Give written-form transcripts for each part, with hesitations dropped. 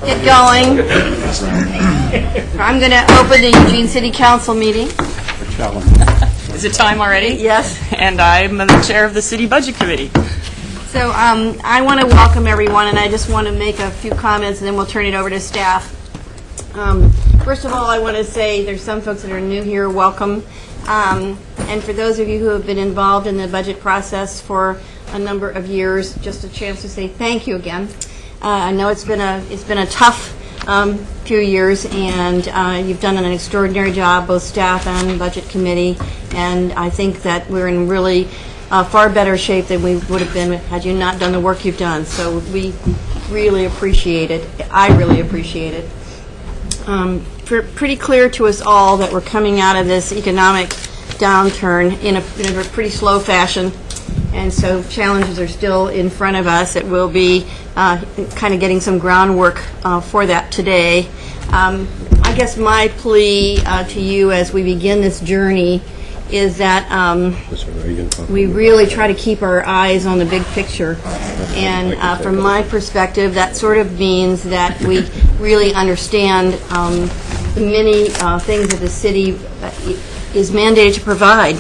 get going. I'm going to open the Eugene City Council meeting. Is it time already? Yes. And I'm the chair of the City Budget Committee. So I want to welcome everyone, and I just want to make a few comments, and then we'll turn it over to staff. First of all, I want to say there's some folks that are new here. Welcome. And for those of you who have been involved in the budget process for a number of years, just a chance to say thank you again. I know it's been a tough few years, and you've done an extraordinary job, both staff and budget committee. And I think that we're in really far better shape than we would have been had you not done the work you've done. So we really appreciate it. I really appreciate it. Pretty clear to us all that we're coming out of this economic downturn in a pretty slow fashion, and so challenges are still in front of us. It will be kind of getting some groundwork for that today. I guess my plea to you as we begin this journey is that we really try to keep our eyes on the big picture. And from my perspective, that sort of means that we really understand the many things that the city is mandated to provide,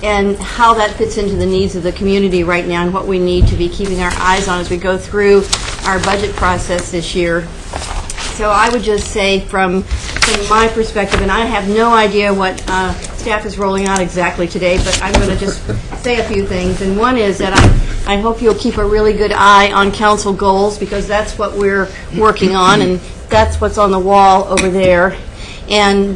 and how that fits into the needs of the community right now, and what we need to be keeping our eyes on as we go through our budget process this year. So I would just say from my perspective, and I have no idea what staff is rolling out exactly today, but I'm going to just say a few things. And one is that I hope you'll keep a really good eye on council goals, because that's what we're working on, and that's what's on the wall over there. And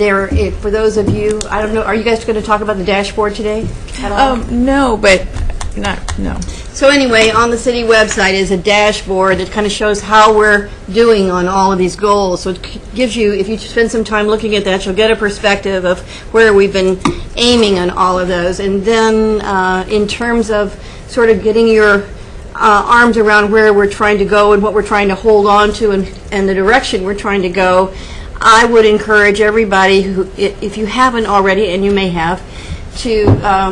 for those of you, I don't know, are you guys going to talk about the dashboard today at all? No, but no. So anyway, on the city website is a dashboard that kind of shows how we're doing on all of these goals. So it gives you, if you spend some time looking at that, you'll get a perspective of where we've been aiming on all of those. And then in terms of sort of getting your arms around where we're trying to go and what we're trying to hold on to, and the direction we're trying to go, I would encourage everybody who, if you haven't already, and you may have, to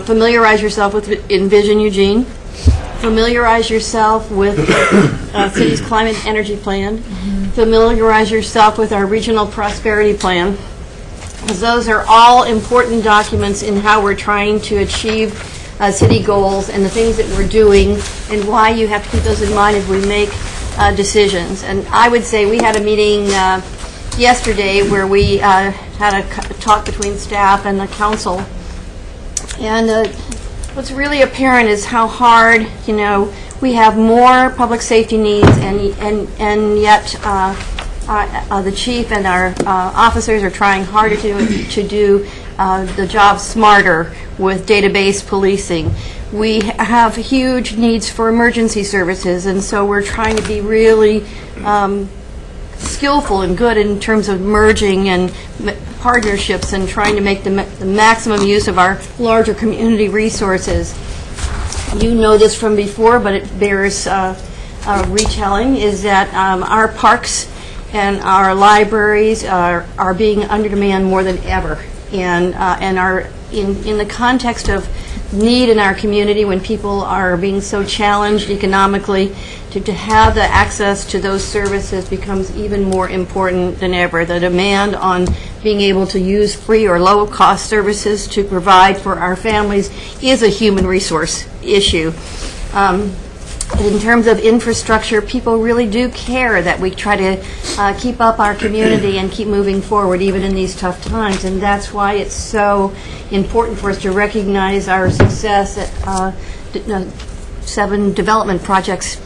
familiarize yourself with Envision Eugene, familiarize yourself with the city's climate and energy plan, familiarize yourself with our regional prosperity plan, because those are all important documents in how we're trying to achieve city goals and the things that we're doing, and why you have to keep those in mind as we make decisions. And I would say we had a meeting yesterday where we had a talk between staff and the council, and what's really apparent is how hard, we have more public safety needs, and yet the chief and our officers are trying harder to do the job smarter with database policing. We have huge needs for emergency services, and so we're trying to be really skillful and good in terms of merging and partnerships and trying to make the maximum use of our larger community resources. You know this from before, but it bears retelling, is that our parks and our libraries are being under demand more than ever, and are in the context of need in our community, when people are being so challenged economically, to have the access to those services becomes even more important than ever. The demand on being able to use free or low-cost services to provide for our families is a human resource issue. In terms of infrastructure, people really do care that we try to keep up our community and keep moving forward even in these tough times, and that's why it's so important for us to recognize our success at 7 development projects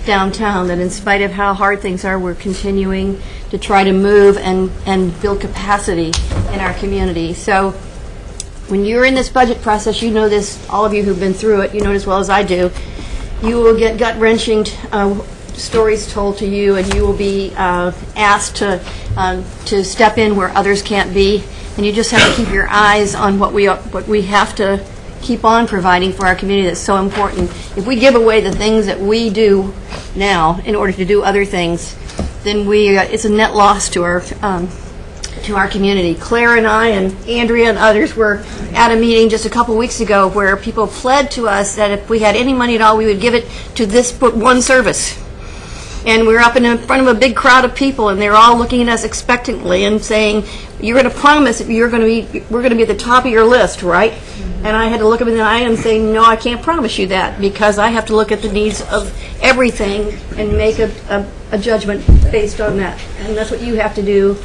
downtown, that in spite of how hard things are, we're continuing to try to move and build capacity in our community. So when you're in this budget process, you know this, all of you who've been through it, you know it as well as I do, you will get gut-wrenching stories told to you, and you will be asked to step in where others can't be, and you just have to keep your eyes on what we have to keep on providing for our community that's so important. If we give away the things that we do now in order to do other things, then it's a net loss to our community. Claire and I and Andrea and others were at a meeting just a couple weeks ago where people pled to us that if we had any money at all, we would give it to this one service. and we're up in front of a big crowd of people, and they're all looking at us expectantly and saying, "You're going to promise that we're going to be at the top of your list, right?" And I had to look them in the eye and say, "No, I can't promise you that, because I have to look at the needs of everything and make a judgment based on that, and that's what you have to do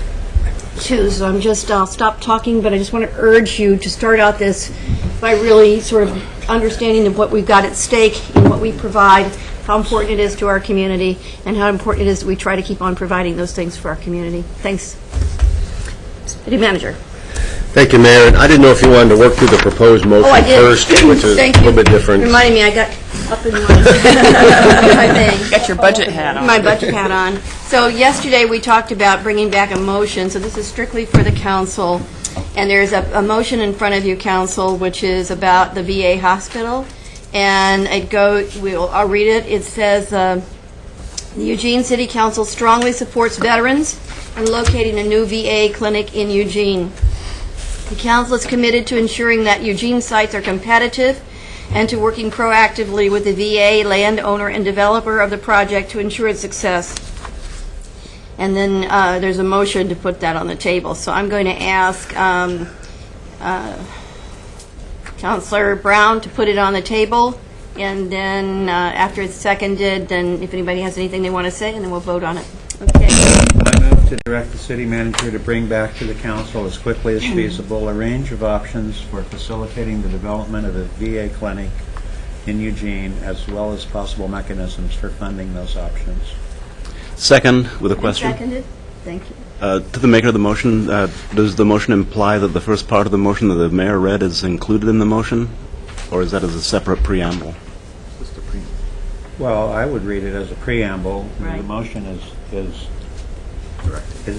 too." So I'll stop talking, but I just want to urge you to start out this by really sort of understanding of what we've got at stake and what we provide, how important it is to our community, and how important it is that we try to keep on providing those things for our community. Thanks. City Manager. Thank you, Mayor. And I didn't know if you wanted to work through the proposed motion I did. first, which is Thank a you. little bit different. Reminding me, I got up in my thing. Got your budget hat on. My budget hat on. So yesterday, we talked about bringing back a motion, so this is strictly for the council, and there's a motion in front of you, council, which is about the VA hospital, and I'll read it. It says, the Eugene City Council strongly supports veterans in locating a new VA clinic in Eugene. The council is committed to ensuring that Eugene sites are competitive and to working proactively with the VA landowner and developer of the project to ensure its success. And then there's a motion to put that on the table. So I'm going to ask Councilor Brown to put it on the table, and then after it's seconded, then if anybody has anything they want to say, and then we'll vote on it. Okay. I move to direct the city manager to bring back to the council as quickly as feasible a range of options for facilitating the development of a VA clinic in Eugene, as well as possible mechanisms for funding those options. Second, with a question. Seconded. Thank you. To the maker of the motion, does the motion imply that the first part of the motion that the mayor read is included in the motion, or is that as a separate preamble? Well, I would read it as a preamble. Right. The motion is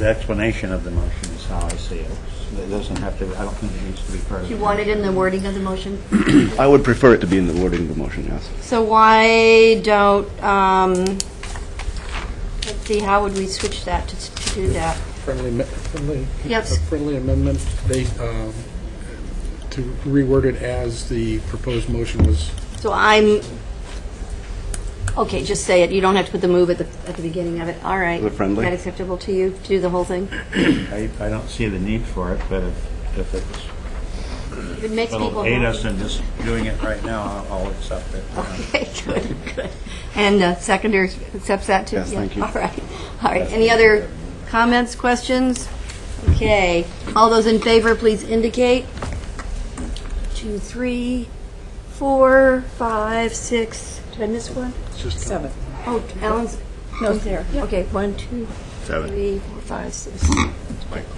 explanation of the motion is how I see it. It doesn't have to, I don't think it needs to be part of Do it. you want it in the wording of the motion? I would prefer it to be in the wording of the motion, yes. So why don't, let's see, how would we switch that to do that? Yes. Yes. A friendly amendment, to reword it as the proposed motion was. So okay, just say it. You don't have to put the move at the beginning of it. All right. Is it friendly? Is that acceptable to you, to do the whole thing? I don't see the need for it, but if If it makes it'll people aid happy. us in just doing it right now, I'll accept it. Okay, good. And seconder accepts that too? Yes, Yeah. thank you. All right. Any other comments, questions? Okay. All those in favor, please indicate. 2, 3, 4, 5, 6. Did I miss one? Seven. Oh, Alan's no there. Okay, 1, 2, 7. 3, 4, 5, 6.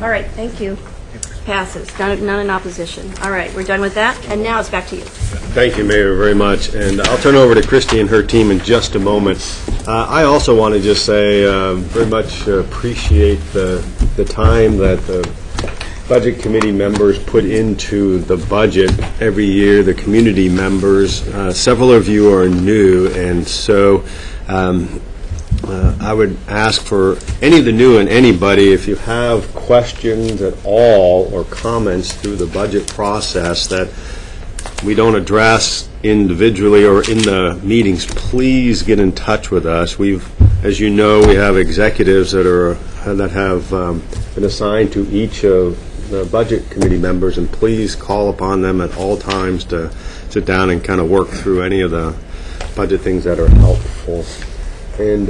All right, thank you. Passes. None in opposition. All right, we're done with that, and now it's back to you. Thank you, Mayor, very much. And I'll turn over to Christy and her team in just a moment. I also want to just say very much appreciate the time that the Budget Committee members put into the budget every year, the community members. Several of you are new, and so I would ask for any of the new and anybody, if you have questions at all or comments through the budget process that we don't address individually or in the meetings, please get in touch with us. As you know, we have executives that have been assigned to each of the Budget Committee members, and please call upon them at all times to sit down and kind of work through any of the budget things that are helpful. And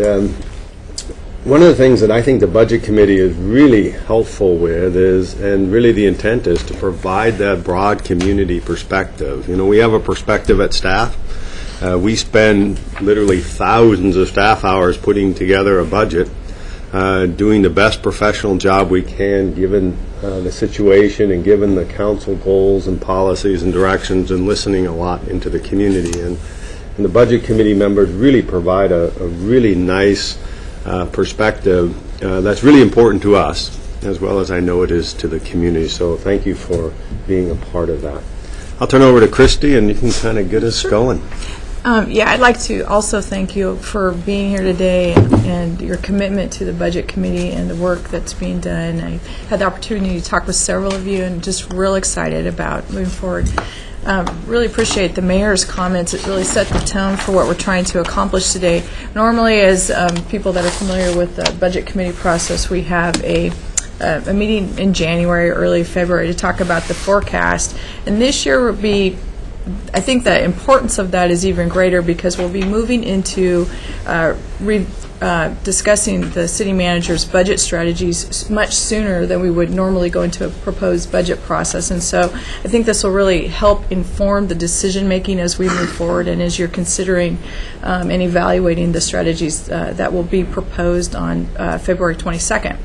one of the things that I think the Budget Committee is really helpful with and really the intent is to provide that broad community perspective. You know, we have a perspective at staff. We spend literally thousands of staff hours putting together a budget, doing the best professional job we can given the situation and given the council goals and policies and directions, and listening a lot into the community. And the Budget Committee members really provide a really nice perspective that's really important to us, as well as I know it is to the community. So thank you for being a part of that. I'll turn over to Christy, and you can kind of get us going. Yeah, I'd like to also thank you for being here today and your commitment to the Budget Committee and the work that's being done. I had the opportunity to talk with several of you and just real excited about moving forward. really appreciate the mayor's comments. It really set the tone for what we're trying to accomplish today. Normally, as people that are familiar with the budget committee process, we have a meeting in January, early February, to talk about the forecast. And this year will be, I think the importance of that is even greater because we'll be moving into discussing the city manager's budget strategies much sooner than we would normally go into a proposed budget process. And so I think this will really help inform the decision-making as we move forward and as you're considering and evaluating the strategies that will be proposed on February 22nd.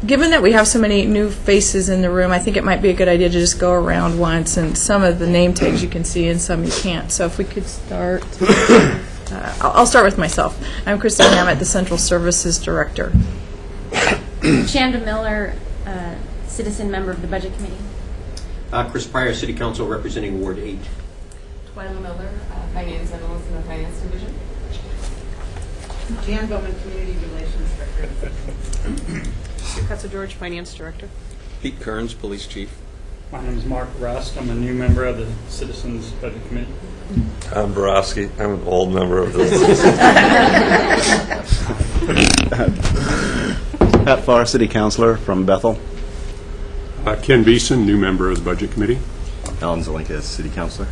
Given that we have so many new faces in the room, I think it might be a good idea to just go around once, and some of the name tags you can see and some you can't. So if we could start, I'll start with myself. I'm Christine Hammett, the Central Services Director. Chandra Miller, citizen member of the Budget Committee. Chris Pryor, City Council representing Ward 8. Twyla Miller, Finance Analyst in the Finance Division. Jan Bowman, Community Relations Director. Katza George, Finance Director. Pete Kearns, Police Chief. My name is Mark Rust. I'm a new member of the Citizens Budget Committee. Tom Borowski. I'm an old member of this. Pat Farr, City Councilor from Bethel. Ken Beeson, new member of the Budget Committee. Alan Zelinka, City Councilor.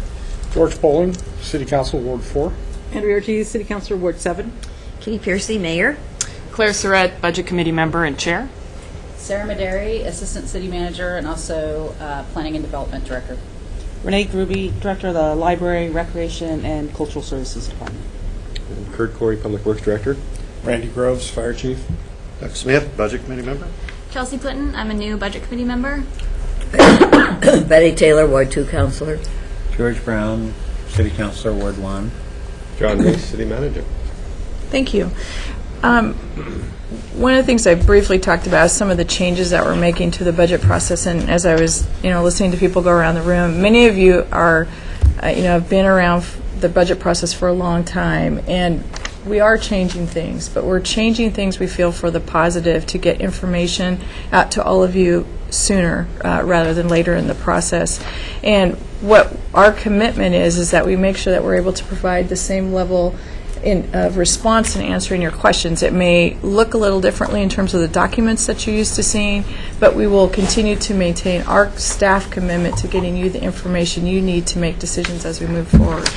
George Poling, City Council, Ward 4. Andrea Ortiz, City Councilor, Ward 7. Kitty Piercy, Mayor. Claire Surratt, Budget Committee member and Chair. Sarah Maderi, Assistant City Manager and also Planning and Development Director. Renee Gruby, Director of the Library, Recreation, and Cultural Services Department. And Kurt Corey, Public Works Director. Randy Groves, Fire Chief. Doug Smith, Budget Committee member. Chelsea Clinton, I'm a new Budget Committee member. Betty Taylor, Ward 2 Councilor. George Brown, City Councilor, Ward 1. John Reese, City Manager. Thank you. One of the things I briefly talked about is some of the changes that we're making to the budget process. And as I was, listening to people go around the room, many of you are, have been around the budget process for a long time, and we are changing things. But we're changing things we feel for the positive to get information out to all of you sooner rather than later in the process. And what our commitment is that we make sure that we're able to provide the same level of response in answering your questions. It may look a little differently in terms of the documents that you're used to seeing, but we will continue to maintain our staff commitment to getting you the information you need to make decisions as we move forward.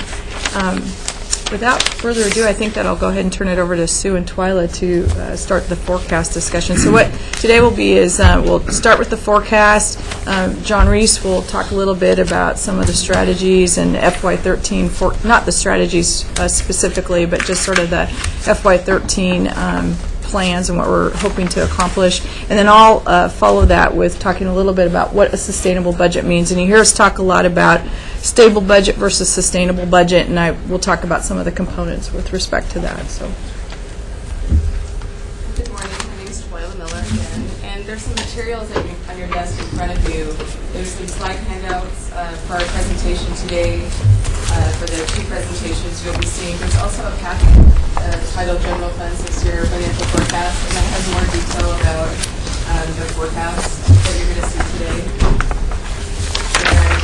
Without further ado, I think that I'll go ahead and turn it over to Sue and Twyla to start the forecast discussion. So what today will be is we'll start with the forecast. John Reese will talk a little bit about some of the strategies and FY13, not the strategies specifically, but just sort of the FY13 plans and what we're hoping to accomplish. And then I'll follow that with talking a little bit about what a sustainable budget means. And you hear us talk a lot about stable budget versus sustainable budget, and I will talk about some of the components with respect to that. So, Good morning. My name is Twyla Miller again, and there's some materials on your desk in front of you. There's some slide handouts for our presentation today. For the two presentations you'll be seeing, there's also a packet titled General Fund 6-Year Financial Forecast, and that has more detail about the forecast that you're going to see today.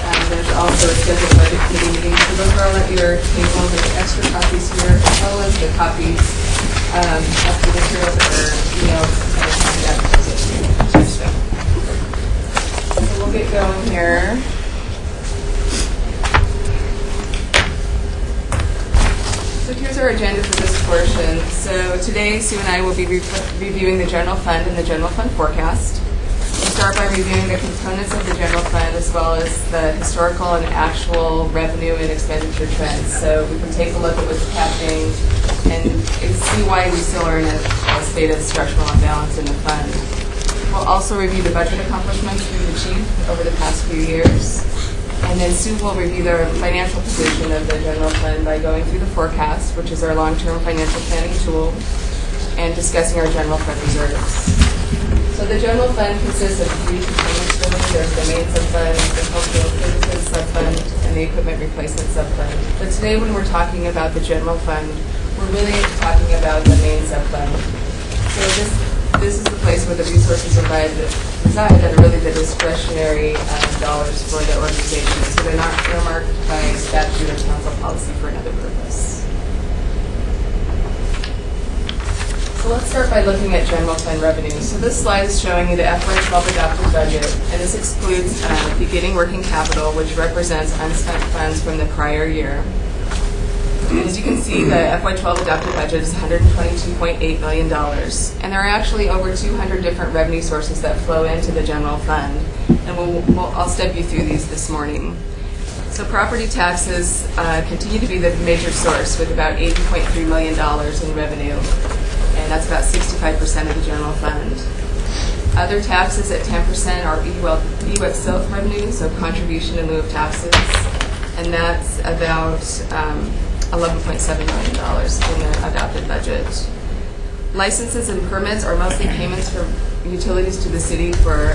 And there's also a scheduled budget committee meeting. So those are all at your table. There's extra copies here, as well as the copies of the materials that are emailed and so we'll get going here. So here's our agenda for this portion. So today, Sue and I will be reviewing the general fund and the general fund forecast. We'll start by reviewing the components of the general fund as well as the historical and actual revenue and expenditure trends. So we can take a look at what's happening and see why we still are in a state of structural imbalance in the fund. We'll also review the budget accomplishments we've achieved over the past few years. And then Sue will review the financial position of the general fund by going through the forecast, which is our long-term financial planning tool, and discussing our general fund reserves. So the general fund consists of three components really. There's the main subfund, the cultural services subfund, and the equipment replacement subfund. But today when we're talking about the general fund, we're really talking about the main subfund. So this is the place categories where the resources reside that are really the discretionary dollars for the organization. So they're not earmarked by statute or council policy for another purpose. So let's start by looking at general fund revenue. So this slide is showing you the FY12 adopted budget, and this excludes beginning working capital, which represents unspent funds from the prior year. And as you can see, the FY12 adopted budget is $122.8 million, and there are actually over 200 different revenue sources that flow into the general fund, and I'll step you through these this morning. So property taxes continue to be the major source with about $80.3 million in revenue, and that's about 65% of the general fund. Other taxes at 10% are EWEP SILT revenue, so contribution in lieu of taxes, and that's about $11.7 million in the adopted budget. Licenses and permits are mostly payments for utilities to the city for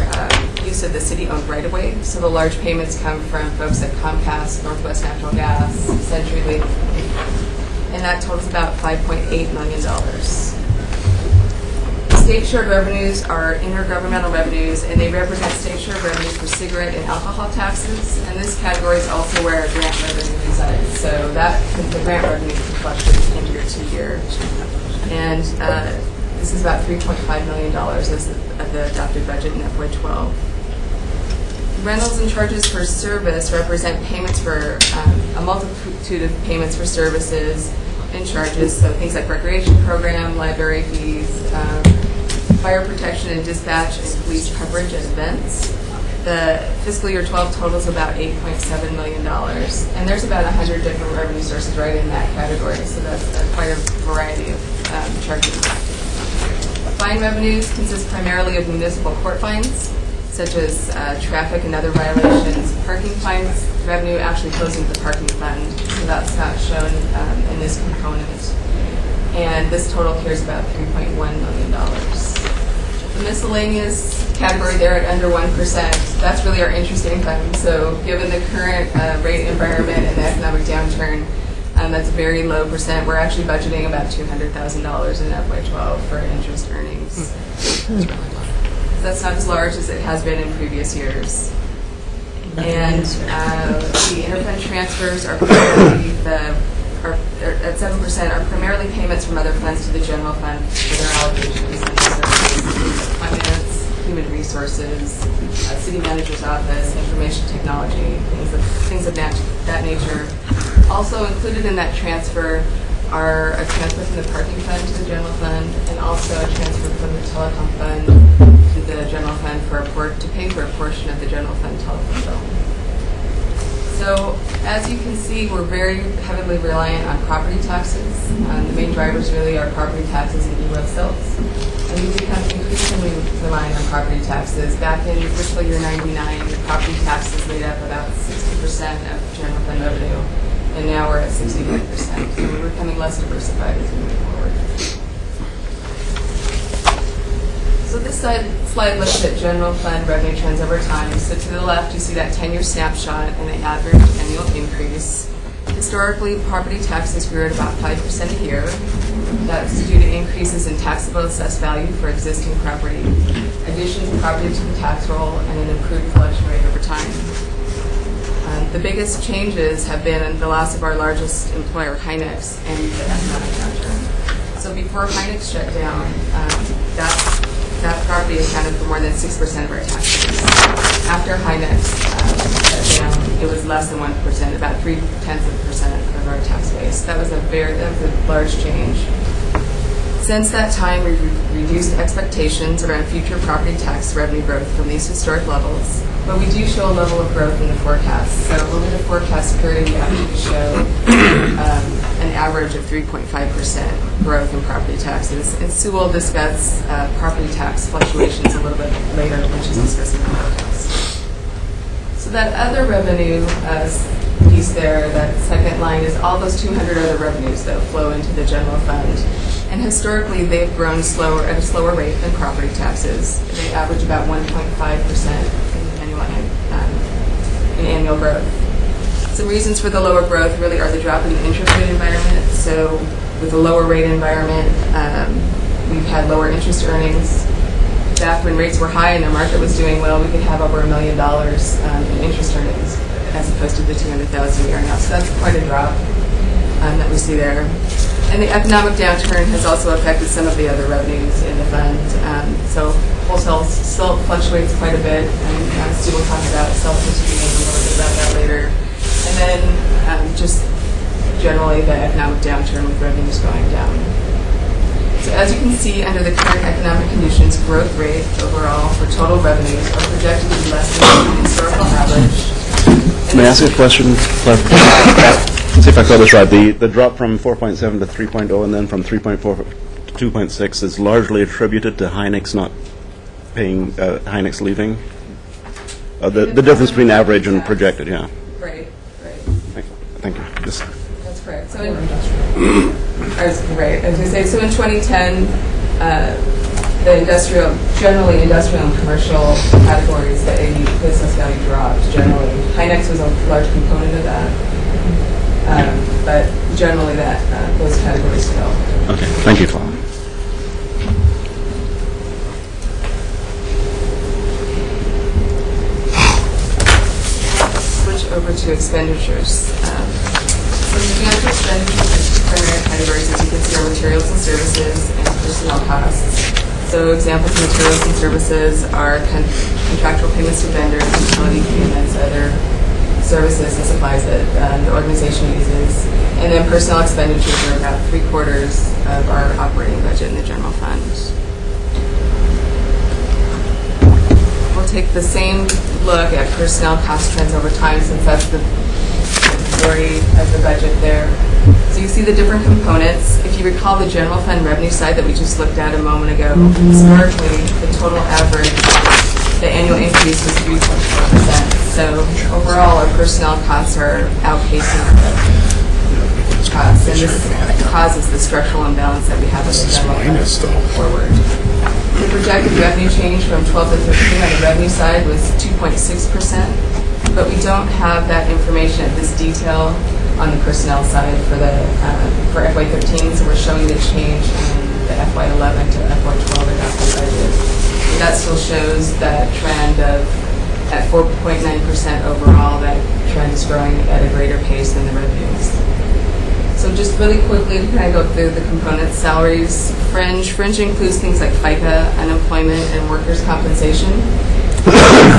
use of the city-owned right-of-way. So the large payments come from folks at Comcast, Northwest Natural Gas, CenturyLink, and that totals about $5.8 million. State shared revenues are intergovernmental revenues, and they represent state shared revenues for cigarette and alcohol taxes. And this category is also where grant revenue resides. So the grant revenue can fluctuate from year to year. And this is about $3.5 million as of the adopted budget in FY12. Rentals and charges for service represent payments for a multitude of payments for services and charges. So things like recreation program, library fees, fire protection and dispatch and police coverage at events. The fiscal year 12 totals about $8.7 million. And there's about 100 different revenue sources right in that category, so that's quite a variety of charges. Fine revenues consist primarily of municipal court fines, such as traffic and other violations. Parking fines revenue actually flows into the parking fund, so that's not shown in this component. And this total here is about $3.1 million. The miscellaneous category there at under 1%, that's really our interest income. So given the current rate environment and the economic downturn, that's a very low percent. We're actually budgeting about $200,000 in FY12 for interest earnings. That's not as large as it has been in previous years. And the interfund transfers are primarily at 7% are primarily payments from other funds to the general fund for their allocations and services, finance, human resources, city manager's office, information technology, things of that nature. Also included in that transfer are a transfer from the parking fund to the general fund, and also a transfer from the telecom fund to the general fund to pay for a portion of the general fund telephone bill. So, as you can see, we're very heavily reliant on property taxes. The main drivers really are property taxes and EWEB SILTs. And we've become increasingly reliant on property taxes. Back in fiscal year 99, property taxes made up about 60% of general fund revenue, and now we're at 65%. So we're becoming less diversified as we move forward. So this slide looks at general fund revenue trends over time. So to the left, you see that 10-year snapshot and the average annual increase. Historically, property taxes grew at about 5% a year. That's due to increases in taxable assessed value for existing property, additions of property to the tax roll, and an improved collection rate over time. The biggest changes have been the loss of our largest employer, Hynex, and the economic downturn. So before Hynex shut down, that property accounted for more than 6% of our taxes. After Hynex shut down, it was less than 1%, about 0.3% of our tax base. That was a large change. Since that time, we've reduced expectations around future property tax revenue growth from these historic levels, but we do show a level of growth in the forecast. So over the forecast period, we actually show an average of 3.5% growth in property taxes. And Sue will discuss property tax fluctuations a little bit later when she's discussing the forecast. So that other revenue piece there, that second line, is all those 200 other revenues that flow into the general fund. And historically, they've grown at a slower rate than property taxes. They average about 1.5% in annual growth. Some reasons for the lower growth really are the drop in the interest rate environment. So with a lower rate environment, we've had lower interest earnings. back when rates were high and the market was doing well, we could have over $1 million in interest earnings as opposed to the $200,000 we are now. So that's quite a drop that we see there. And the economic downturn has also affected some of the other revenues in the fund. So wholesale still fluctuates quite a bit, and Steve will talk about self-distributing a little bit about that later. And then just generally the economic downturn with revenues going down. So as you can see, under the current economic conditions, growth rate overall for total revenues are projected to be less than the historical average. May I ask a question? See if I got this right. The drop from 4.7 to 3.0 and then from 3.4 to 2.6 is largely attributed to Hynix not paying, Hynix leaving? The difference between average and projected, yeah. Right. Thank you. That's correct. So I was going to say, so in 2010, generally industrial and commercial categories, the AE business value dropped generally. Hynix was a large component of that. But generally those categories fell. Okay, thank you. Switch over to expenditures. So moving on to expenditures, primary categories, as you can see, are materials and services and personnel costs. So examples of materials and services are contractual payments to vendors, utility payments, other services and supplies that the organization uses. And then personnel expenditures are about 3/4 of our operating budget in the general fund. We'll take the same look at personnel cost trends over time, since that's the majority of the budget there. So you see the different components. If you recall the general fund revenue side that we just looked at a moment ago, historically the total average, the annual increase was 3.4%. So overall, our personnel costs are outpacing our revenue costs, and this causes the structural imbalance that we have in the general fund going forward. The projected revenue change from 12 to 13 on the revenue side was 2.6%, but we don't have that information at this detail on the personnel side for FY13, so we're showing the change in the FY11 to FY12 adopted budget. And that still shows that trend of at 4.9% overall, that trend is growing at a greater pace than the revenues. So just really quickly to kind of go through the components. Salaries, fringe. Fringe includes things like FICA, unemployment, and workers' compensation.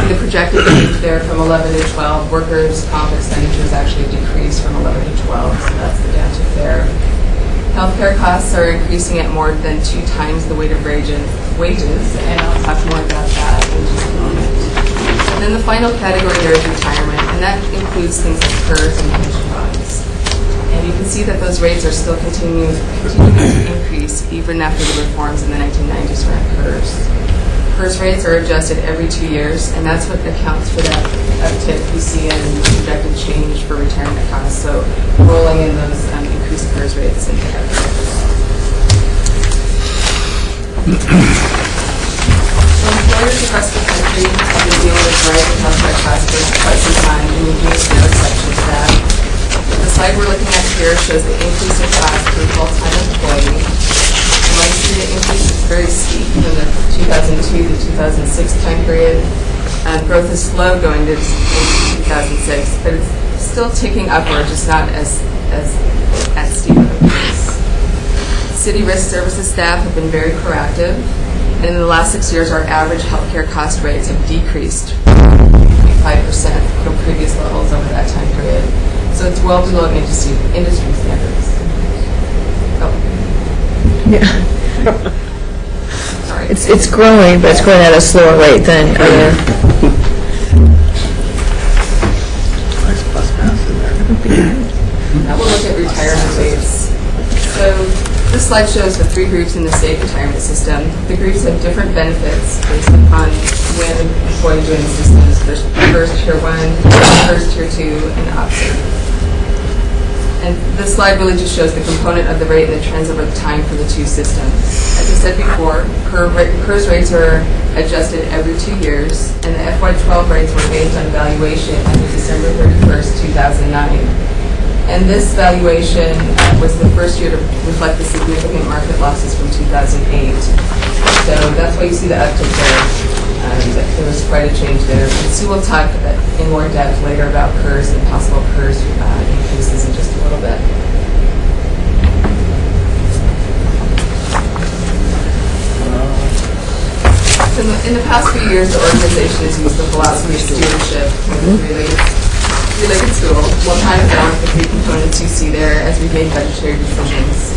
The projected change there from 11 to 12, workers' comp expenditures actually decreased from 11 to 12, so that's the downtick there. Healthcare costs are increasing at more than 2 times the rate of wages, and I'll talk more about that in just a moment. And then the final category there is retirement, and that includes things like PERS and pension funds. And you can see that those rates are still continuing to increase even after the reforms in the 1990s around PERS. PERS rates are adjusted every 2 years, and that's what accounts for that uptick we see in projected change for retirement costs. So rolling in those increased PERS rates into everything. So employers across the country have been dealing with rising healthcare costs for quite some time, and we do no exception to that. The slide we're looking at here shows the increase in cost per full-time employee. And you see the increase is very steep from the 2002 to 2006 time period. Growth is slow going to 2006, but it's still ticking upward, just not as steep of a pace. City risk services staff have been very proactive, and in the last 6 years, our average healthcare cost rates have decreased 5% from previous levels over that time period. So it's well below industry standards. Yeah. Sorry. It's growing, but it's growing at a slower rate than other. Now we'll look at retirement rates. So this slide shows the 3 groups in the state retirement system. The groups have different benefits based upon when an employee joins the systems. There's first tier 1, first tier 2, and option. And this slide really just shows the component of the rate and the trends over time for the 2 systems. As I said before, PERS rates are adjusted every 2 years, and the FY12 rates were based on valuation as of December 31st, 2009. And this valuation was the first year to reflect the significant market losses from 2008. So that's why you see the uptick there. There was quite a change there. And Sue will talk in more depth later about PERS and possible PERS increases in just a little bit. In the past few years, the organization has used the philosophy of stewardship related tool. We'll kind of balance the three components you see there as we've made budgetary decisions.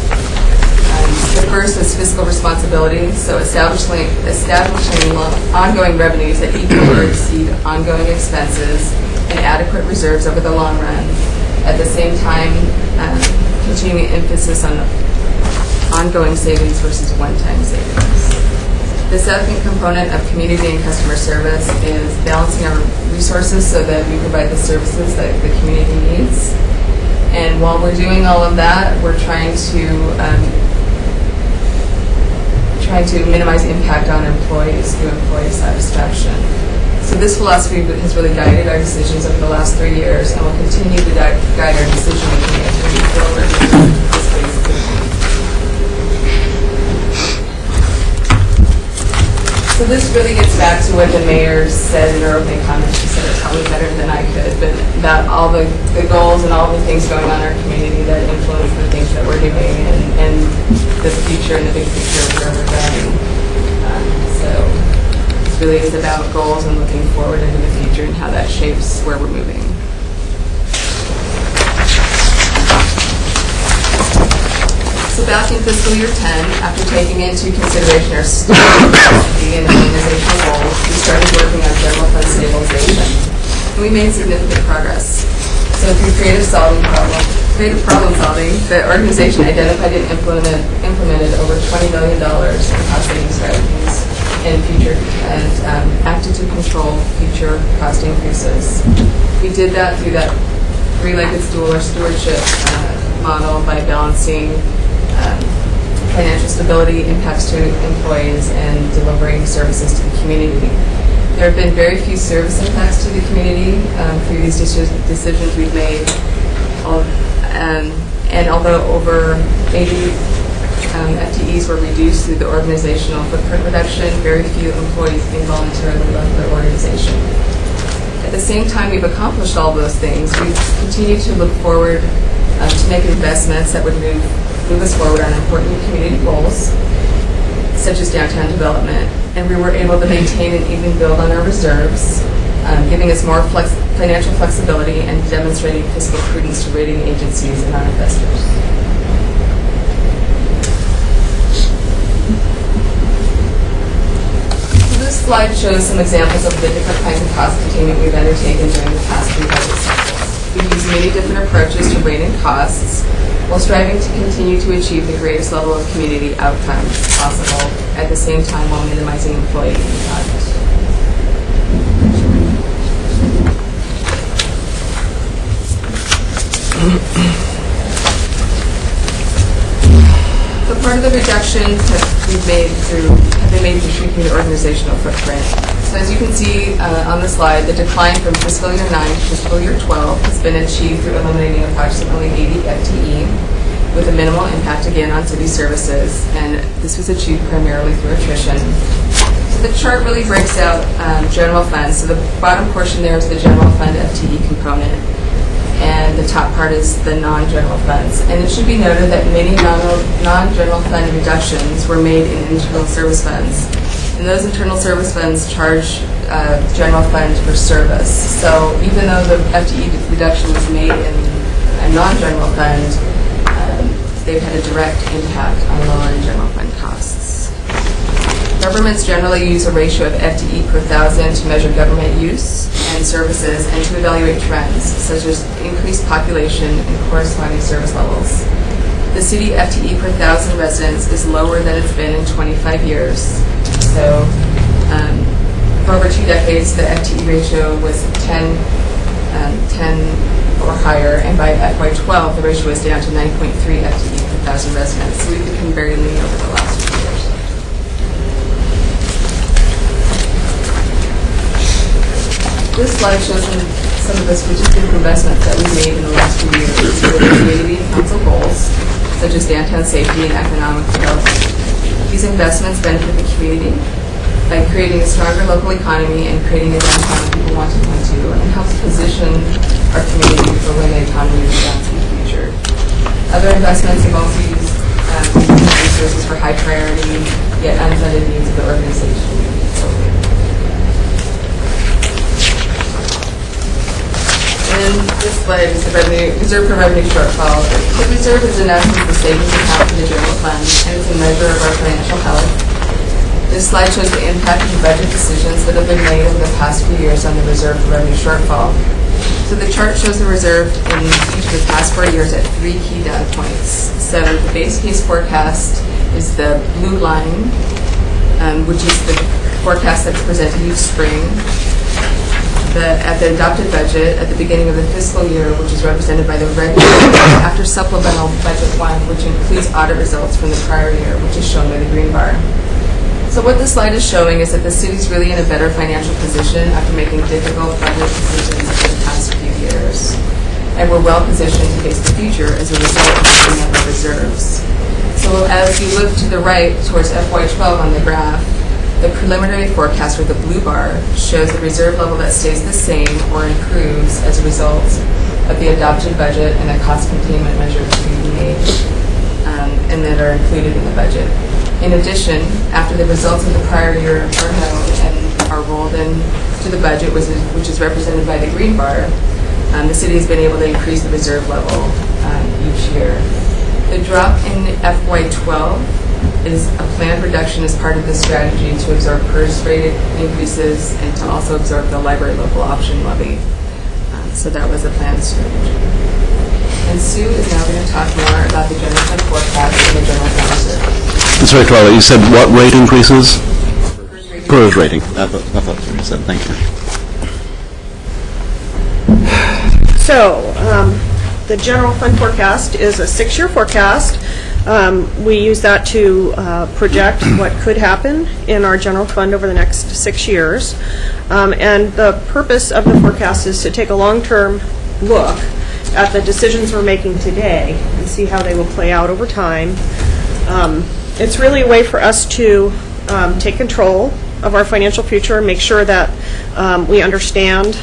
The first is fiscal responsibility, so establishing ongoing revenues that equal or exceed ongoing expenses and adequate reserves over the long run. At the same time, continuing emphasis on ongoing savings versus one-time savings. The second component of community and customer service is balancing our resources so that we provide the services that the community needs. And while we're doing all of that, we're trying to minimize impact on employees through employee satisfaction. So this philosophy has really guided our decisions over the last 3 years and will continue to guide our decision making as we move forward in this phase of the plan. So this really gets back to what the mayor said in her opening comments. She said it probably better than I could, but about all the goals and all the things going on in our community that influence the things that we're doing and the future and the big picture of where we're going. So this really is about goals and looking forward into the future and how that shapes where we're moving. So back in fiscal year 10, after taking into consideration our strategy and organizational goals, we started working on general fund stabilization. And we made significant progress. So through creative problem solving, the organization identified and implemented over $20 million in cost saving strategies and acted to control future cost increases. We did that through that three-legged stool or stewardship model by balancing financial stability, impacts to employees, and delivering services to the community. There have been very few service impacts to the community through these decisions we've made. And although over 80 FTEs were reduced through the organizational footprint reduction, very few employees involuntarily left their organization. At the same time we've accomplished all those things, we've continued to look forward to make investments that would move us forward on important community goals, such as downtown development. And we were able to maintain and even build on our reserves, giving us more financial flexibility and demonstrating fiscal prudence to rating agencies and our investors. So this slide shows some examples of the different kinds of cost containment we've undertaken during the past 3 budget cycles. We've used many different approaches to rating costs, while striving to continue to achieve the greatest level of community outcomes possible, at the same time while minimizing employee impact. So part of the reductions have been made through shrinking the organizational footprint. So as you can see on the slide, the decline from fiscal year 9 to fiscal year 12 has been achieved through eliminating approximately 80 FTE with a minimal impact again on city services, and this was achieved primarily through attrition. So the chart really breaks out general funds. So the bottom portion there is the general fund FTE component, and the top part is the non-general funds. And it should be noted that many non-general fund reductions were made in internal service funds. And those internal service funds charge general fund for service. So even though the FTE reduction was made in a non-general fund, they've had a direct impact on lowering general fund costs. Governments generally use a ratio of FTE per thousand to measure government use and services and to evaluate trends, such as increased population and corresponding service levels. The city FTE per thousand residents is lower than it's been in 25 years. So for over 2 decades, the FTE ratio was 10 or higher, and by FY12, the ratio was down to 9.3 FTE per thousand residents. So we've become very lean over the last few years. This slide shows some of the strategic investments that we've made in the last few years with community and council goals, such as downtown safety and economic development. These investments benefit the community by creating a stronger local economy and creating a downtown people want to come to, and helps position our community for when the economy rebounds in the future. Other investments have also used resources for high priority yet unfunded needs of the organization. And this slide is the reserve for revenue shortfall. The reserve is announced as the savings account for the general fund, and it's a measure of our financial health. This slide shows the impact of the budget decisions that have been made over the past few years on the reserve for revenue shortfall. So the chart shows the reserve in each of the past 4 years at 3 key data points. So the base case forecast is the blue line, which is the forecast that's presented each spring. At the adopted budget at the beginning of the fiscal year, which is represented by the red line, after supplemental budget 1, which includes audit results from the prior year, which is shown by the green bar. So what this slide is showing is that the city's really in a better financial position after making difficult budget decisions over the past few years. And we're well positioned to face the future as a result of the number of reserves. So as you look to the right towards FY12 on the graph, the preliminary forecast, or the blue bar, shows the reserve level that stays the same or improves as a result of the adopted budget and the cost containment measures we made and that are included in the budget. In addition, after the results of the prior year are known and are rolled into the budget, which is represented by the green bar, the city has been able to increase the reserve level each year. The drop in FY12 is a planned reduction as part of the strategy to absorb PERS rate increases and to also absorb the library local option levy. So that was a planned strategy. And Sue is now going to talk more about the general fund forecast and the general fund reserve. Sorry, Twyla, you said what rate increases? PERS rating. I thought that's what you said. Thank you. So, the general fund forecast is a 6-year forecast. We use that to project what could happen in our general fund over the next 6 years. And the purpose of the forecast is to take a long-term look at the decisions we're making today and see how they will play out over time. It's really a way for us to take control of our financial future, make sure that we understand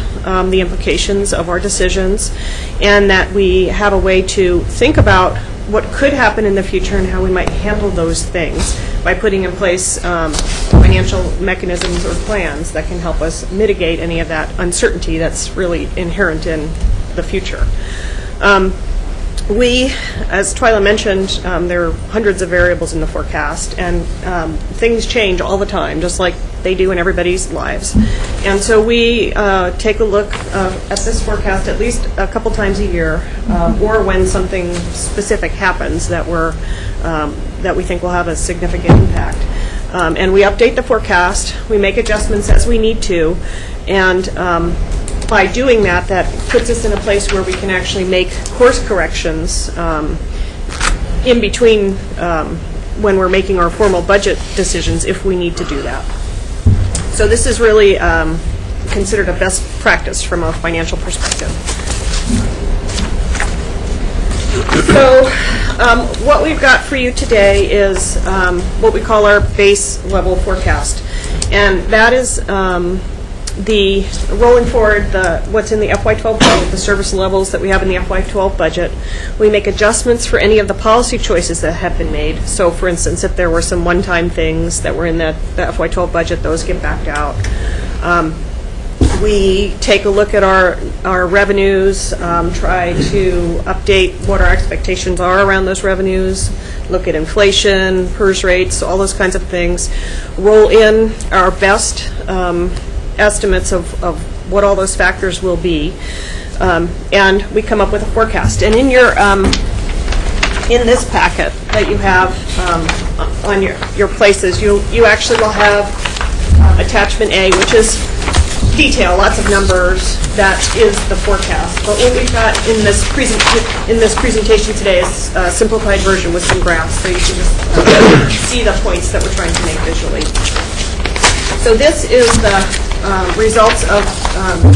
the implications of our decisions, and that we have a way to think about what could happen in the future and how we might handle those things by putting in place financial mechanisms or plans that can help us mitigate any of that uncertainty that's really inherent in the future. We, as Twyla mentioned, there are hundreds of variables in the forecast, and things change all the time, just like they do in everybody's lives. And so we take a look at this forecast at least a couple times a year, or when something specific happens that we think will have a significant impact. And we update the forecast, we make adjustments as we need to, and by doing that, that puts us in a place where we can actually make course corrections in between when we're making our formal budget decisions if we need to do that. So this is really considered a best practice from a financial perspective. So what we've got for you today is what we call our base level forecast. And that is the rolling forward, what's in the FY12 budget, the service levels that we have in the FY12 budget. We make adjustments for any of the policy choices that have been made. So, for instance, if there were some one-time things that were in the FY12 budget, those get backed out. We take a look at our revenues, try to update what our expectations are around those revenues, look at inflation, PERS rates, all those kinds of things, roll in our best estimates of what all those factors will be, and we come up with a forecast. And in this packet that you have on your places, you actually will have attachment A, which is detail, lots of numbers. That is the forecast. But what we've got in this presentation today is a simplified version with some graphs, so you can just see the points that we're trying to make visually. So this is the results of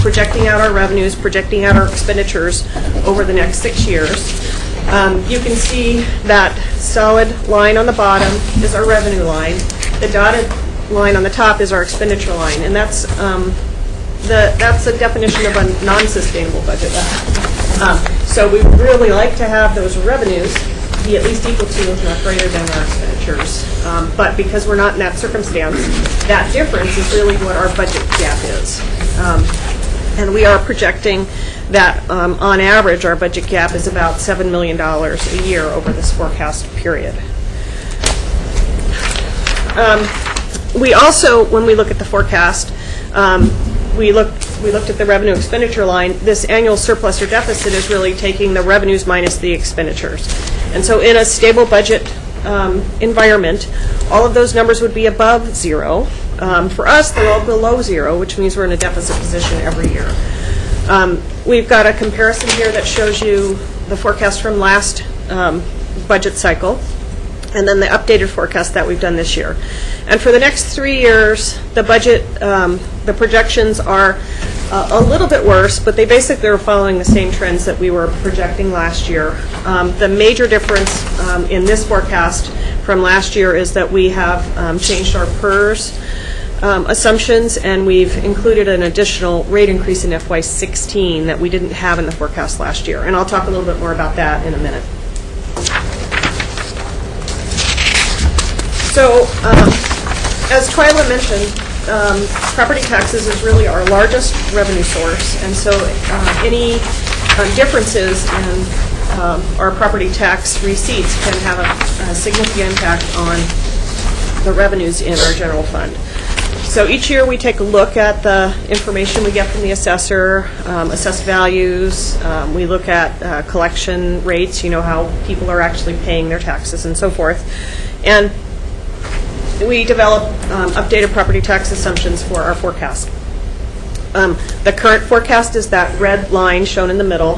projecting out our revenues, projecting out our expenditures over the next 6 years. You can see that solid line on the bottom is our revenue line. The dotted line on the top is our expenditure line, and that's a definition of a non-sustainable budget. So we would really like to have those revenues be at least equal to, if not greater than, our expenditures. But because we're not in that circumstance, that difference is really what our budget gap is. And we are projecting that, on average, our budget gap is about $7 million a year over this forecast period. We also, when we look at the forecast, we looked at the revenue expenditure line. This annual surplus or deficit is really taking the revenues minus the expenditures. And so in a stable budget environment, all of those numbers would be above zero. For us, they're all below zero, which means we're in a deficit position every year. We've got a comparison here that shows you the forecast from last budget cycle, and then the updated forecast that we've done this year. And for the next 3 years, the budget, the projections are a little bit worse, but they basically are following the same trends that we were projecting last year. The major difference in this forecast from last year is that we have changed our PERS assumptions, and we've included an additional rate increase in FY16 that we didn't have in the forecast last year. And I'll talk a little bit more about that in a minute. So, as Twyla mentioned, property taxes is really our largest revenue source, and so any differences in our property tax receipts can have a significant impact on the revenues in our general fund. So each year we take a look at the information we get from the assessor, assessed values, we look at collection rates, how people are actually paying their taxes and so forth. And we develop updated property tax assumptions for our forecast. The current forecast is that red line shown in the middle,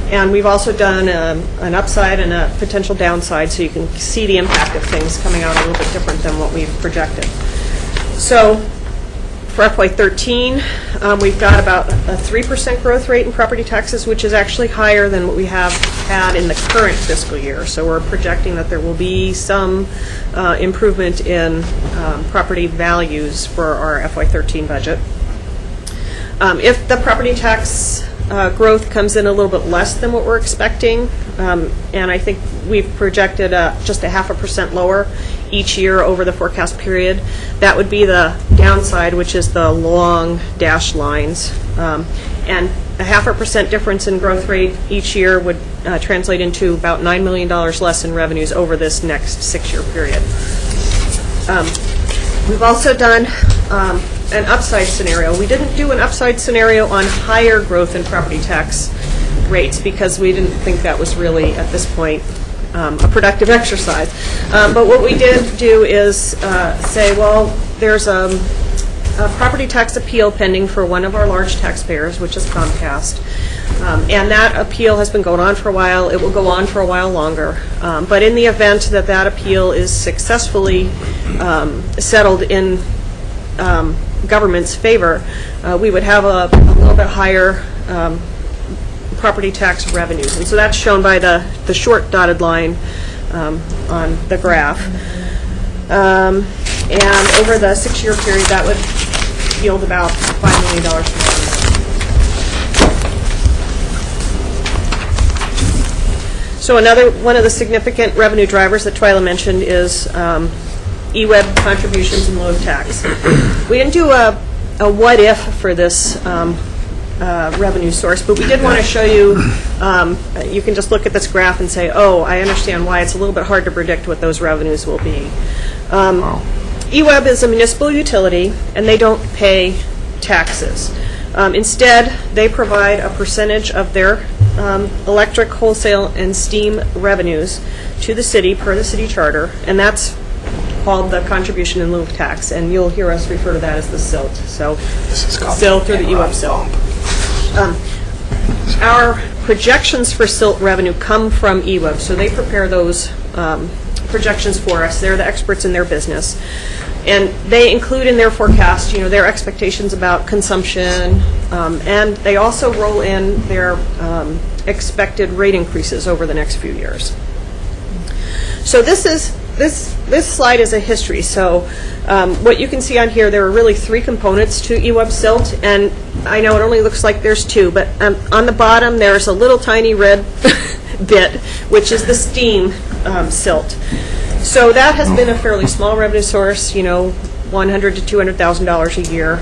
and we've also done an upside and a potential downside, so you can see the impact of things coming out a little bit different than what we've projected. So for FY13, we've got about a 3% growth rate in property taxes, which is actually higher than what we have had in the current fiscal year. So we're projecting that there will be some improvement in property values for our FY13 budget. If the property tax growth comes in a little bit less than what we're expecting, and I think we've projected just a 0.5% lower each year over the forecast period, that would be the downside, which is the long dashed lines. And a 0.5% difference in growth rate each year would translate into about $9 million less in revenues over this next 6-year period. We've also done an upside scenario. We didn't do an upside scenario on higher growth in property tax rates because we didn't think that was really, at this point, a productive exercise. But what we did do is say, well, there's a property tax appeal pending for one of our large taxpayers, which is Comcast. And that appeal has been going on for a while. It will go on for a while longer. But in the event that that appeal is successfully settled in government's favor, we would have a little bit higher property tax revenues. And so that's shown by the short dotted line on the graph. And over the 6-year period, that would yield about $5 million more. So another one of the significant revenue drivers that Twyla mentioned is eWeb contributions in lieu of tax. We didn't do a what if for this revenue source, but we did want to show you, you can just look at this graph and say, oh, I understand why it's a little bit hard to predict what those revenues will be. eWeb is a municipal utility, and they don't pay taxes. Instead, they provide a percentage of their electric, wholesale, and steam revenues to the city per the city charter, and that's called the contribution in lieu of tax, and you'll hear us refer to that as the SILT. So SILT or the eWeb SILT. Our projections for SILT revenue come from eWeb, so they prepare those projections for us. They're the experts in their business. And they include in their forecast, their expectations about consumption, and they also roll in their expected rate increases over the next few years. So this is this slide is a history. So what you can see on here, there are really three components to eWeb silt, and I know it only looks like there's two, but on the bottom there's a little tiny red bit, which is the steam silt. So that has been a fairly small revenue source, $100,000 to $200,000 a year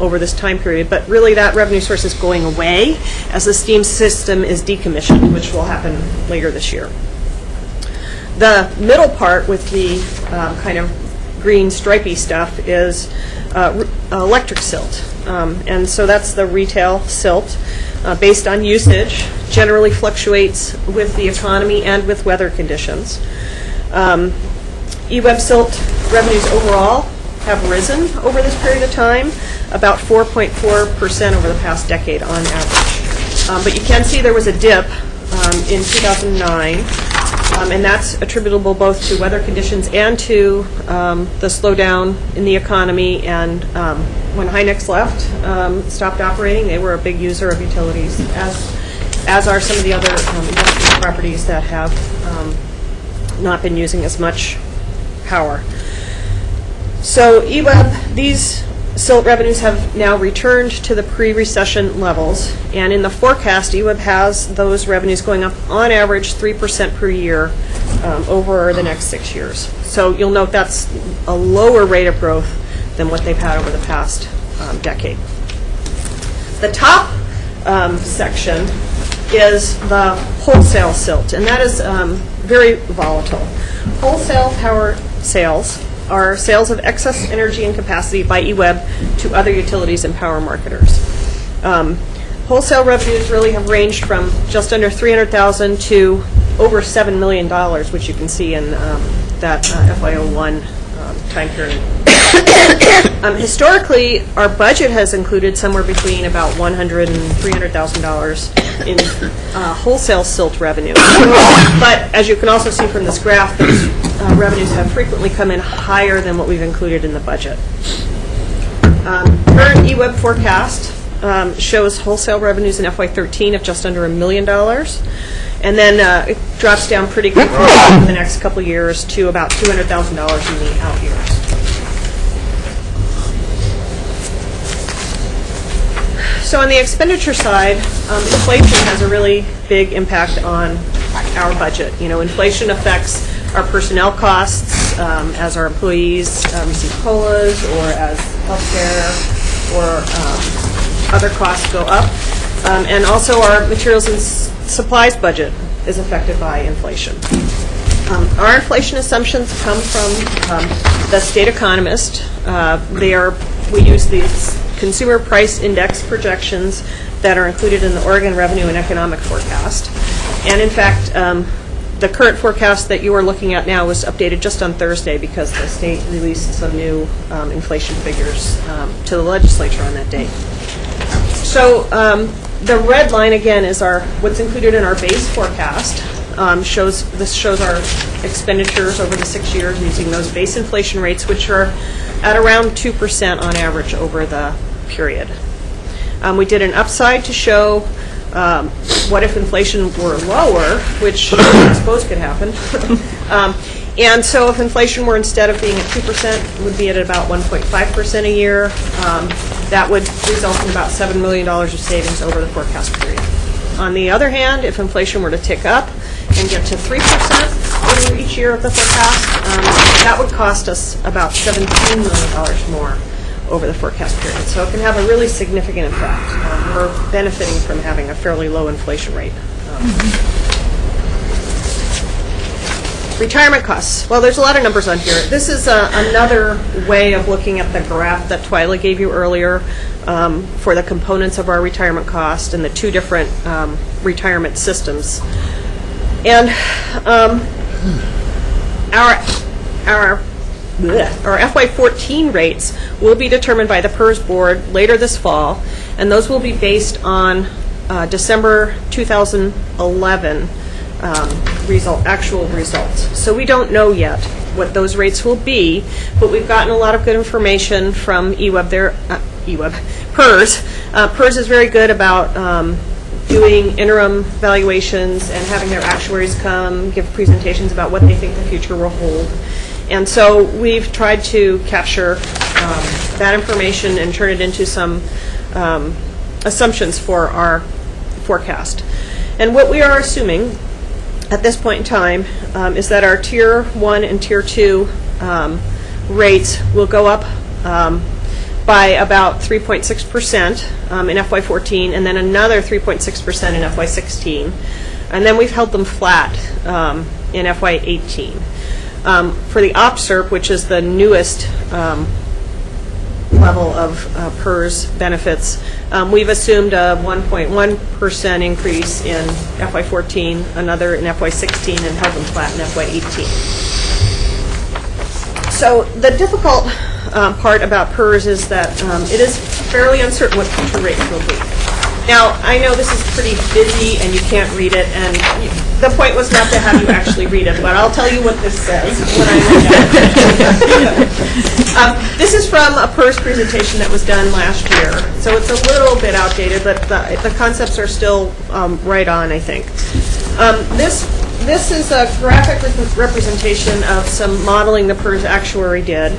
over this time period. But really, that revenue source is going away as the steam system is decommissioned, which will happen later this year. The middle part with the kind of green stripy stuff is electric silt. And so that's the retail silt based on usage, generally fluctuates with the economy and with weather conditions. eWeb silt revenues overall have risen over this period of time, about 4.4% over the past decade on average. But you can see there was a dip in 2009, and that's attributable both to weather conditions and to the slowdown in the economy. And when Hynix left, stopped operating, they were a big user of utilities, as are some of the other industrial properties that have not been using as much power. So eWeb, these silt revenues have now returned to the pre-recession levels, and in the forecast, eWeb has those revenues going up on average 3% per year over the next 6 years. So you'll note that's a lower rate of growth than what they've had over the past decade. The top section is the wholesale silt, and that is very volatile. Wholesale power sales are sales of excess energy and capacity by eWeb to other utilities and power marketers. Wholesale revenues really have ranged from just under $300,000 to over $7 million, which you can see in that FY01 time period. Historically, our budget has included somewhere between about $100,000 and $300,000 in wholesale silt revenue. But as you can also see from this graph, those revenues have frequently come in higher than what we've included in the budget. Current eWeb forecast shows wholesale revenues in FY13 of just under $1 million, and then it drops down pretty quickly in the next couple of years to about $200,000 in the out years. So on the expenditure side, inflation has a really big impact on our budget. Inflation affects our personnel costs as our employees receive COLAs, or as healthcare or other costs go up. And also our materials and supplies budget is affected by inflation. Our inflation assumptions come from the state economist. We use these consumer price index projections that are included in the Oregon Revenue and Economic Forecast. And in fact, the current forecast that you are looking at now was updated just on Thursday because the state released some new inflation figures to the legislature on that date. So the red line again is what's included in our base forecast. This shows our expenditures over the 6 years using those base inflation rates, which are at around 2% on average over the period. We did an upside to show what if inflation were lower, which I suppose could happen. And so if inflation were, instead of being at 2%, would be at about 1.5% a year, that would result in about $7 million of savings over the forecast period. On the other hand, if inflation were to tick up and get to 3% over each year of the forecast, that would cost us about $17 million more over the forecast period. So it can have a really significant impact. We're benefiting from having a fairly low inflation rate. Retirement costs. Well, there's a lot of numbers on here. This is another way of looking at the graph that Twyla gave you earlier for the components of our retirement cost and the two different retirement systems. And our FY14 rates will be determined by the PERS board later this fall, and those will be based on December 2011 actual results. So we don't know yet what those rates will be, but we've gotten a lot of good information from PERS. PERS is very good about doing interim valuations and having their actuaries come give presentations about what they think the future will hold. And so we've tried to capture that information and turn it into some assumptions for our forecast. And what we are assuming at this point in time is that our Tier 1 and Tier 2 rates will go up by about 3.6% in FY14, and then another 3.6% in FY16. And then we've held them flat in FY18. For the OPSERP, which is the newest level of PERS benefits, we've assumed a 1.1% increase in FY14, another in FY16, and held them flat in FY18. So the difficult part about PERS is that it is fairly uncertain what future rates will be. Now, I know this is pretty busy and you can't read it, and the point was not to have you actually read it, but I'll tell you what this says when I read it. This is from a PERS presentation that was done last year, so it's a little bit outdated, but the concepts are still right on, I think. This is a graphic representation of some modeling the PERS actuary did.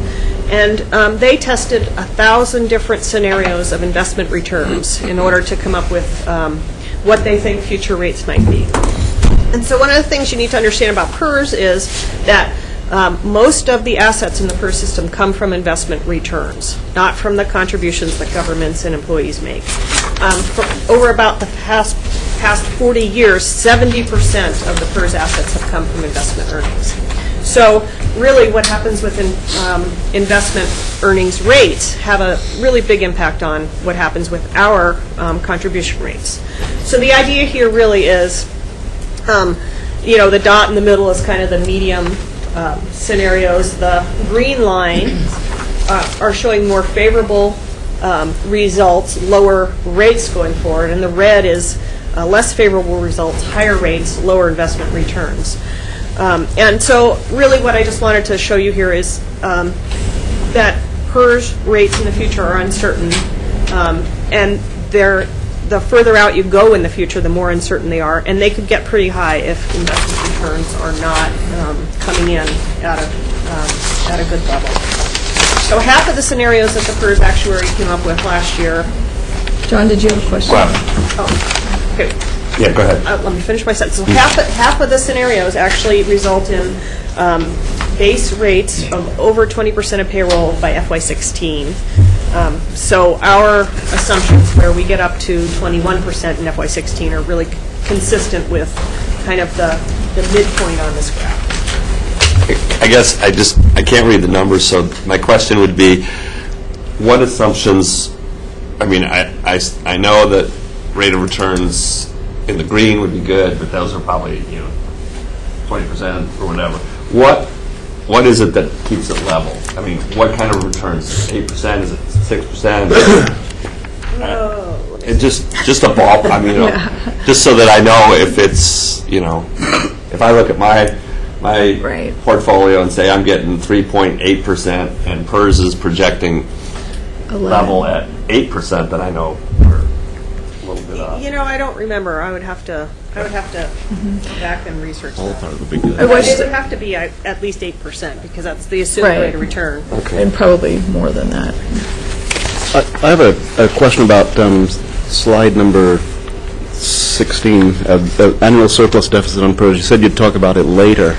And they tested 1,000 different scenarios of investment returns in order to come up with what they think future rates might be. And so one of the things you need to understand about PERS is that most of the assets in the PERS system come from investment returns, not from the contributions that governments and employees make. For over about the past 40 years, 70% of the PERS assets have come from investment earnings. So really what happens with investment earnings rates have a really big impact on what happens with our contribution rates. So the idea here really is, the dot in the middle is kind of the medium scenarios. The green lines are showing more favorable results, lower rates going forward, and the red is less favorable results, higher rates, lower investment returns. And so really what I just wanted to show you here is that PERS rates in the future are uncertain, and the further out you go in the future, the more uncertain they are, and they could get pretty high if investment returns are not coming in at a good level. So half of the scenarios that the PERS actuary came up with last year. John, did you have a question? Oh, okay. Yeah, go ahead. Let me finish my sentence. So half of the scenarios actually result in base rates of over 20% of payroll by FY16. So our assumptions where we get up to 21% in FY16 are really consistent with kind of the midpoint on this graph. I guess I can't read the numbers, so my question would be, what assumptions, I mean, I know that rate of returns in the green would be good, but those are probably 20% or whatever. What is it that keeps it level? I mean, what kind of returns? 8%? Is it 6%? It just a ball. I mean, just so that I know if it's if I look at my portfolio and say I'm getting 3.8% and PERS is projecting level at 8%, then I know we're a little bit off. I don't remember. I would have to go back and research that. It would be good. It would have to be at least 8% because that's the assumed rate of return. Okay. And probably more than that. I have a question about slide number 16, annual surplus deficit on PERS. You said you'd talk about it later.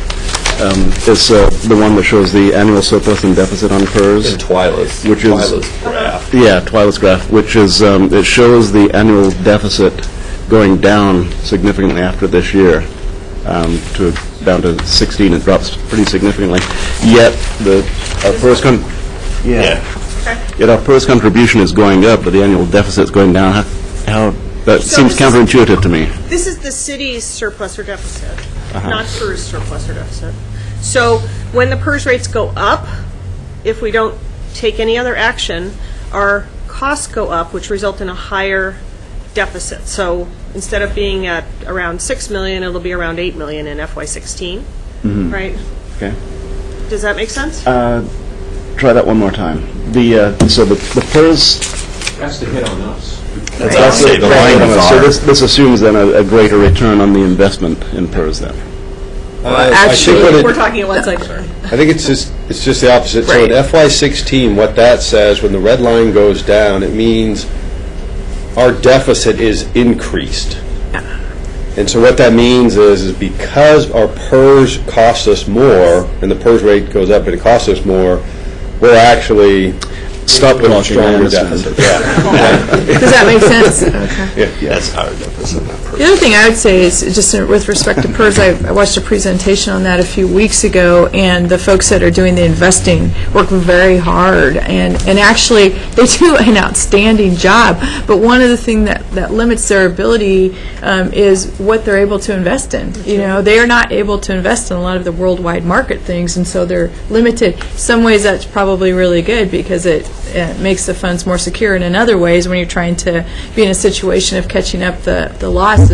Is the one that shows the annual surplus and deficit on PERS? In Twyla's graph. Yeah, Twyla's graph, which is, it shows the annual deficit going down significantly after this year, down to 16. It drops pretty significantly. Yet our PERS Yet our PERS contribution is going up, but the annual deficit is going down. How that seems counterintuitive to me. This is the city's surplus or deficit, not PERS surplus or deficit. So when the PERS rates go up, if we don't take any other action, our costs go up, which result in a higher deficit. So instead of being at around $6 million, it'll be around $8 million in FY16, right? Okay. Does that make sense? Try that one more time. So the PERS. That's the hit on us. That's say the line is So R. this assumes then a greater return on the investment in PERS then? Actually, we're talking at one side. I think it's just the opposite. So in FY16, what that says, when the red line goes down, it means our deficit is increased. And so what that means is because our PERS costs us more, and the PERS rate goes up and it costs us more, we're actually Stop with a talking, I stronger understand. deficit. Yeah. Does that make sense? Okay. That's our deficit, not The other thing I would say is, just with respect to PERS, I watched a presentation on that a few weeks ago, and the folks that are doing the investing work very hard, and actually, they do an outstanding job, but one of the things that limits their ability is what they're able to invest in. You know, they are not able to invest in a lot of the worldwide market things, and so they're limited. In some ways, that's probably really good, because it makes the funds more secure, and in other ways, when you're trying to be in a situation of catching up the losses,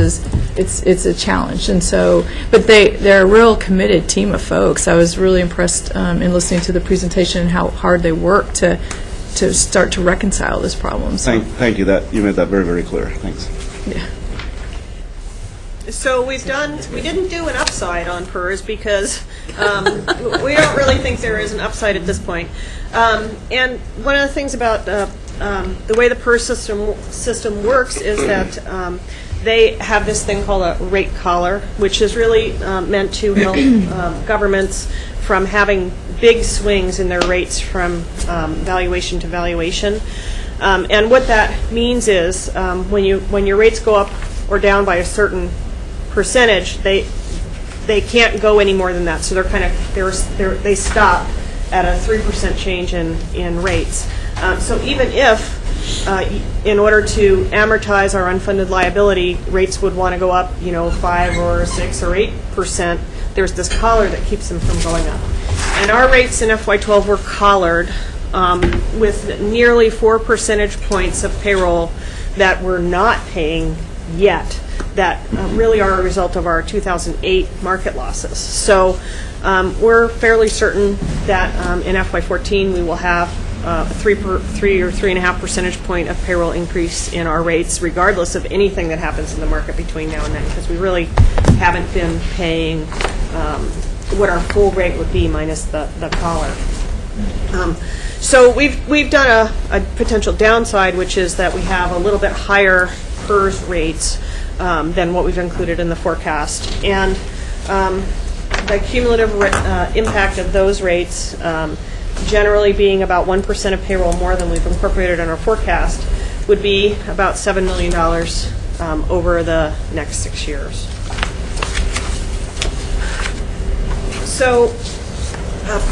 it's a challenge. And so, but they're a real committed team of folks. I was really impressed in listening to the presentation and how hard they work to start to reconcile this problem. So, Thank you. You made that very, very clear. Thanks. yeah. So we didn't do an upside on PERS because we don't really think there is an upside at this point. And one of the things about the way the PERS system works is that they have this thing called a rate collar, which is really meant to help governments from having big swings in their rates from valuation to valuation. And what that means is when your rates go up or down by a certain percentage, they can't go any more than that. So they stop at a 3% change in rates. So even if in order to amortize our unfunded liability, rates would want to go up, 5 or 6 or 8%, there's this collar that keeps them from going up. And our rates in FY12 were collared with nearly 4 percentage points of payroll that we're not paying yet, that really are a result of our 2008 market losses. So we're fairly certain that in FY14 we will have a 3 or 3.5 percentage point of payroll increase in our rates, regardless of anything that happens in the market between now and then, because we really haven't been paying what our full rate would be minus the collar. So we've done a potential downside, which is that we have a little bit higher PERS rates than what we've included in the forecast. And the cumulative impact of those rates, generally being about 1% of payroll more than we've incorporated in our forecast, would be about $7 million over the next 6 years. So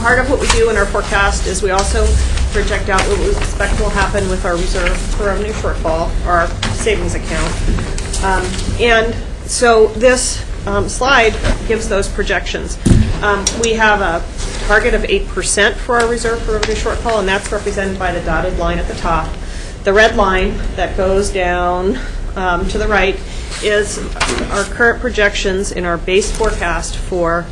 part of what we do in our forecast is we also project out what we expect will happen with our reserve for revenue shortfall, our savings account. And so this slide gives those projections. We have a target of 8% for our reserve for revenue shortfall, and that's represented by the dotted line at the top. The red line that goes down to the right is our current projections in our base forecast for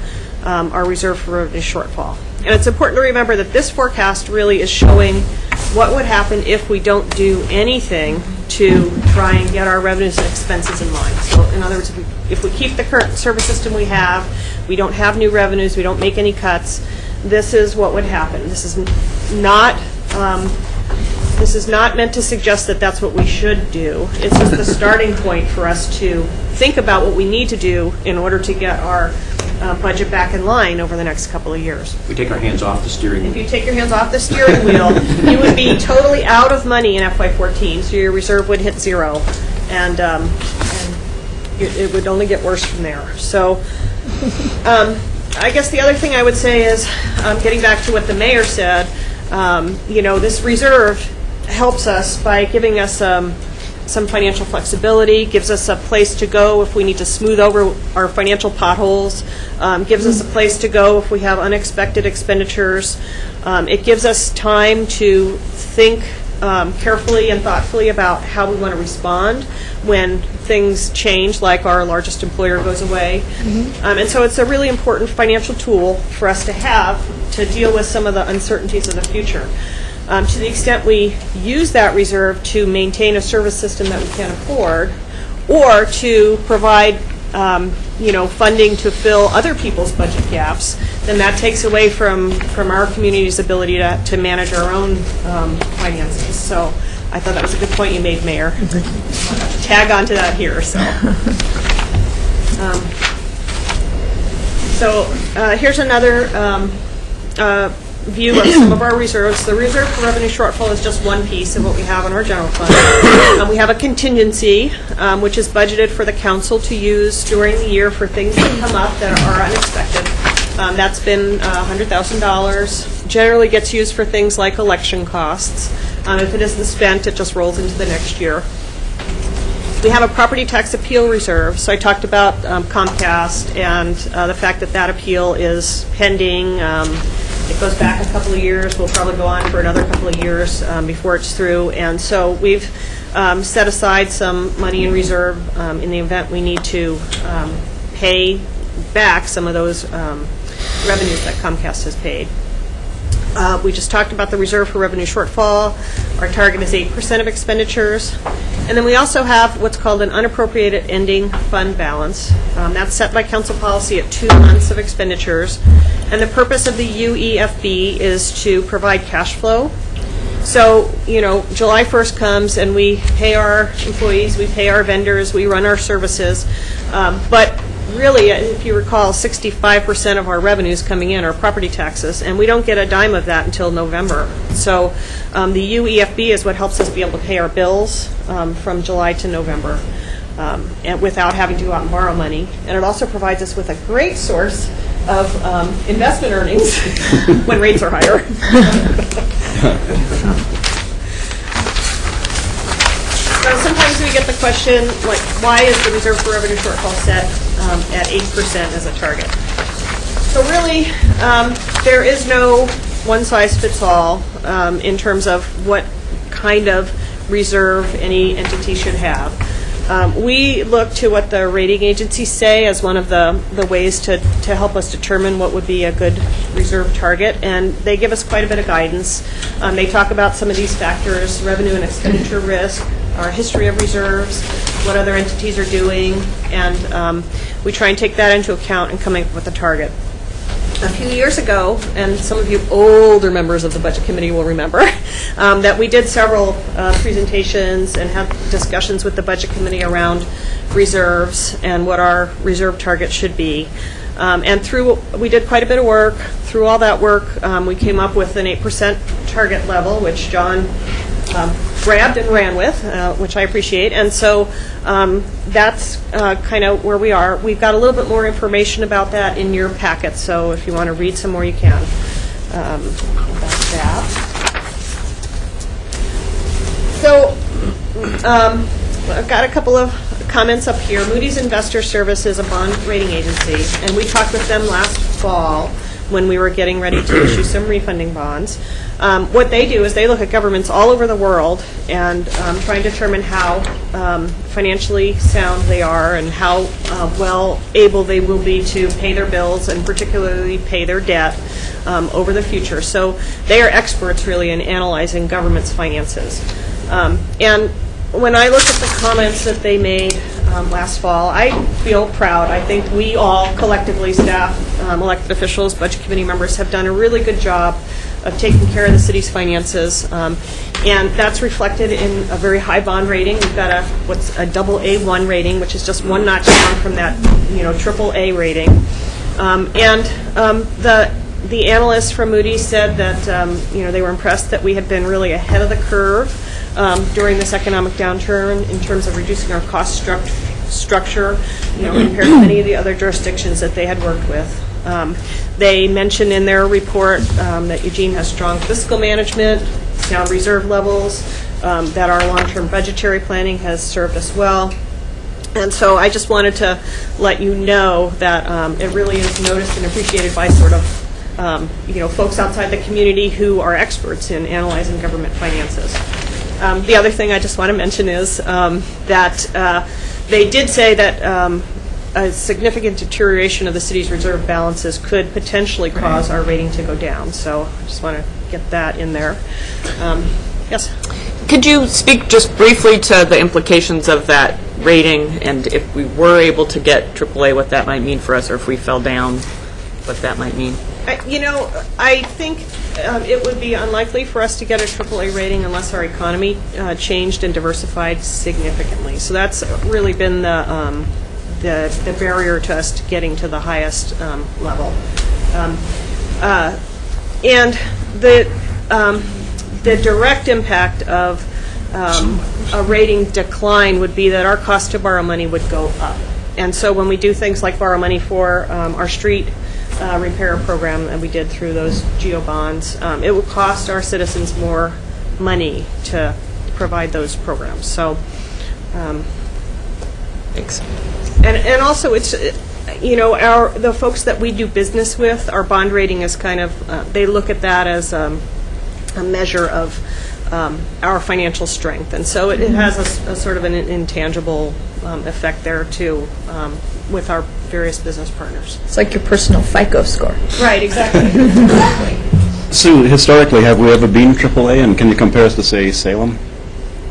our reserve for revenue shortfall. And it's important to remember that this forecast really is showing what would happen if we don't do anything to try and get our revenues and expenses in line. So in other words, if we keep the current service system we have, we don't have new revenues, we don't make any cuts, this is what would happen. This is not meant to suggest that that's what we should do. It's just the starting point for us to think about what we need to do in order to get our budget back in line over the next couple of years. We take our hands off the steering wheel. If you take your hands off the steering wheel, you would be totally out of money in FY14, so your reserve would hit 0, and it would only get worse from there. So I guess the other thing I would say is, getting back to what the mayor said, this reserve helps us by giving us some financial flexibility, gives us a place to go if we need to smooth over our financial potholes, gives us a place to go if we have unexpected expenditures. It gives us time to think carefully and thoughtfully about how we want to respond when things change, like our largest employer goes away. And so it's a really important financial tool for us to have to deal with some of the uncertainties of the future. To the extent we use that reserve to maintain a service system that we can't afford, or to provide funding to fill other people's budget gaps, then that takes away from our community's ability to manage our own finances. So I thought that was a good point you made, Mayor. Tag onto that here. So here's another view of some of our reserves. The reserve for revenue shortfall is just one piece of what we have in our general fund. We have a contingency, which is budgeted for the council to use during the year for things that come up that are unexpected. That's been $100,000. Generally gets used for things like election costs. If it isn't spent, it just rolls into the next year. We have a property tax appeal reserve. So I talked about Comcast and the fact that that appeal is pending. It goes back a couple of years. We'll probably go on for another couple of years before it's through. And so we've set aside some money in reserve in the event we need to pay back some of those revenues that Comcast has paid. We just talked about the reserve for revenue shortfall. Our target is 8% of expenditures. And then we also have what's called an unappropriated ending fund balance. That's set by council policy at 2 months of expenditures. And the purpose of the UEFB is to provide cash flow. So, July 1st comes and we pay our employees, we pay our vendors, we run our services. But really, if you recall, 65% of our revenues coming in are property taxes, and we don't get a dime of that until November. So the UEFB is what helps us be able to pay our bills from July to November and without having to go out and borrow money. And it also provides us with a great source of investment earnings when rates are higher. So sometimes we get the question, like, why is the reserve for revenue shortfall set at 8% as a target? So really, there is no one-size-fits-all in terms of what kind of reserve any entity should have. We look to what the rating agencies say as one of the ways to help us determine what would be a good reserve target, and they give us quite a bit of guidance. They talk about some of these factors: revenue and expenditure risk, our history of reserves, what other entities are doing, and we try and take that into account and come up with a target. A few years ago, and some of you older members of the Budget Committee will remember, that we did several presentations and had discussions with the Budget Committee around reserves and what our reserve target should be. And we did quite a bit of work. Through all that work, we came up with an 8% target level, which John grabbed and ran with, which I appreciate. And so that's kind of where we are. We've got a little bit more information about that in your packet, so if you want to read some more, you can about that. So I've got a couple of comments up here. Moody's Investor Service is a bond rating agency, and we talked with them last fall when we were getting ready to issue some refunding bonds. What they do is they look at governments all over the world and try and determine how financially sound they are and how well able they will be to pay their bills and particularly pay their debt over the future. So they are experts really in analyzing government's finances. And when I look at the comments that they made last fall, I feel proud. I think we all collectively, staff, elected officials, Budget Committee members, have done a really good job of taking care of the city's finances, and that's reflected in a very high bond rating. We've got what's a double A1 rating, which is just one notch down from that triple A rating. The analysts from Moody's said that they were impressed that we had been really ahead of the curve during this economic downturn in terms of reducing our cost structure, compared to many of the other jurisdictions that they had worked with. They mentioned in their report that Eugene has strong fiscal management, sound reserve levels, that our long-term budgetary planning has served us well. And so I just wanted to let you know that it really is noticed and appreciated by sort of folks outside the community who are experts in analyzing government finances. The other thing I just want to mention is that they did say that a significant deterioration of the city's reserve balances could potentially cause our rating to go down. So I just want to get that in there. Yes? Could you speak just briefly to the implications of that rating, and if we were able to get AAA, what that might mean for us, or if we fell down, what that might mean? I think it would be unlikely for us to get a AAA rating unless our economy changed and diversified significantly. So that's really been the barrier to us getting to the highest level. And the direct impact of a rating decline would be that our cost to borrow money would go up. And so when we do things like borrow money for our street repair program that we did through those GEO bonds, it would cost our citizens more money to provide those programs. So, Thanks. And also it's, the folks that we do business with, our bond rating is kind of, they look at that as a measure of our financial strength. And so it has a sort of an intangible effect there too with our various business partners. It's like your personal FICO score. Right, exactly. Sue, historically, have we ever been AAA, and can you compare us to, say, Salem?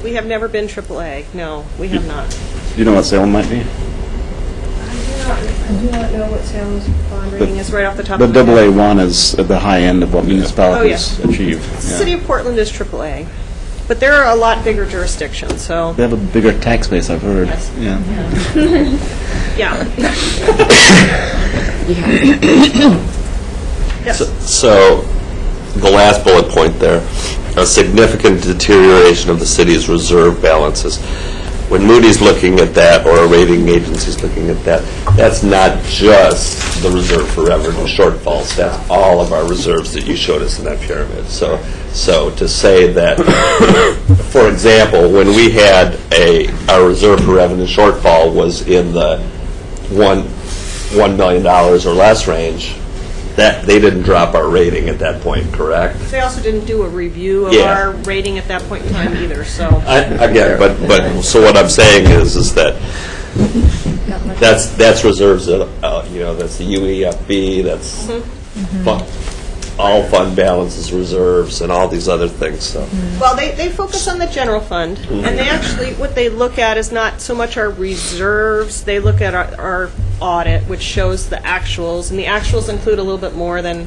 We have never been AAA. No, we have not. Do you know what Salem might be? I do not know what Salem's bond rating is right off the top The of my head. AA1 is at the high end of what municipalities achieve. The City of Portland is AAA, but there are a lot bigger jurisdictions, so. They have a bigger tax base, I've heard. Yeah. Yeah. Yes. So, the last bullet point there, a significant deterioration of the city's reserve balances. When Moody's looking at that, or a rating agency's looking at that, that's not just the reserve for revenue shortfalls. That's all of our reserves that you showed us in that pyramid. So to say that, for example, when we had our reserve for revenue shortfall was in the $1 million or less range, that they didn't drop our rating at that point, correct? They also didn't do a review of Yeah. our rating at that point in time either, so. Again, but so what I'm saying is that that's reserves that that's the UEFB, that's all fund balances, reserves, and all these other things. So Well, they focus on the general fund, and they actually, what they look at is not so much our reserves, they look at our audit, which shows the actuals, and the actuals include a little bit more than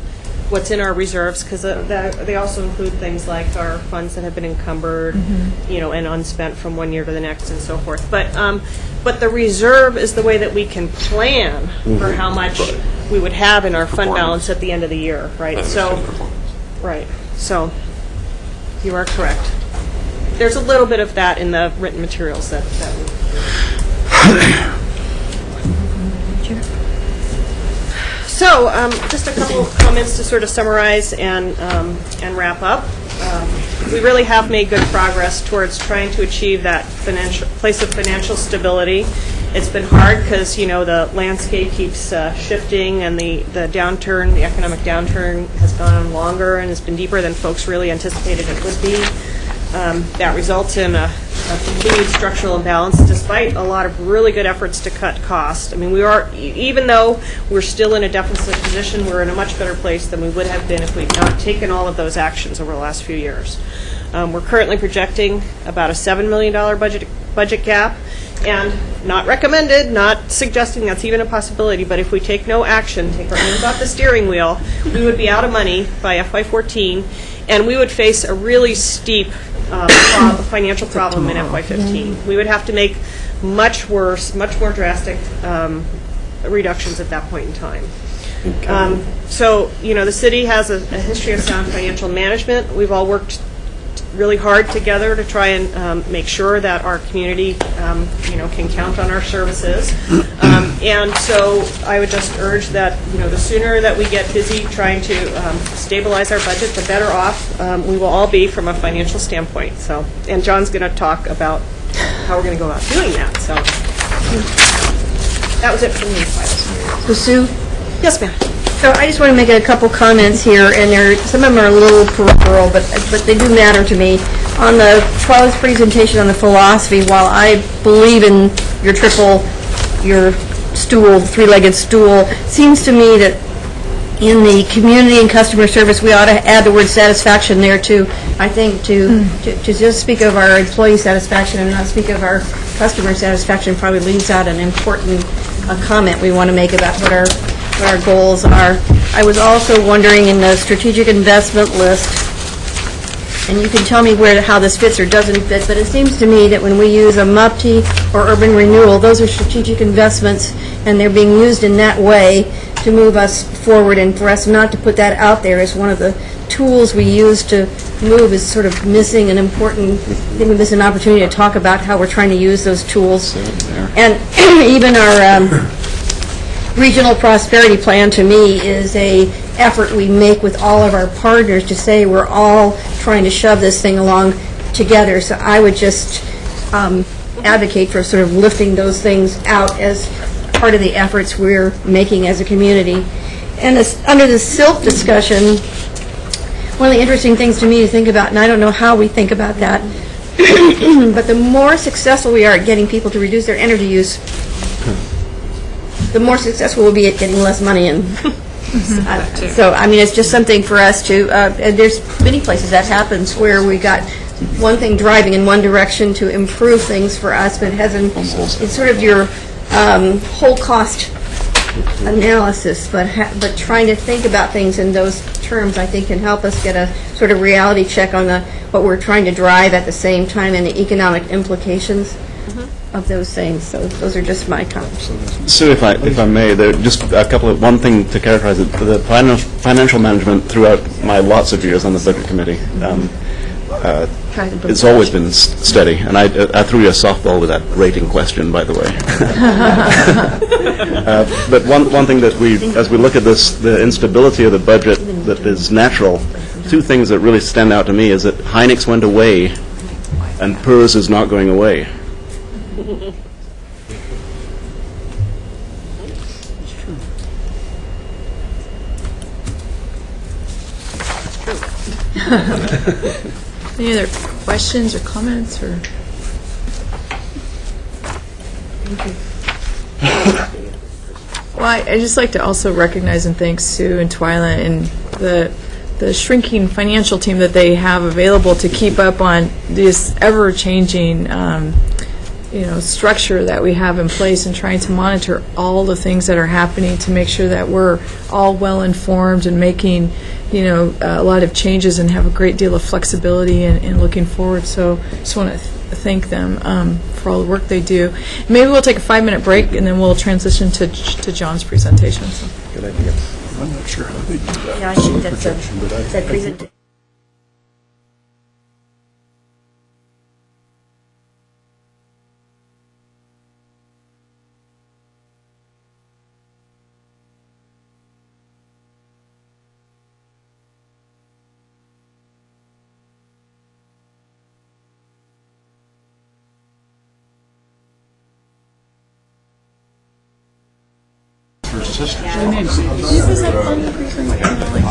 what's in our reserves, because they also include things like our funds that have been encumbered, and unspent from one year to the next and so forth. But the reserve is the way that we can plan for how much we would have in our fund balance at the end of the year, right? So, right. So, you are correct. There's a little bit of that in the written materials that we. So, just a couple of comments to sort of summarize and wrap up. We really have made good progress towards trying to achieve that place of financial stability. It's been hard because, the landscape keeps shifting, and the economic downturn has gone on longer and has been deeper than folks really anticipated it would be. That results in a continued structural imbalance, despite a lot of really good efforts to cut costs. I mean, even though we're still in a deficit position, we're in a much better place than we would have been if we'd not taken all of those actions over the last few years. We're currently projecting about a $7 million budget gap, and not recommended, not suggesting that's even a possibility, but if we take no action, take our hands off the steering wheel, we would be out of money by FY14, and we would face a really steep financial problem in FY15. We would have to make much worse, much more drastic reductions at that point in time. So, the city has a history of sound financial management. We've all worked really hard together to try and make sure that our community, can count on our services. And so I would just urge that, the sooner that we get busy trying to stabilize our budget, the better off we will all be from a financial standpoint. So, and John's going to talk about how we're going to go about doing that. So that was it for me. So Sue? Yes, ma'am. So I just want to make a couple comments here, and some of them are a little peripheral, but they do matter to me. On the Twyla's presentation on the philosophy, while I believe in your stool, three-legged stool, it seems to me that in the community and customer service, we ought to add the word satisfaction there too. I think to just speak of our employee satisfaction and not speak of our customer satisfaction probably leaves out an important comment we want to make about what our goals are. I was also wondering in the strategic investment list, and you can tell me how this fits or doesn't fit, but it seems to me that when we use a MUPTI or urban renewal, those are strategic investments, and they're being used in that way to move us forward, and for us not to put that out there as one of the tools we use to move is sort of missing an important, I think we miss an opportunity to talk about how we're trying to use those tools. And even our regional prosperity plan, to me, is a effort we make with all of our partners to say we're all trying to shove this thing along together. So I would just advocate for sort of lifting those things out as part of the efforts we're making as a community. And under the SILT discussion, one of the interesting things to me to think about, and I don't know how we think about that, but the more successful we are at getting people to reduce their energy use, the more successful we'll be at getting less money in. So, I mean, it's just something for us to, and there's many places that happens where we got one thing driving in one direction to improve things for us, but it hasn't, it's sort of your whole cost analysis, but trying to think about things in those terms, I think, can help us get a sort of reality check on what we're trying to drive at the same time and the economic implications of those things. So those are just my comments. Sue, if I may, there just one thing to characterize it. The financial management throughout my lots of years on the budget committee, it's always been steady. And I threw you a softball with that rating question, by the way. But one thing that as we look at this, the instability of the budget that is natural, two things that really stand out to me is that Hynix went away and PERS is not going away. Any other questions or comments or? Well, I just like to also recognize and thank Sue and Twyla and the shrinking financial team that they have available to keep up on this ever-changing structure that we have in place and trying to monitor all the things that are happening to make sure that we're all well informed and making a lot of changes and have a great deal of flexibility and looking forward. So just want to thank them for all the work they do. Maybe we'll take a 5-minute break and then we'll transition to John's presentation. So. Good idea. I'm not sure how they do that. Yeah, I think that's that presentation.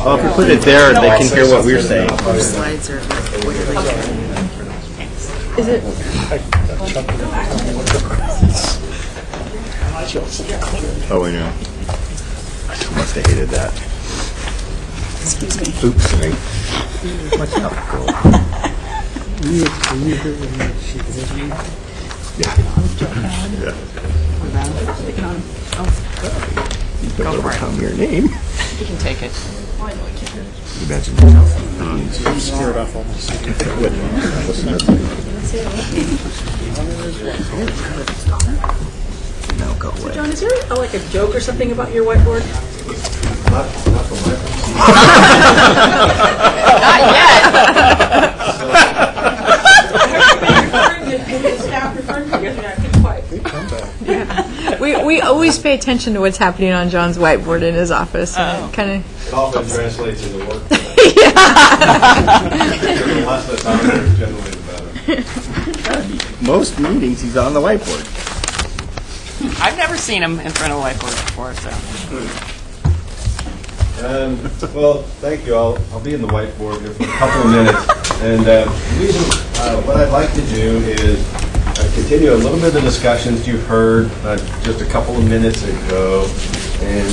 Oh, if you put it there, they can hear what we're saying. Slides are Is it? Oh, I know. I must have hated that. Excuse me. Oops, sorry. What's up, girl? Yeah. You don't overcome your name. You can take it. Imagine. Scared off almost. No, go away. John, is there like a joke or something about your whiteboard? Not We always pay attention to what's happening on John's whiteboard in his office. And kind of. It often translates into work. Yeah. The less that's on there is generally the better. Most meetings, he's on the whiteboard. I've never seen him in front of a whiteboard before, so. Well, thank you. I'll be in the whiteboard here for a couple of minutes. And the reason, what I'd like to do is continue a little bit of the discussions you heard just a couple of minutes ago and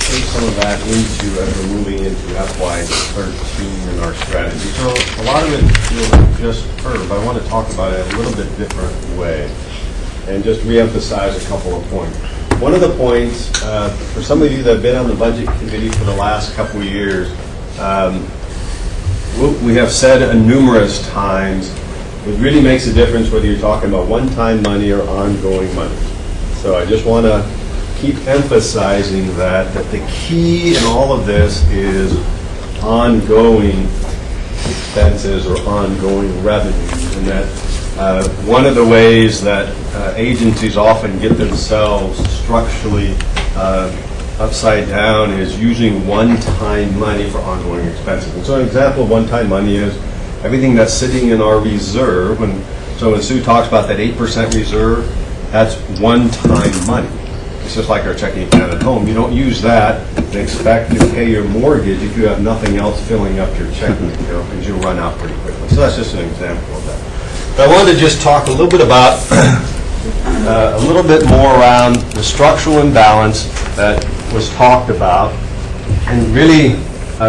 take some of that into, as we're moving into FY13 in our strategy. So a lot of it you'll just heard, but I want to talk about it a little bit different way and just reemphasize a couple of points. One of the points, for some of you that have been on the budget committee for the last couple of years, we have said numerous times, it really makes a difference whether you're talking about one-time money or ongoing money. So I just want to keep emphasizing that the key in all of this is ongoing expenses or ongoing revenues, and that one of the ways that agencies often get themselves structurally upside down is using one-time money for ongoing expenses. And so an example of one-time money is everything that's sitting in our reserve. And so when Sue talks about that 8% reserve, that's one-time money. It's just like our checking account at home. You don't use that and expect to pay your mortgage if you have nothing else filling up your checking account, because you'll run out pretty quickly. So that's just an example of that. But I wanted to just talk a little bit about a little bit more around the structural imbalance that was talked about, and really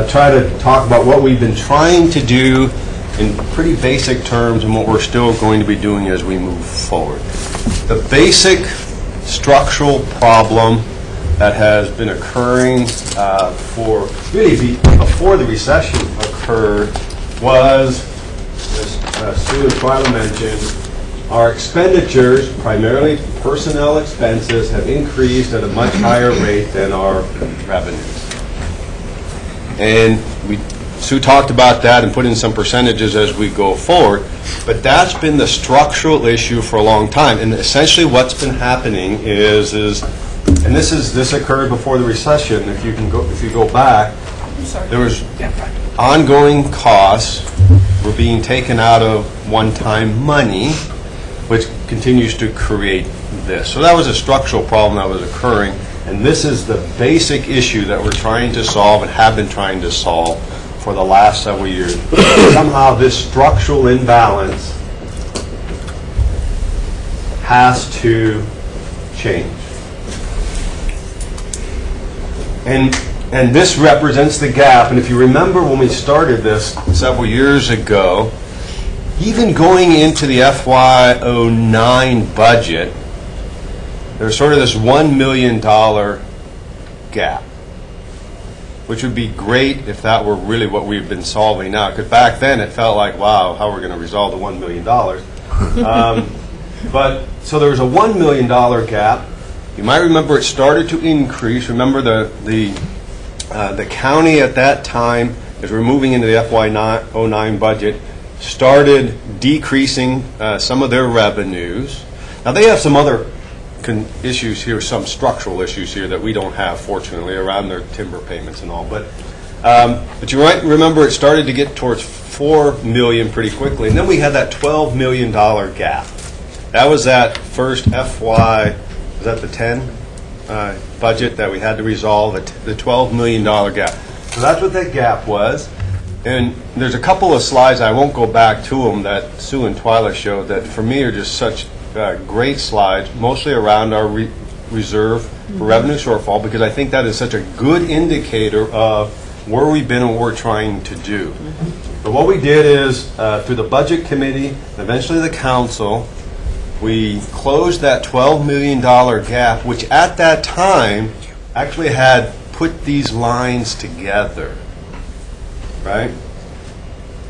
try to talk about what we've been trying to do in pretty basic terms and what we're still going to be doing as we move forward. The basic structural problem that has been occurring for really before the recession occurred was, as Sue and Twyla mentioned, our expenditures, primarily personnel expenses, have increased at a much higher rate than our revenues. And Sue talked about that and put in some percentages as we go forward, but that's been the structural issue for a long time. And essentially what's been happening is and this occurred before the recession. If you go back, there was ongoing costs were being taken out of one-time money, which continues to create this. So that was a structural problem that was occurring, and this is the basic issue that we're trying to solve and have been trying to solve for the last several years. Somehow this structural imbalance has to change. And this represents the gap. And if you remember when we started this several years ago, even going into the FY09 budget, there's sort of this $1 million gap, which would be great if that were really what we've been solving now. Because back then it felt like, wow, how are we going to resolve the $1 million? But so there was a $1 million gap. You might remember it started to increase. Remember the county at that time, as we're moving into the FY09 budget, started decreasing some of their revenues. Now they have some other issues here, some structural issues here that we don't have, fortunately, around their timber payments and all. But you might remember it started to get towards $4 million pretty quickly, and then we had that $12 million gap. That was that first FY, was that the 10 budget that we had to resolve, the $12 million gap. So that's what that gap was. And there's a couple of slides, I won't go back to them, that Sue and Twyla showed that for me are just such great slides, mostly around our reserve for revenue shortfall, because I think that is such a good indicator of where we've been and what we're trying to do. But what we did is, through the budget committee, eventually the council, we closed that $12 million gap, which at that time actually had put these lines together. Right?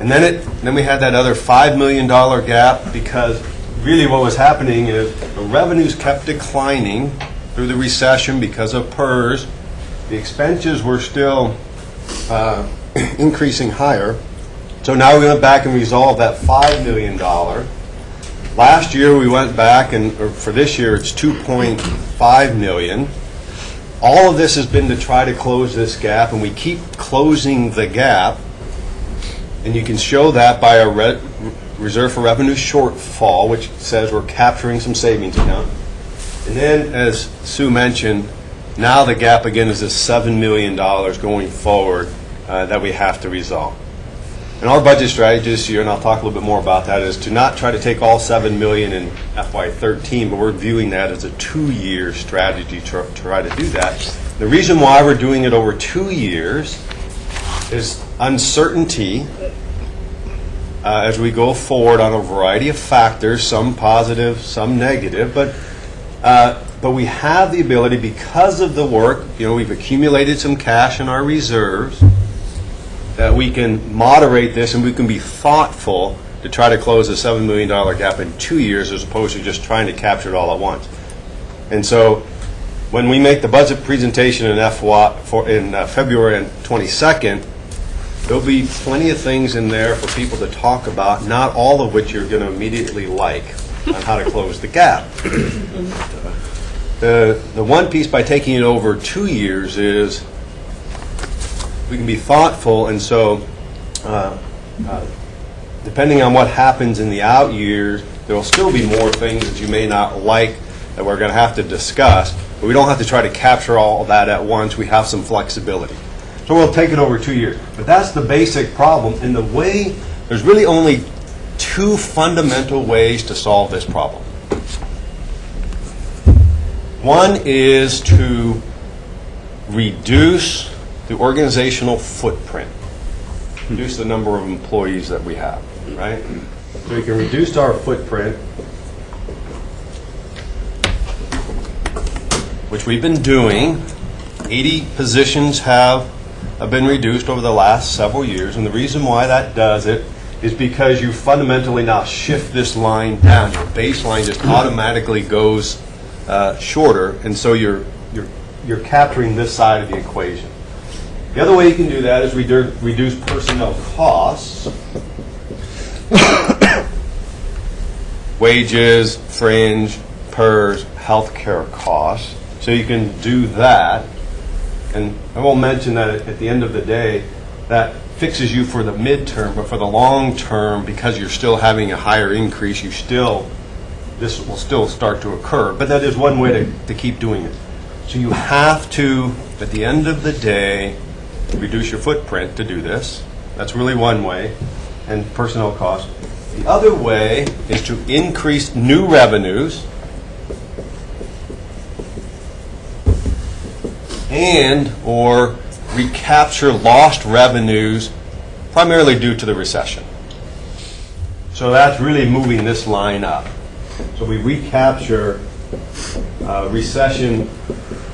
And then we had that other $5 million gap, because really what was happening is the revenues kept declining through the recession because of PERS. The expenses were still increasing higher. So now we went back and resolved that $5 million. Last year we went back, and for this year it's $2.5 million. All of this has been to try to close this gap, and we keep closing the gap. And you can show that by our reserve for revenue shortfall, which says we're capturing some savings account. And then, as Sue mentioned, now the gap again is this $7 million going forward that we have to resolve. And our budget strategy this year, and I'll talk a little bit more about that, is to not try to take all $7 million in FY13, but we're viewing that as a 2-year strategy to try to do that. The reason why we're doing it over 2 years is uncertainty as we go forward on a variety of factors, some positive, some negative, but we have the ability, because of the work, we've accumulated some cash in our reserves, that we can moderate this and we can be thoughtful to try to close a $7 million gap in 2 years as opposed to just trying to capture it all at once. And so when we make the budget presentation in February 22nd, there'll be plenty of things in there for people to talk about, not all of which you're going to immediately like on how to close the gap. The one piece by taking it over 2 years is we can be thoughtful, and so depending on what happens in the out years, there will still be more things that you may not like that we're going to have to discuss, but we don't have to try to capture all that at once. We have some flexibility. So we'll take it over 2 years. But that's the basic problem. And there's really only two fundamental ways to solve this problem. One is to reduce the organizational footprint, reduce the number of employees that we have, right? So we can reduce our footprint, which we've been doing. 80 positions have been reduced over the last several years, and the reason why that does it is because you fundamentally now shift this line down. Your baseline just automatically goes shorter, and so you're capturing this side of the equation. The other way you can do that is reduce personnel costs, wages, fringe, PERS, healthcare costs. So you can do that, and I won't mention that at the end of the day, that fixes you for the midterm, but for the long term, because you're still having a higher increase, this will still start to occur. But that is one way to keep doing it. So you have to, at the end of the day, reduce your footprint to do this. That's really one way, and personnel costs. The other way is to increase new revenues and or recapture lost revenues primarily due to the recession. So that's really moving this line up. So we recapture recession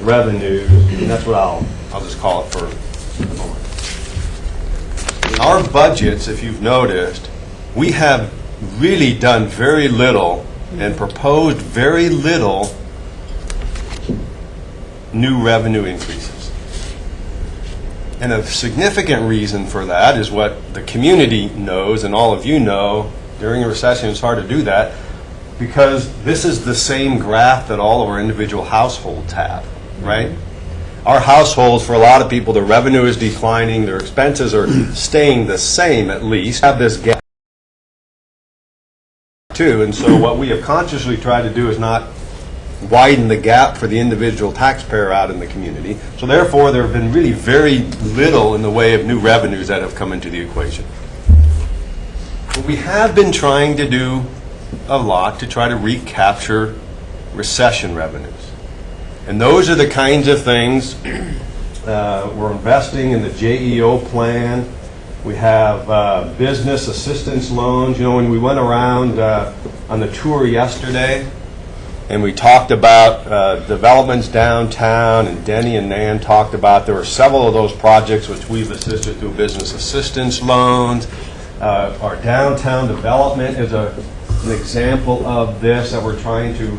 revenues, and that's what I'll just call it for a moment. In our budgets, if you've noticed, we have really done very little and proposed very little new revenue increases. And a significant reason for that is what the community knows, and all of you know, during a recession it's hard to do that, because this is the same graph that all of our individual households have, right? Our households, for a lot of people, the revenue is declining, their expenses are staying the same at least, have this gap too, and so what we have consciously tried to do is not widen the gap for the individual taxpayer out in the community. So therefore, there have been really very little in the way of new revenues that have come into the equation. But we have been trying to do a lot to try to recapture recession revenues. And those are the kinds of things we're investing in the JEO plan. We have business assistance loans. You know, when we went around on the tour yesterday, and we talked about developments downtown, and Denny and Nan talked about there were several of those projects which we've assisted through business assistance loans. Our downtown development is an example of this, that we're trying to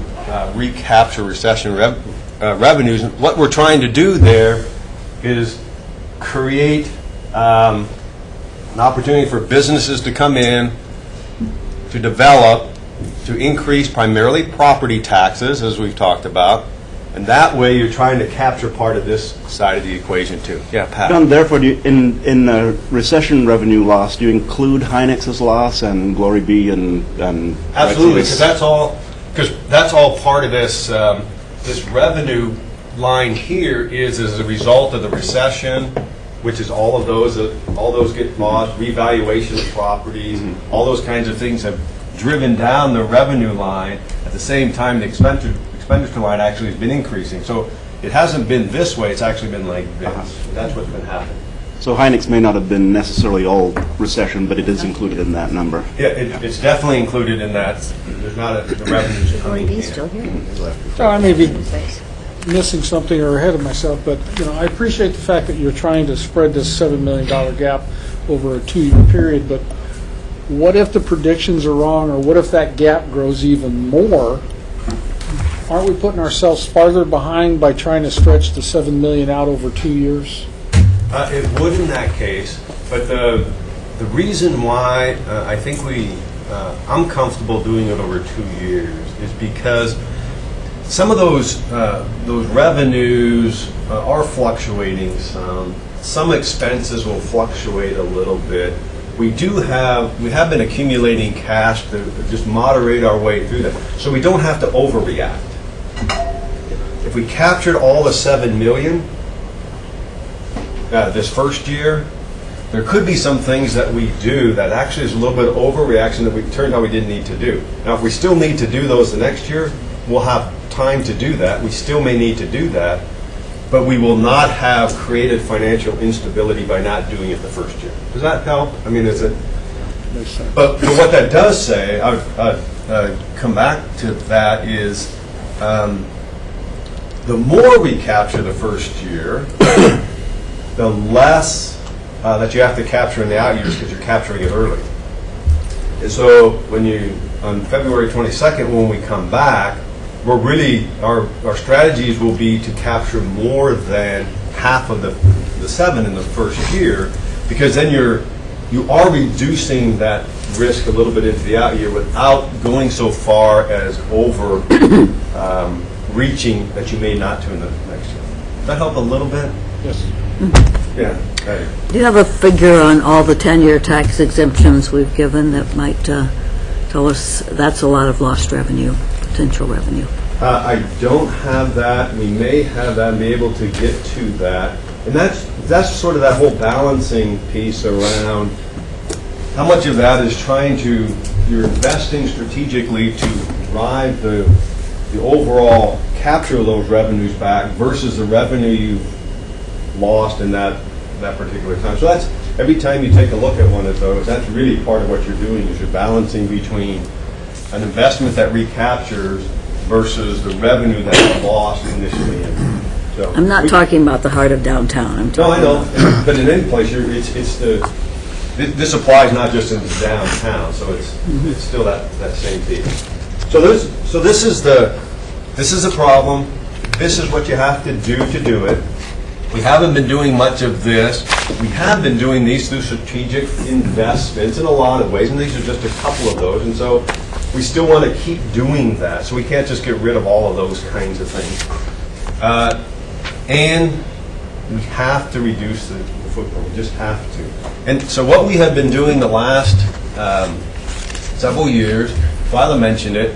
recapture recession revenues. And what we're trying to do there is create an opportunity for businesses to come in, to develop, to increase primarily property taxes, as we've talked about, and that way you're trying to capture part of this side of the equation too. Yeah, Pat. John, therefore, in the recession revenue loss, do you include Hynex's loss and Glory B and absolutely, because that's all part of this. This revenue line here is as a result of the recession, which is all those get lost, revaluation of properties, all those kinds of things have driven down the revenue line. At the same time, the expenditure line actually has been increasing. So it hasn't been this way, it's actually been like this. That's what's been happening. So Hynix may not have been necessarily all recession, but it is included in that number. Yeah, it's definitely included in that. There's not the revenues coming in. still here? So I may be missing something or ahead of myself, but, I appreciate the fact that you're trying to spread this $7 million gap over a 2-year period, but what if the predictions are wrong, or what if that gap grows even more? Aren't we putting ourselves farther behind by trying to stretch the $7 million out over 2 years? It would in that case, but the reason why I think I'm comfortable doing it over 2 years is because some of those revenues are fluctuating some. Some expenses will fluctuate a little bit. We have been accumulating cash to just moderate our way through that, so we don't have to overreact. If we captured all the $7 million this first year, there could be some things that we do that actually is a little bit of overreaction that we turned out we didn't need to do. Now, if we still need to do those the next year, we'll have time to do that. We still may need to do that, but we will not have created financial instability by not doing it the first year. Does that help? I mean, is it? But what that does say, I'd come back to that, is the more we capture the first year, the less that you have to capture in the out years because you're capturing it early. And so on February 22nd, when we come back, we're really, our strategies will be to capture more than half of the 7 in the first year, because then you are reducing that risk a little bit into the out year without going so far as over reaching that you may not do in the next year. Does that help a little bit? Yes. Yeah. Do you have a figure on all the 10-year tax exemptions we've given that might tell us that's a lot of lost revenue, potential revenue? I don't have that. We may have that and be able to get to that. And that's sort of that whole balancing piece around how much of that is you're investing strategically to drive the overall capture of those revenues back versus the revenue you've lost in that particular time. So that's, every time you take a look at one of those, that's really part of what you're doing, is you're balancing between an investment that recaptures versus the revenue that you lost initially. So I'm not talking about the heart of downtown. I'm talking No, I know. But in any place, this applies not just in downtown, so it's still that same piece. So this is a problem. This is what you have to do it. We haven't been doing much of this. We have been doing these through strategic investments in a lot of ways, and these are just a couple of those. And so we still want to keep doing that. So we can't just get rid of all of those kinds of things. And we have to reduce the footprint. We just have to. And so what we have been doing the last several years, Twyla mentioned it,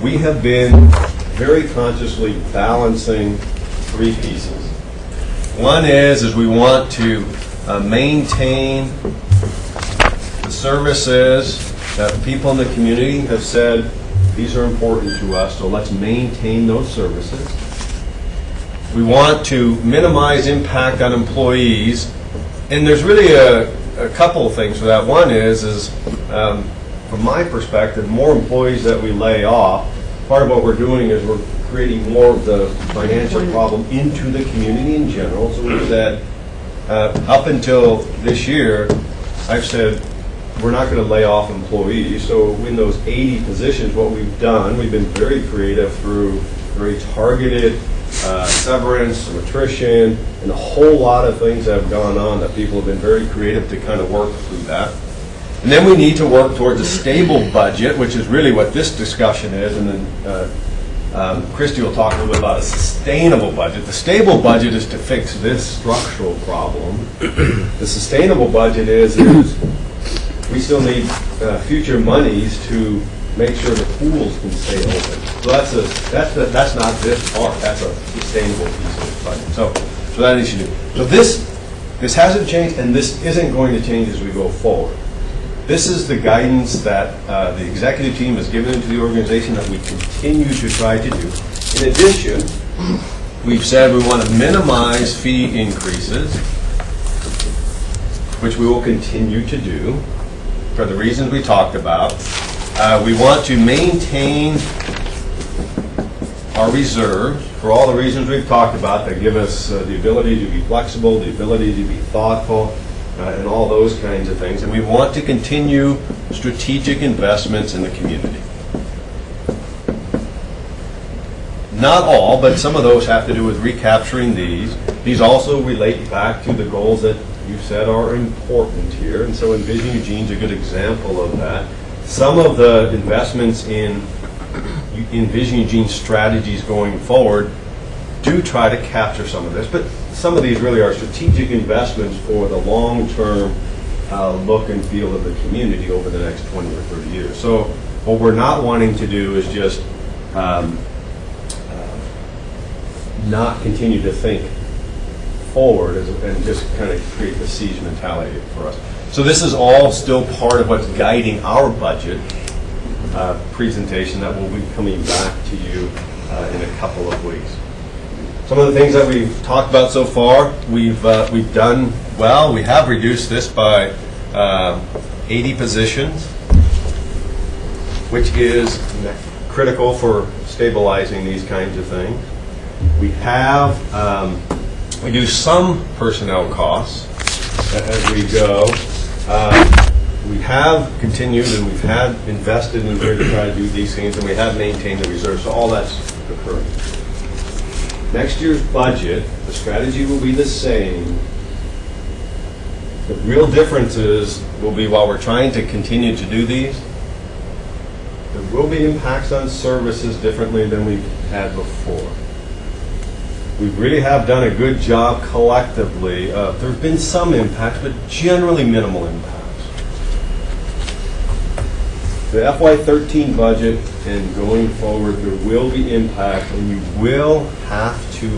we have been very consciously balancing 3 pieces. One is we want to maintain the services that people in the community have said, these are important to us, so let's maintain those services. We want to minimize impact on employees, and there's really a couple of things for that. One is from my perspective, more employees that we lay off, part of what we're doing is we're creating more of the financial problem into the community in general. So we've said, up until this year, I've said, we're not going to lay off employees. So in those 80 positions, what we've done, we've been very creative through very targeted severance, some attrition, and a whole lot of things that have gone on that people have been very creative to kind of work through that. And then we need to work towards a stable budget, which is really what this discussion is, and then Christy will talk a little bit about a sustainable budget. The stable budget is to fix this structural problem. The sustainable budget is we still need future monies to make sure the pools can stay open. So that's not this part. That's a sustainable piece of the budget. So that is new. So this hasn't changed, and this isn't going to change as we go forward. This is the guidance that the executive team has given into the organization that we continue to try to do. In addition, we've said we want to minimize fee increases, which we will continue to do for the reasons we talked about. We want to maintain our reserves for all the reasons we've talked about that give us the ability to be flexible, the ability to be thoughtful, and all those kinds of things. And we want to continue strategic investments in the community. Not all, but some of those have to do with recapturing these. These also relate back to the goals that you said are important here. And so Envision Eugene's a good example of that. Some of the investments in Envision Eugene strategies going forward do try to capture some of this, but some of these really are strategic investments for the long-term look and feel of the community over the next 20 or 30 years. So what we're not wanting to do is just not continue to think forward and just kind of create the siege mentality for us. So this is all still part of what's guiding our budget presentation that will be coming back to you in a couple of weeks. Some of the things that we've talked about so far, we've done well. We have reduced this by 80 positions, which is critical for stabilizing these kinds of things. We have we do some personnel costs as we go. We have continued and we've had invested in order to try to do these things, and we have maintained the reserve. So all that's occurring. Next year's budget, the strategy will be the same. The real differences will be while we're trying to continue to do these, there will be impacts on services differently than we've had before. We really have done a good job collectively. There have been some impacts, but generally minimal impacts. The FY13 budget and going forward, there will be impact, and you will have to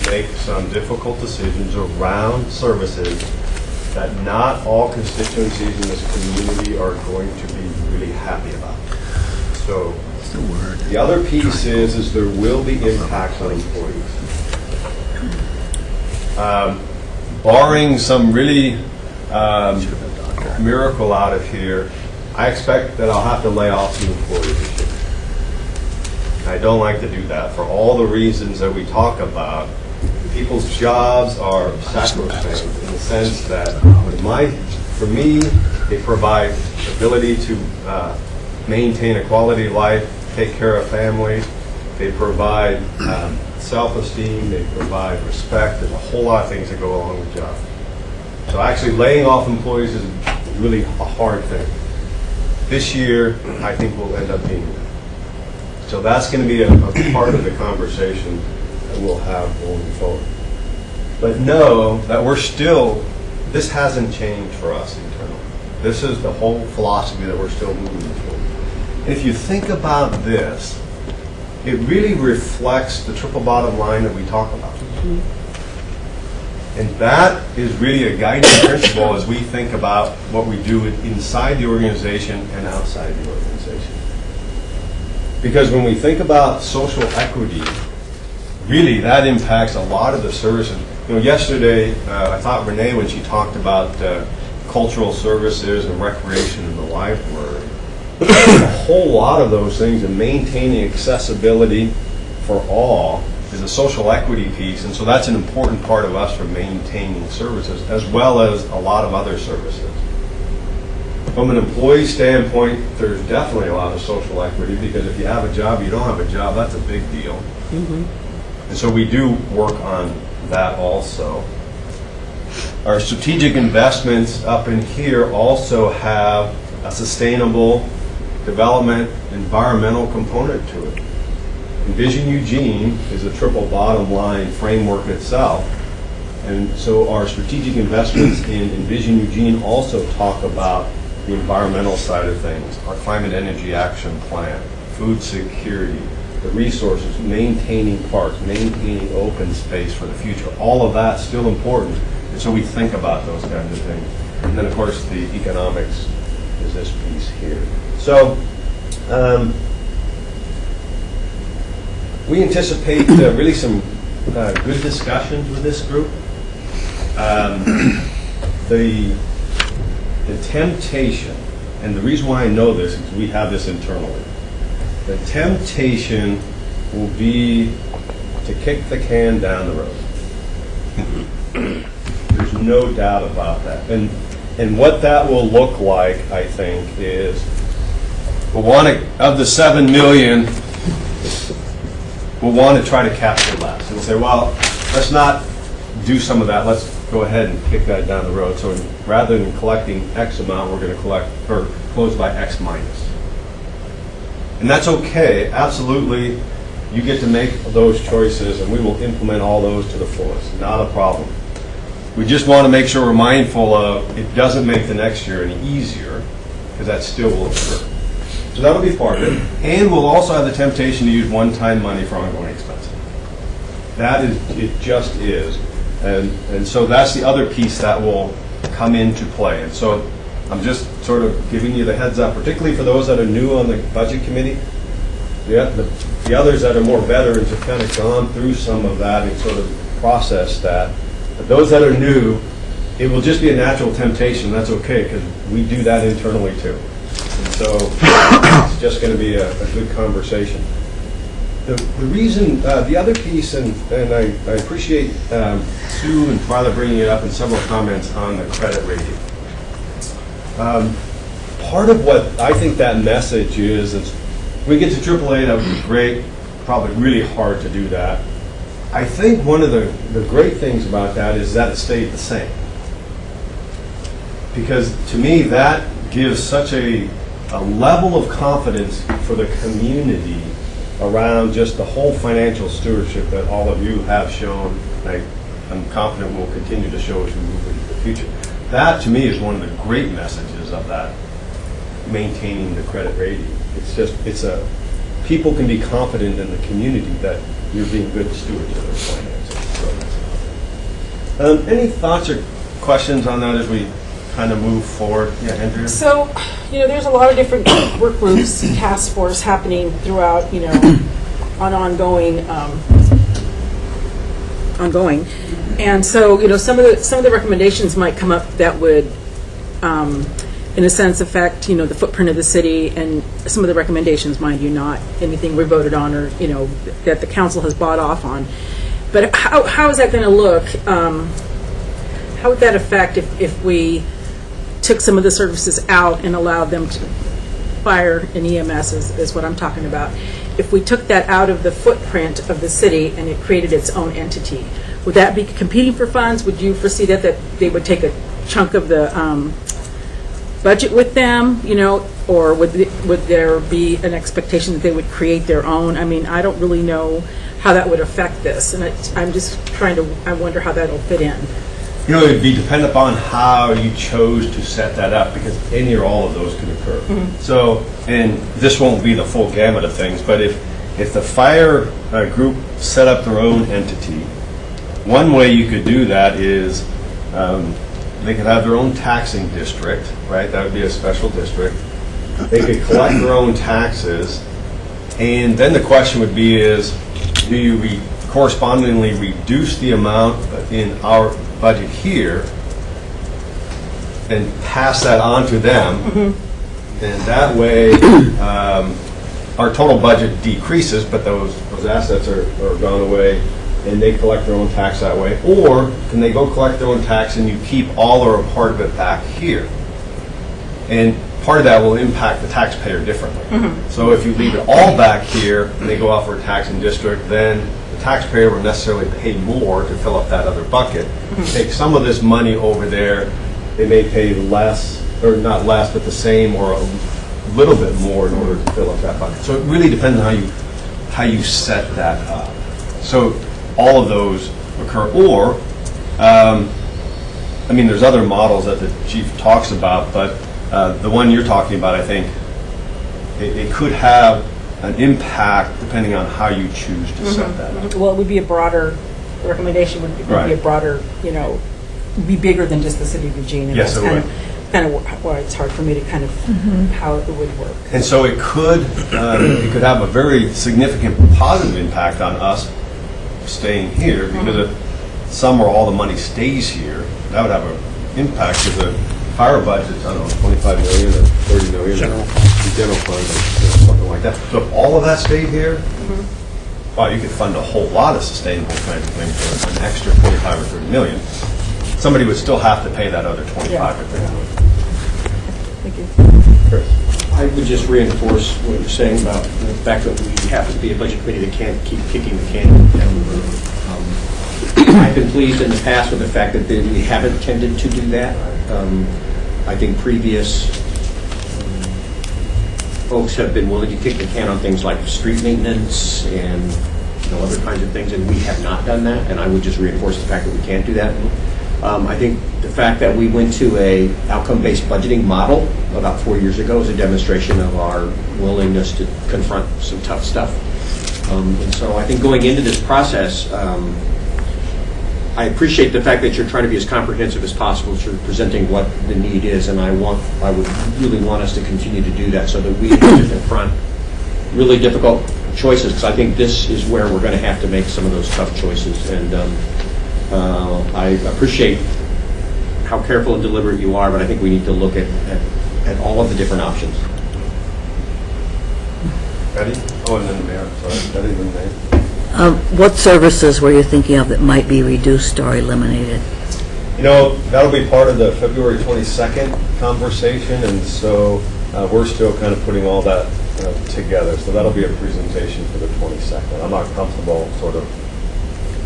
make some difficult decisions around services that not all constituencies in this community are going to be really happy about. So the other piece is there will be impacts on employees. Barring some really miracle out of here, I expect that I'll have to lay off some employees this year. I don't like to do that for all the reasons that we talk about. People's jobs are sacrosanct in the sense that for me, they provide ability to maintain a quality of life, take care of families. They provide self-esteem. They provide respect. There's a whole lot of things that go along with jobs. So actually laying off employees is really a hard thing. This year, I think we'll end up being that. So that's going to be a part of the conversation that we'll have going forward. But know that this hasn't changed for us internally. This is the whole philosophy that we're still moving forward. And if you think about this, it really reflects the triple bottom line that we talk about. And that is really a guiding principle as we think about what we do inside the organization and outside the organization. Because when we think about social equity, really that impacts a lot of the services. Yesterday, I thought Renee, when she talked about cultural services and recreation in the library, a whole lot of those things and maintaining accessibility for all is a social equity piece, and so that's an important part of us for maintaining services, as well as a lot of other services. From an employee standpoint, there's definitely a lot of social equity, because if you have a job, you don't have a job, that's a big deal. Mm-hmm. And so we do work on that also. Our strategic investments up in here also have a sustainable development environmental component to it. Envision Eugene is a triple bottom line framework itself, and so our strategic investments in Envision Eugene also talk about the environmental side of things, our climate energy action plan, food security, the resources, maintaining parks, maintaining open space for the future. All of that's still important, and so we think about those kinds of things. And then, of course, the economics is this piece here. So we anticipate really some good discussions with this group. The temptation, and the reason why I know this is we have this internally, the temptation will be to kick the can down the road. There's no doubt about that. And what that will look like, I think, is we'll want to, of the 7 million, we'll want to try to capture less. And we'll say, well, let's not do some of that. Let's go ahead and kick that down the road. So rather than collecting X amount, we're going to collect or close by X minus. And that's okay. Absolutely, you get to make those choices, and we will implement all those to the fullest. Not a problem. We just want to make sure we're mindful of it doesn't make the next year any easier, because that still will occur. So that'll be part of it. And we'll also have the temptation to use one-time money for ongoing expenses. That is, it just is. And so that's the other piece that will come into play. And so I'm just sort of giving you the heads up, particularly for those that are new on the budget committee. The others that are more veterans have kind of gone through some of that and sort of processed that. But those that are new, it will just be a natural temptation. That's okay, because we do that internally too. And so it's just going to be a good conversation. The reason, the other piece, and I appreciate Sue and Twyla bringing it up in several comments on the credit rating. Part of what I think that message is we get to AAA, that would be great, probably really hard to do that. I think one of the great things about that is that it stayed the same. Because to me, that gives such a level of confidence for the community around just the whole financial stewardship that all of you have shown. I'm confident will continue to show as we move into the future. That, to me, is one of the great messages of that, maintaining the credit rating. People can be confident in the community that you're being good stewards of their finances. Any thoughts or questions on that as we kind of move forward? Yeah, Andrea? So, there's a lot of different work groups, task force happening throughout, on ongoing. And so, some of the recommendations might come up that would, in a sense, affect, the footprint of the city, and some of the recommendations, mind you, not anything we voted on or, that the council has bought off on. But how is that going to look? How would that affect if we took some of the services out and allowed them to, fire and EMS is what I'm talking about. If we took that out of the footprint of the city and it created its own entity, would that be competing for funds? Would you foresee that they would take a chunk of the budget with them, or would there be an expectation that they would create their own? I mean, I don't really know how that would affect this, and I'm just I wonder how that'll fit in. It would be dependent upon how you chose to set that up, because any or all of those could occur. Mm-hmm. So, and this won't be the full gamut of things, but if the fire group set up their own entity, one way you could do that is they could have their own taxing district, right? That would be a special district. They could collect their own taxes, and then the question would be is, do you correspondingly reduce the amount in our budget here and pass that on to them, mm-hmm. and that way our total budget decreases, but those assets are gone away, and they collect their own tax that way? Or can they go collect their own tax and you keep all or a part of it back here? And part of that will impact the taxpayer differently. Mm-hmm. So if you leave it all back here and they go off for a taxing district, then the taxpayer will necessarily pay more to fill up that other bucket. Mm-hmm. Take some of this money over there, they may pay less, or not less, but the same or a little bit more in order to fill up that bucket. So it really depends on how you set that up. So all of those occur. Or, there's other models that the chief talks about, but the one you're talking about, I think, it could have an impact depending on how you choose to mm-hmm. set that up. Well, it would be a broader, the recommendation would be a broader, be bigger than just the city of Eugene. And yes, it would. Kind of why it's hard for me to kind of mm-hmm. how it would work. And so it could have a very significant positive impact on us staying here, because if some or all the money stays here, that would have an impact, because the fire budget's, I don't know, 25 million or 30 million. General fund, or something like that. So if all of that stayed here, wow, you could fund a whole lot of sustainable kinds of things for an extra 25 or 30 million. Somebody would still have to pay that other 25 or 30 million. Thank you. Chris? I would just reinforce what you're saying about the fact that we happen to be a budget committee that can't keep kicking the can down the road. I've been pleased in the past with the fact that we haven't tended to do that. I think previous folks have been willing to kick the can on things like street maintenance and other kinds of things, and we have not done that, and I would just reinforce the fact that we can't do that. I think the fact that we went to a outcome-based budgeting model about 4 years ago is a demonstration of our willingness to confront some tough stuff. And so I think going into this process, I appreciate the fact that you're trying to be as comprehensive as possible to presenting what the need is, and I would really want us to continue to do that so that we can confront really difficult choices, because I think this is where we're going to have to make some of those tough choices. And I appreciate how careful and deliberate you are, but I think we need to look at all of the different options. Betty? Oh, and then the mayor. Sorry, Betty, then the mayor. What services were you thinking of that might be reduced or eliminated? That'll be part of the February 22nd conversation, and so we're still kind of putting all that together. So that'll be a presentation for the 22nd. I'm not comfortable sort of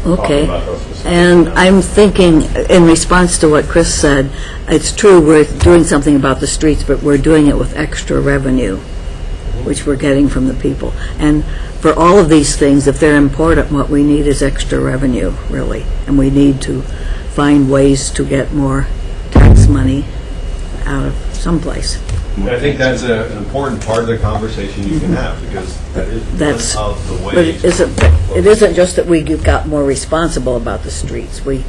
Okay. talking about those specifics. And I'm thinking, in response to what Chris said, it's true we're doing something about the streets, but we're doing it with extra revenue, which we're getting from the people. And for all of these things, if they're important, what we need is extra revenue, really. And we need to find ways to get more tax money out of someplace. And I think that's an important part of the conversation you can have, because that's one of the But ways. it isn't just that we got more responsible about the streets. We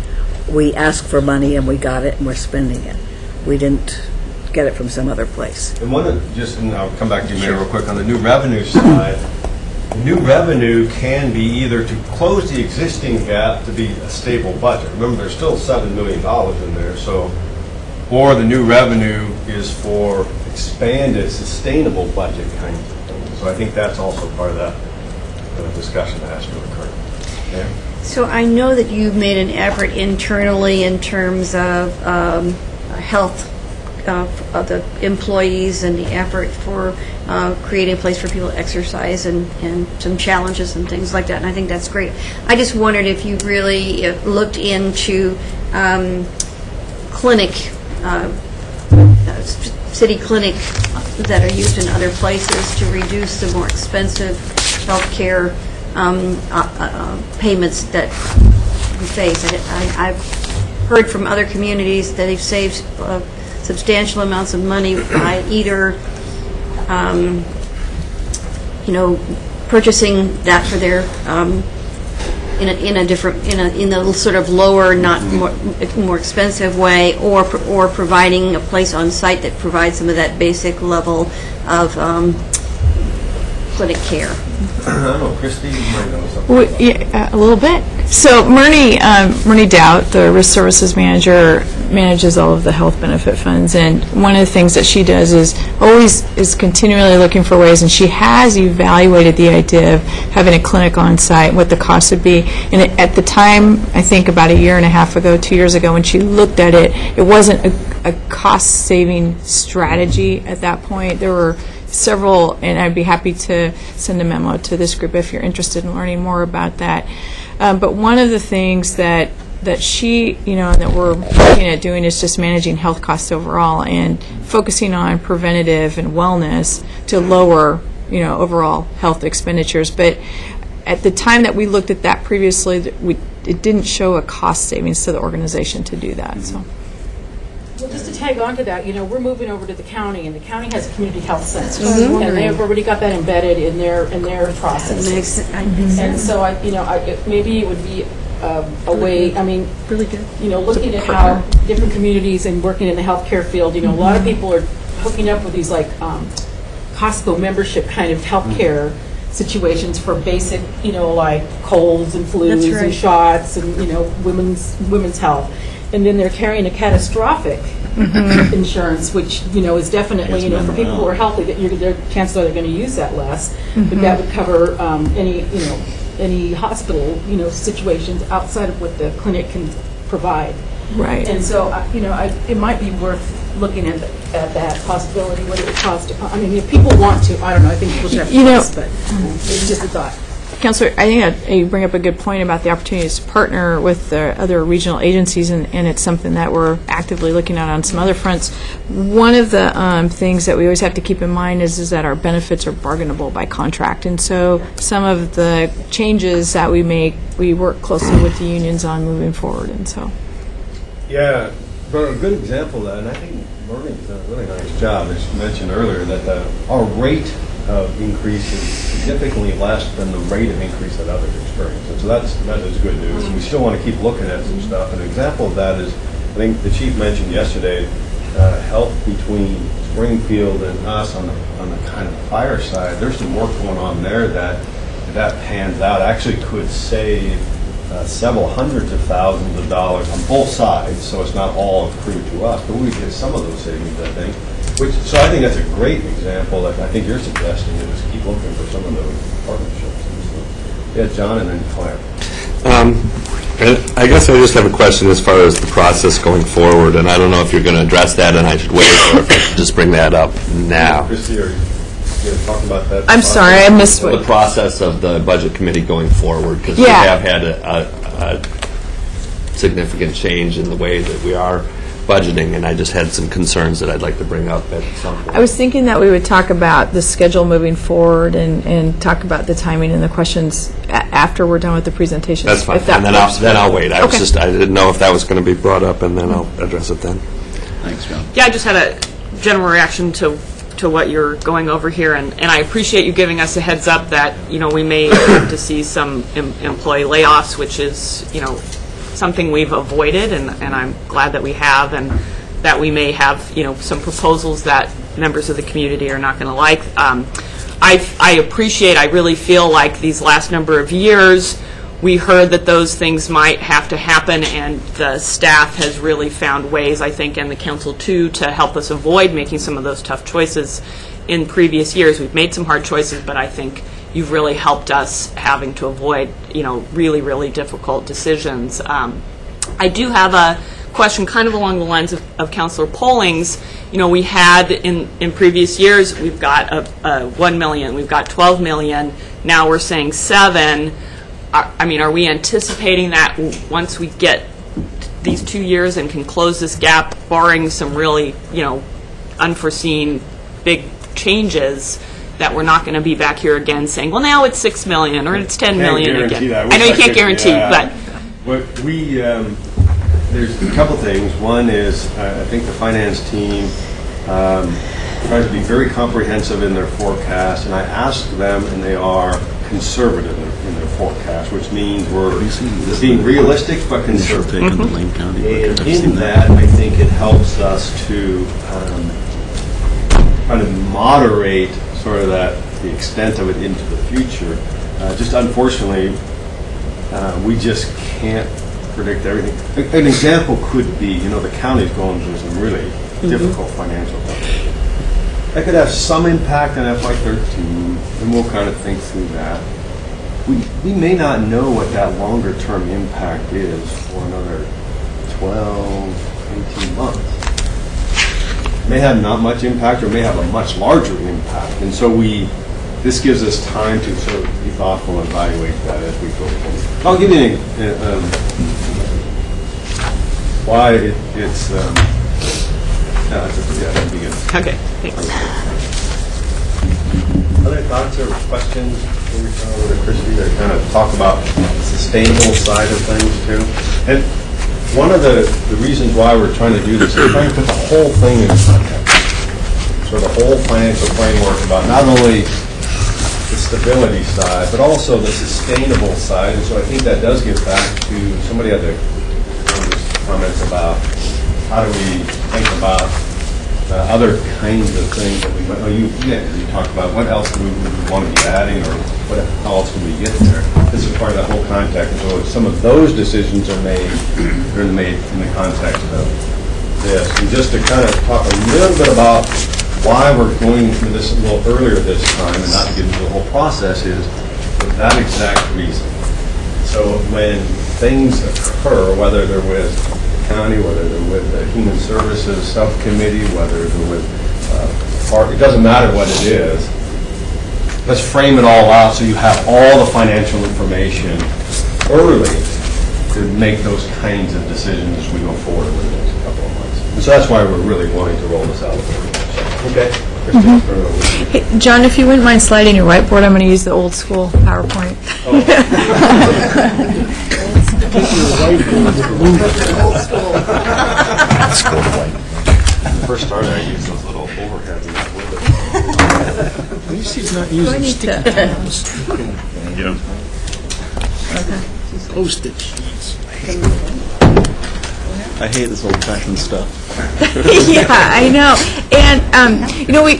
asked for money and we got it and we're spending it. We didn't get it from some other place. And and I'll come back to you, Mayor, real quick. On the new revenue side, new revenue can be either to close the existing gap to be a stable budget. Remember, there's still $7 million in there, or the new revenue is for expanded, sustainable budget kind of thing. So I think that's also part of that discussion that has to occur. Yeah? So I know that you've made an effort internally in terms of health of the employees and the effort for creating a place for people to exercise and some challenges and things like that, and I think that's great. I just wondered if you really looked into city clinic that are used in other places to reduce the more expensive health care payments that we face. I've heard from other communities that they've saved substantial amounts of money by either, purchasing that for their in a sort of lower, not more expensive way, or providing a place on site that provides some of that basic level of clinic care. I don't know, Christy, you might know something. A little bit. So Myrnie Dowd, the risk services manager, manages all of the health benefit funds, and one of the things that she does is continually looking for ways, and she has evaluated the idea of having a clinic on site, what the cost would be. And at the time, I think about a year and a half ago, 2 years ago, when she looked at it, it wasn't a cost-saving strategy at that point. There were several, and I'd be happy to send a memo to this group if you're interested in learning more about that. But one of the things that she, and that we're looking at doing is just managing health costs overall and focusing on preventative and wellness to lower, overall health expenditures. But at the time that we looked at that previously, it didn't show a cost savings to the organization to do that. So. Well, just to tag on to that, we're moving over to the county, and the county has a community health center, Mm-hmm. and they've already got that embedded in their process. And so, maybe it would be a way. Really good. Looking at how different communities and working in the healthcare field, a lot of people are hooking up with these like Costco membership kind of healthcare situations for basic, like colds and flus That's right. and shots and, women's health. And then they're carrying a catastrophic insurance, which, is definitely, for people who are healthy, that their chances are they're going to use that less. But that would cover any hospital, situations outside of what the clinic can provide. Right. And so, it might be worth looking at that possibility, what it would cost. If people want to, I don't know, I think people should have choice, but it's just a thought. Counselor, I think that you bring up a good point about the opportunities to partner with the other regional agencies, and it's something that we're actively looking at on some other fronts. One of the things that we always have to keep in mind is that our benefits are bargainable by contract, and so some of the changes that we make, we work closely with the unions on moving forward, and so. Yeah, but a good example of that, and I think Bernie's done a really nice job, as you mentioned earlier, that our rate of increase is significantly less than the rate of increase that others experience. And so that is good news. We still want to keep looking at some stuff. An example of that is, I think the chief mentioned yesterday, health between Springfield and us on the kind of fire side. There's some work going on there that, if that pans out, actually could save several hundreds of thousands of dollars on both sides, so it's not all accrued to us, but we get some of those savings, I think. So I think that's a great example that I think you're suggesting, to just keep looking for some of those partnerships. So, yeah, John and then Claire. And I guess I just have a question as far as the process going forward, and I don't know if you're going to address that and I should wait, or if I should just bring that up now. Christy, are you going to talk about that? I'm sorry, I missed The process of the budget committee going forward, because we Yeah. have had a significant change in the way that we are budgeting, and I just had some concerns that I'd like to bring up at some point. I was thinking that we would talk about the schedule moving forward and talk about the timing and the questions after we're done with the presentation. That's fine, if that and works. then I'll wait. I Okay. didn't know if that was going to be brought up, and then I'll address it then. Thanks, John. Yeah, I just had a general reaction to what you're going over here, and I appreciate you giving us a heads up that, we may have to see some employee layoffs, which is, something we've avoided, and I'm glad that we have, and that we may have, some proposals that members of the community are not going to like. I really feel like these last number of years, we heard that those things might have to happen, and the staff has really found ways, I think, and the council too, to help us avoid making some of those tough choices in previous years. We've made some hard choices, but I think you've really helped us having to avoid, really, really difficult decisions. I do have a question kind of along the lines of Councilor Polling's. We had in previous years, we've got a $1 million, we've got $12 million, now we're saying $7 million. Are we anticipating that once we get these 2 years and can close this gap, barring some really, unforeseen big changes, that we're not going to be back here again saying, well, now it's $6 million or it's $10 million again? I know you can't guarantee, but What we, there's a couple things. One is, I think the finance team tries to be very comprehensive in their forecast, and I ask them, and they are conservative in their forecast, which means we're being realistic but conservative. And in that, I think it helps us to kind of moderate sort of the extent of it into the future. Just unfortunately, we just can't predict everything. An example could be, the county's going through some really difficult financial times. That could have some impact on FY13, and we'll kind of think through that. We may not know what that longer-term impact is for another 12, 18 months. May have not much impact, or may have a much larger impact, and so this gives us time to sort of be thoughtful and evaluate that as we go forward. I'll give you why it's. That'd be good. Okay, thanks. Other thoughts or questions before we turn over to Christy to kind of talk about the sustainable side of things too? And one of the reasons why we're trying to do this is trying to put the whole thing in context. So the whole financial framework about not only the stability side, but also the sustainable side. And so I think that does get back to somebody had the comments about how do we think about other kinds of things that we might. You talked about what else do we want to be adding, or how else can we get there? This is part of that whole context. And so some of those decisions are made in the context of this. And just to kind of talk a little bit about why we're going through this a little earlier this time and not to get into the whole process is for that exact reason. So when things occur, whether they're with the county, whether they're with the Human Services Subcommittee, whether they're with it doesn't matter what it is, let's frame it all out so you have all the financial information early to make those kinds of decisions as we go forward over the next couple of months. And so that's why we're really wanting to roll this out. Okay. Kristen, I'll turn it over to you. Hey, John, if you wouldn't mind sliding your whiteboard, I'm going to use the old school PowerPoint. First started, I used those little overheads and that window. At least he's not using sticky tabs. Yeah. Postage sheets. I hate this old-fashioned stuff. Yeah, I know. And,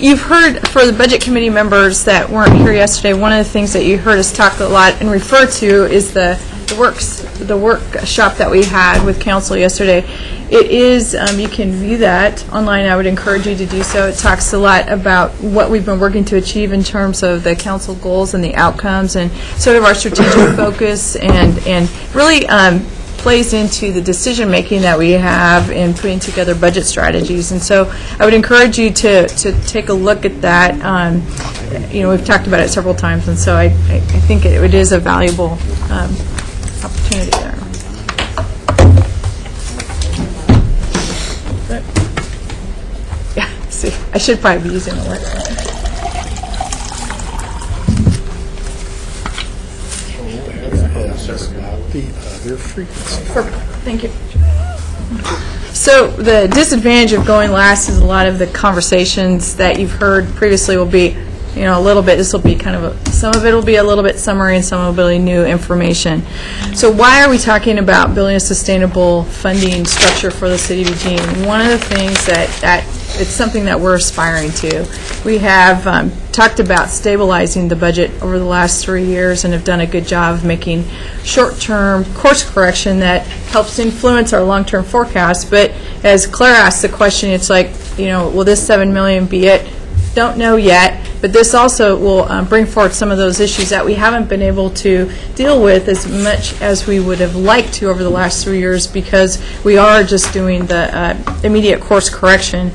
you've heard, for the Budget Committee members that weren't here yesterday, one of the things that you heard us talk a lot and refer to is the workshop that we had with council yesterday. It is, you can view that online. I would encourage you to do so. It talks a lot about what we've been working to achieve in terms of the council goals and the outcomes and sort of our strategic focus and really plays into the decision-making that we have in putting together budget strategies. And so I would encourage you to take a look at that. We've talked about it several times, and so I think it is a valuable opportunity there. Yeah, see, I should probably be using the word. Their frequency. Perfect. Thank you. So the disadvantage of going last is a lot of the conversations that you've heard previously will be, a little bit, this will be kind of some of it will be a little bit summary and some will be new information. So why are we talking about building a sustainable funding structure for the city of Eugene? One of the things that it's something that we're aspiring to. We have talked about stabilizing the budget over the last 3 years and have done a good job of making short-term course correction that helps influence our long-term forecast. But as Claire asked the question, it's like, will this $7 million be it? Don't know yet, but this also will bring forth some of those issues that we haven't been able to deal with as much as we would have liked to over the last 3 years because we are just doing the immediate course correction.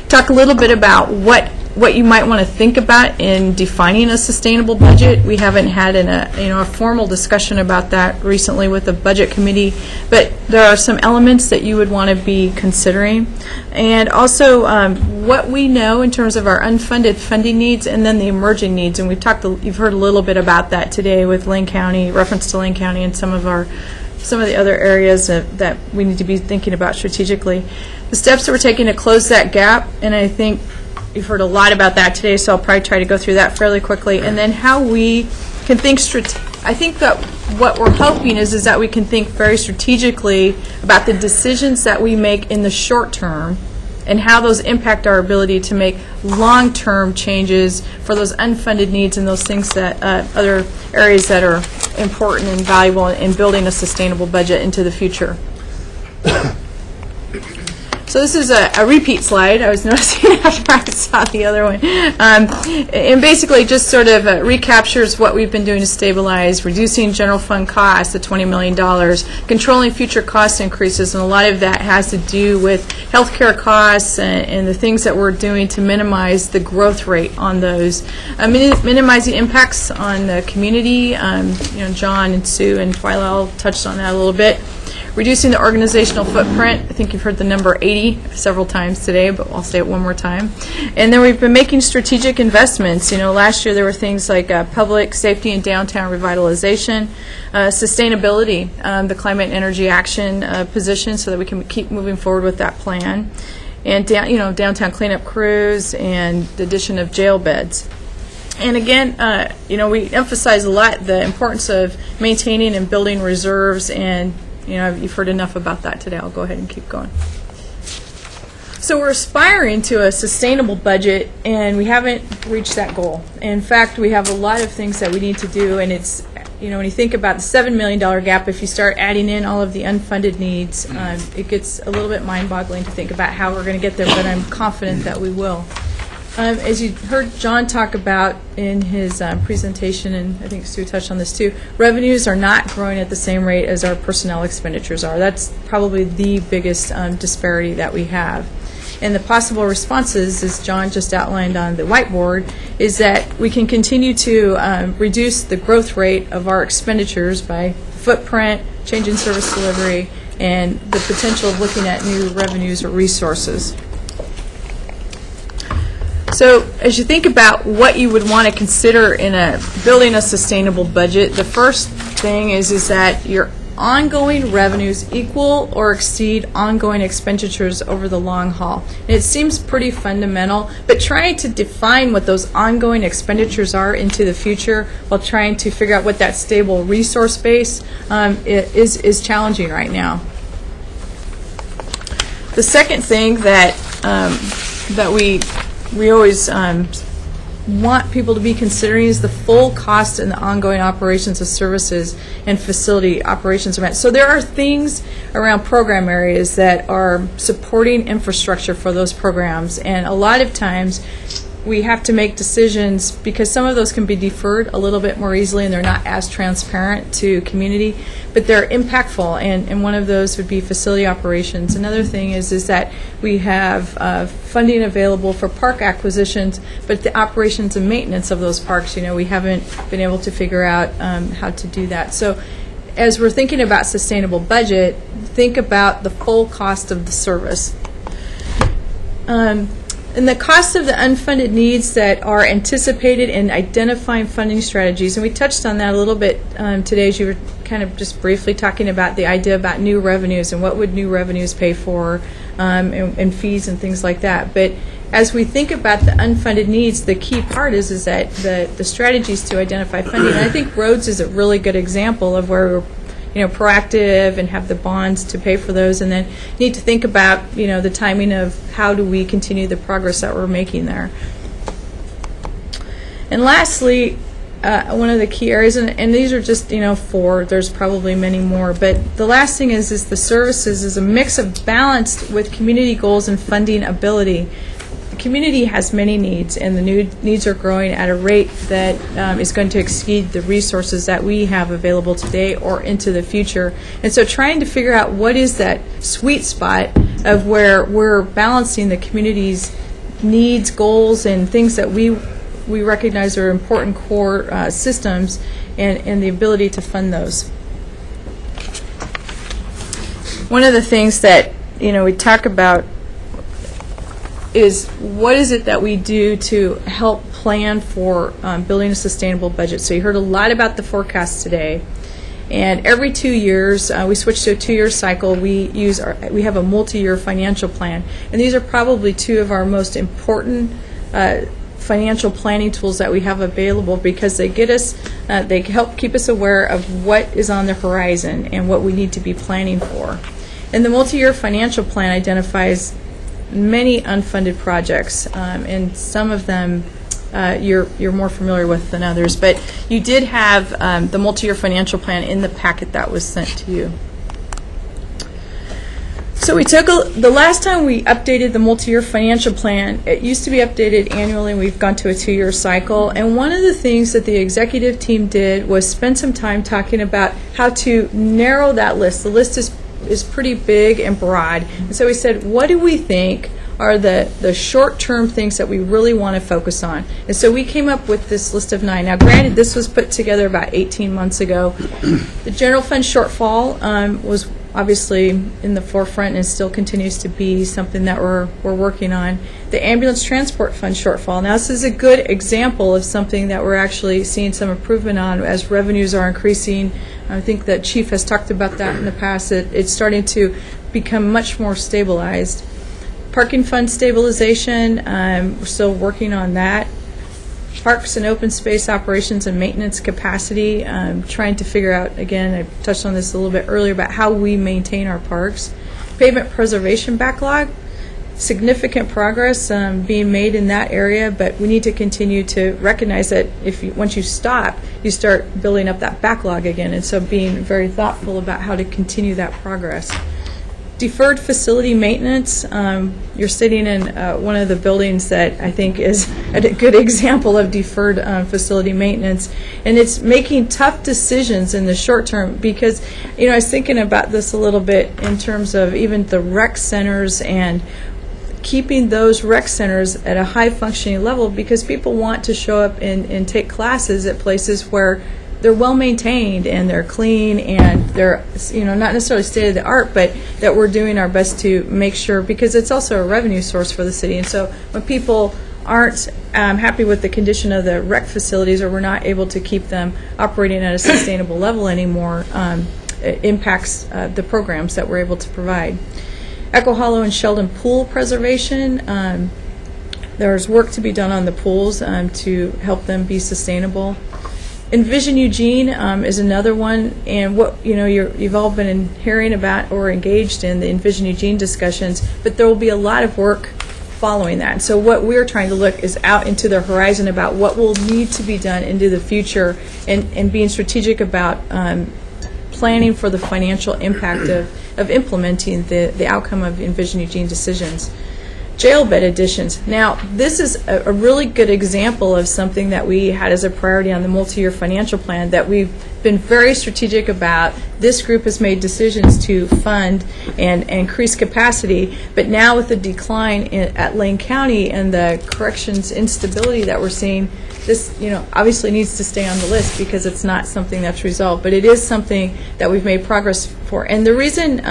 Talk a little bit about what you might want to think about in defining a sustainable budget. We haven't had a formal discussion about that recently with the Budget Committee, but there are some elements that you would want to be considering. And also what we know in terms of our unfunded funding needs and then the emerging needs. And you've heard a little bit about that today with Lane County, reference to Lane County and some of the other areas that we need to be thinking about strategically. The steps that we're taking to close that gap, and I think you've heard a lot about that today, so I'll probably try to go through that fairly quickly. And then how we can think I think that what we're hoping is that we can think very strategically about the decisions that we make in the short term and how those impact our ability to make long-term changes for those unfunded needs and those things that other areas that are important and valuable in building a sustainable budget into the future. So this is a repeat slide. I was noticing after I saw the other one. And basically just sort of recaptures what we've been doing to stabilize, reducing general fund costs to $20 million, controlling future cost increases, and a lot of that has to do with healthcare costs and the things that we're doing to minimize the growth rate on those. Minimizing impacts on the community. John and Sue and Twyla all touched on that a little bit. Reducing the organizational footprint. I think you've heard the number 80 several times today, but I'll say it one more time. And then we've been making strategic investments. Last year there were things like public safety and downtown revitalization, sustainability, the climate and energy action position so that we can keep moving forward with that plan, and downtown cleanup crews and the addition of jail beds. And again, we emphasize a lot the importance of maintaining and building reserves, and you've heard enough about that today. I'll go ahead and keep going. So we're aspiring to a sustainable budget, and we haven't reached that goal. In fact, we have a lot of things that we need to do, and it's, when you think about the $7 million gap, if you start adding in all of the unfunded needs, it gets a little bit mind-boggling to think about how we're going to get there, but I'm confident that we will. As you heard John talk about in his presentation, and I think Sue touched on this too, revenues are not growing at the same rate as our personnel expenditures are. That's probably the biggest disparity that we have. And the possible responses, as John just outlined on the whiteboard, is that we can continue to reduce the growth rate of our expenditures by footprint, change in service delivery, and the potential of looking at new revenues or resources. So as you think about what you would want to consider in building a sustainable budget, the first thing is that your ongoing revenues equal or exceed ongoing expenditures over the long haul. And it seems pretty fundamental, but trying to define what those ongoing expenditures are into the future while trying to figure out what that stable resource base is challenging right now. The second thing that we always want people to be considering is the full cost and the ongoing operations of services and facility operations. So there are things around program areas that are supporting infrastructure for those programs, and a lot of times we have to make decisions because some of those can be deferred a little bit more easily and they're not as transparent to community, but they're impactful, and one of those would be facility operations. Another thing is that we have funding available for park acquisitions, but the operations and maintenance of those parks, we haven't been able to figure out how to do that. So as we're thinking about sustainable budget, think about the full cost of the service. And the cost of the unfunded needs that are anticipated in identifying funding strategies, and we touched on that a little bit today as you were kind of just briefly talking about the idea about new revenues and what would new revenues pay for and fees and things like that. But as we think about the unfunded needs, the key part is that the strategies to identify funding, and I think roads is a really good example of where we're proactive and have the bonds to pay for those, and then need to think about, the timing of how do we continue the progress that we're making there. And lastly, one of the key areas, and these are just, four, there's probably many more, but the last thing is the services is a mix of balanced with community goals and funding ability. The community has many needs, and the new needs are growing at a rate that is going to exceed the resources that we have available today or into the future. And so trying to figure out what is that sweet spot of where we're balancing the community's needs, goals, and things that we recognize are important core systems, and the ability to fund those. One of the things that we talk about is what is it that we do to help plan for building a sustainable budget. So you heard a lot about the forecast today, and every 2 years we switch to a 2-year cycle. We have a multi-year financial plan, and these are probably two of our most important financial planning tools that we have available, because they they help keep us aware of what is on the horizon and what we need to be planning for. And the multi-year financial plan identifies many unfunded projects, and some of them you're more familiar with than others. But you did have the multi-year financial plan in the packet that was sent to you. So we took the last time we updated the multi-year financial plan, it used to be updated annually, and we've gone to a 2-year cycle. And one of the things that the executive team did was spend some time talking about how to narrow that list. The list is pretty big and broad. And so we said, what do we think are the short-term things that we really want to focus on? And so we came up with this list of 9. Now, granted, this was put together about 18 months ago. The general fund shortfall was obviously in the forefront and still continues to be something that we're working on. The ambulance transport fund shortfall. Now, this is a good example of something that we're actually seeing some improvement on as revenues are increasing. I think that Chief has talked about that in the past, that it's starting to become much more stabilized. Parking fund stabilization, we're still working on that. Parks and open space operations and maintenance capacity, trying to figure out, again, I touched on this a little bit earlier, about how we maintain our parks. Pavement preservation backlog, significant progress being made in that area, but we need to continue to recognize that once you stop, you start building up that backlog again, and so being very thoughtful about how to continue that progress. Deferred facility maintenance, you're sitting in one of the buildings that I think is a good example of deferred facility maintenance, and it's making tough decisions in the short term because, I was thinking about this a little bit in terms of even the rec centers and keeping those rec centers at a high functioning level because people want to show up and take classes at places where they're well maintained and they're clean and they're not necessarily state of the art, but that we're doing our best to make sure, because it's also a revenue source for the city. And so when people aren't happy with the condition of the rec facilities, or we're not able to keep them operating at a sustainable level anymore, it impacts the programs that we're able to provide. Echo Hollow and Sheldon Pool preservation. There's work to be done on the pools to help them be sustainable. Envision Eugene is another one, and what you've all been hearing about or engaged in the Envision Eugene discussions, but there will be a lot of work following that. So what we're trying to look is out into the horizon about what will need to be done into the future, and being strategic about planning for the financial impact of implementing the outcome of Envision Eugene decisions. Jail bed additions. Now, this is a really good example of something that we had as a priority on the multi-year financial plan that we've been very strategic about. This group has made decisions to fund and increase capacity, but now with the decline at Lane County and the corrections instability that we're seeing, this obviously needs to stay on the list because it's not something that's resolved, but it is something that we've made progress for. And the reason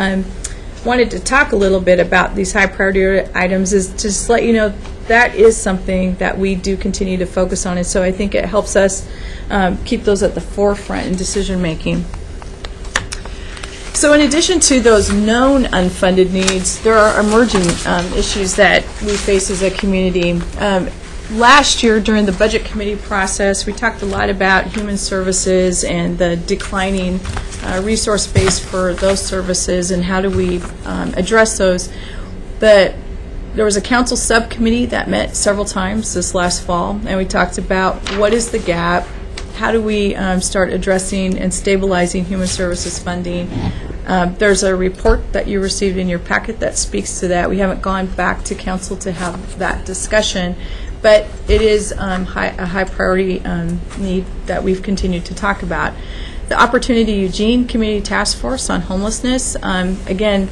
wanted to talk a little bit about these high priority items is to just let you know that is something that we do continue to focus on, and so I think it helps us keep those at the forefront in decision making. So in addition to those known unfunded needs, there are emerging issues that we face as a community. Last year during the budget committee process, we talked a lot about human services and the declining resource base for those services and how do we address those. But there was a council subcommittee that met several times this last fall, and we talked about what is the gap, how do we start addressing and stabilizing human services funding. There's a report that you received in your packet that speaks to that. We haven't gone back to council to have that discussion, but it is a high priority need that we've continued to talk about. The Opportunity Eugene Community Task Force on Homelessness, again,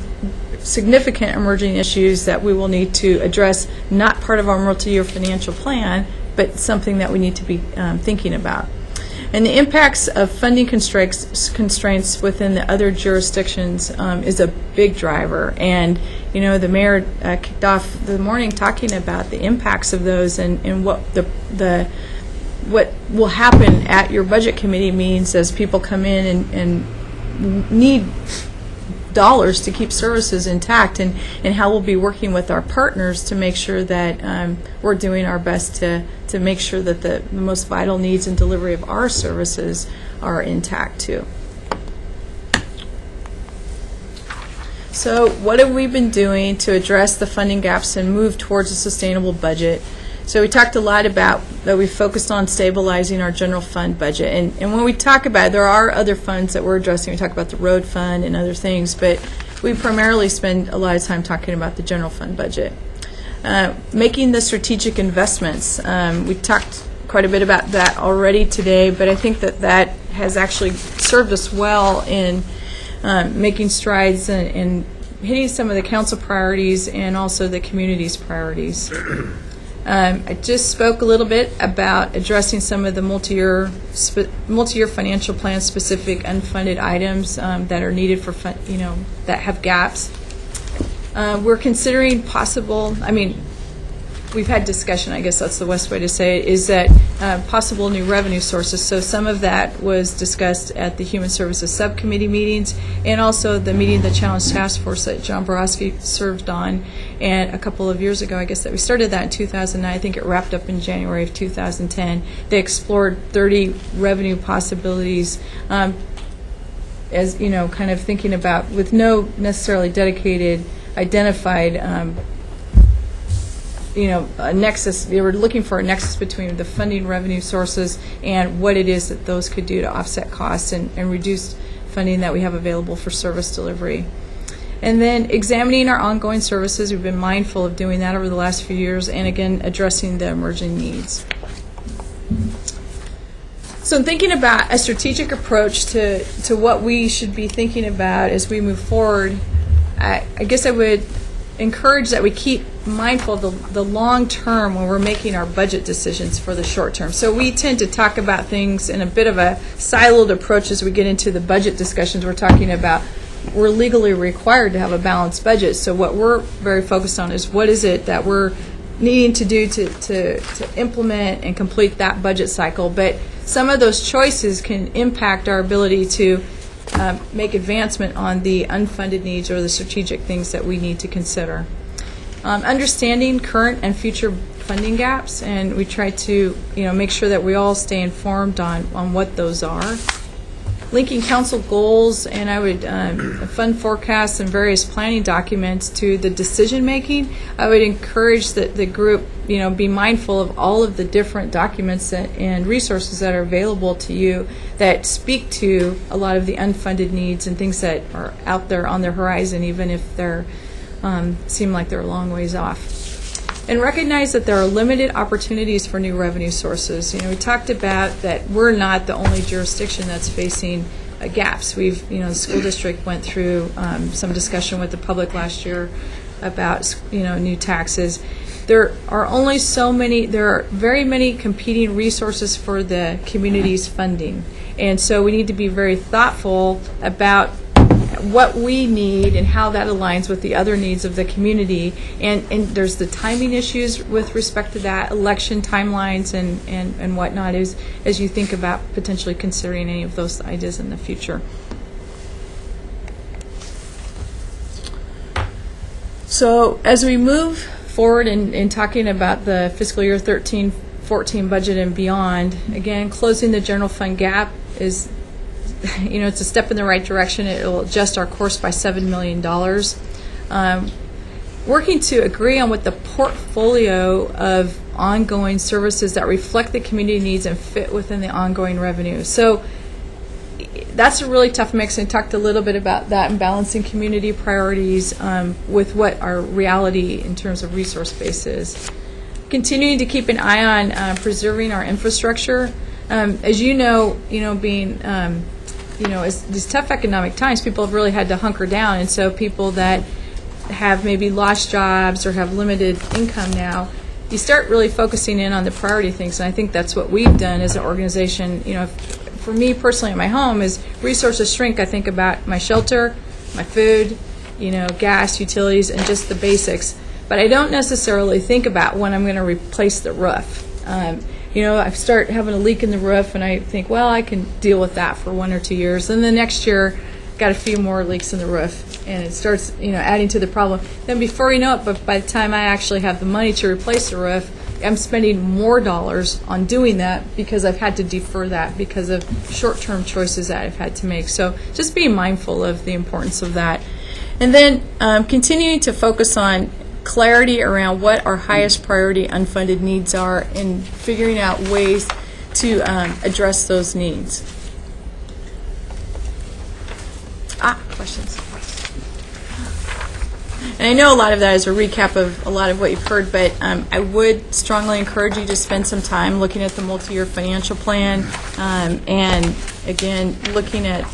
significant emerging issues that we will need to address, not part of our multi-year financial plan, but something that we need to be thinking about. And the impacts of funding constraints within the other jurisdictions is a big driver. And, the mayor kicked off the morning talking about the impacts of those and what what will happen at your budget committee means as people come in and need dollars to keep services intact, and how we'll be working with our partners to make sure that we're doing our best to make sure that the most vital needs and delivery of our services are intact too. So what have we been doing to address the funding gaps and move towards a sustainable budget? So we talked a lot about that we focused on stabilizing our general fund budget. And when we talk about it, there are other funds that we're addressing. We talk about the road fund and other things, but we primarily spend a lot of time talking about the general fund budget. Making the strategic investments. We talked quite a bit about that already today, but I think that has actually served us well in making strides and hitting some of the council priorities and also the community's priorities. I just spoke a little bit about addressing some of the multi-year financial plan specific unfunded items that are needed for that have gaps. We're considering we've had discussion, I guess that's the best way to say it, is that possible new revenue sources. So some of that was discussed at the Human Services Subcommittee meetings and also the Meeting of the Challenge Task Force that John Borowski served on. And a couple of years ago, I guess that we started that in 2009. I think it wrapped up in January of 2010. They explored 30 revenue possibilities as, kind of thinking about with no necessarily dedicated, identified a nexus. They were looking for a nexus between the funding revenue sources and what it is that those could do to offset costs and reduce funding that we have available for service delivery. And then examining our ongoing services. We've been mindful of doing that over the last few years, and again, addressing the emerging needs. So I'm thinking about a strategic approach to what we should be thinking about as we move forward. I guess I would encourage that we keep mindful of the long term when we're making our budget decisions for the short term. So we tend to talk about things in a bit of a siloed approach as we get into the budget discussions. We're talking about we're legally required to have a balanced budget. So what we're very focused on is what is it that we're needing to do to implement and complete that budget cycle. But some of those choices can impact our ability to make advancement on the unfunded needs or the strategic things that we need to consider. Understanding current and future funding gaps, and we try to make sure that we all stay informed on what those are. Linking council goals, and I would fund forecasts and various planning documents to the decision making. I would encourage that the group be mindful of all of the different documents and resources that are available to you that speak to a lot of the unfunded needs and things that are out there on the horizon, even if they're seem like they're a long ways off. And recognize that there are limited opportunities for new revenue sources. We talked about that we're not the only jurisdiction that's facing gaps. The school district went through some discussion with the public last year about new taxes. There are very many competing resources for the community's funding. And so we need to be very thoughtful about what we need and how that aligns with the other needs of the community. And there's the timing issues with respect to that, election timelines and whatnot, as you think about potentially considering any of those ideas in the future. So as we move forward in talking about the fiscal year 13-14 budget and beyond, again, closing the general fund gap is it's a step in the right direction. It will adjust our course by $7 million. Working to agree on what the portfolio of ongoing services that reflect the community needs and fit within the ongoing revenue. So that's a really tough mix, and I talked a little bit about that and balancing community priorities with what our reality in terms of resource base is. Continuing to keep an eye on preserving our infrastructure. As being as these tough economic times, people have really had to hunker down, and so people that have maybe lost jobs or have limited income now, you start really focusing in on the priority things, and I think that's what we've done as an organization. For me personally at my home, as resources shrink, I think about my shelter, my food, gas, utilities, and just the basics, but I don't necessarily think about when I'm going to replace the roof. I start having a leak in the roof, and I think, well, I can deal with that for 1 or 2 years. And the next year, got a few more leaks in the roof, and it starts, adding to the problem. Then before you know it, but by the time I actually have the money to replace the roof, I'm spending more dollars on doing that because I've had to defer that because of short-term choices that I've had to make. So just being mindful of the importance of that. And then continuing to focus on clarity around what our highest priority unfunded needs are and figuring out ways to address those needs. Questions? And I know a lot of that is a recap of a lot of what you've heard, but I would strongly encourage you to spend some time looking at the multi-year financial plan and, again, looking at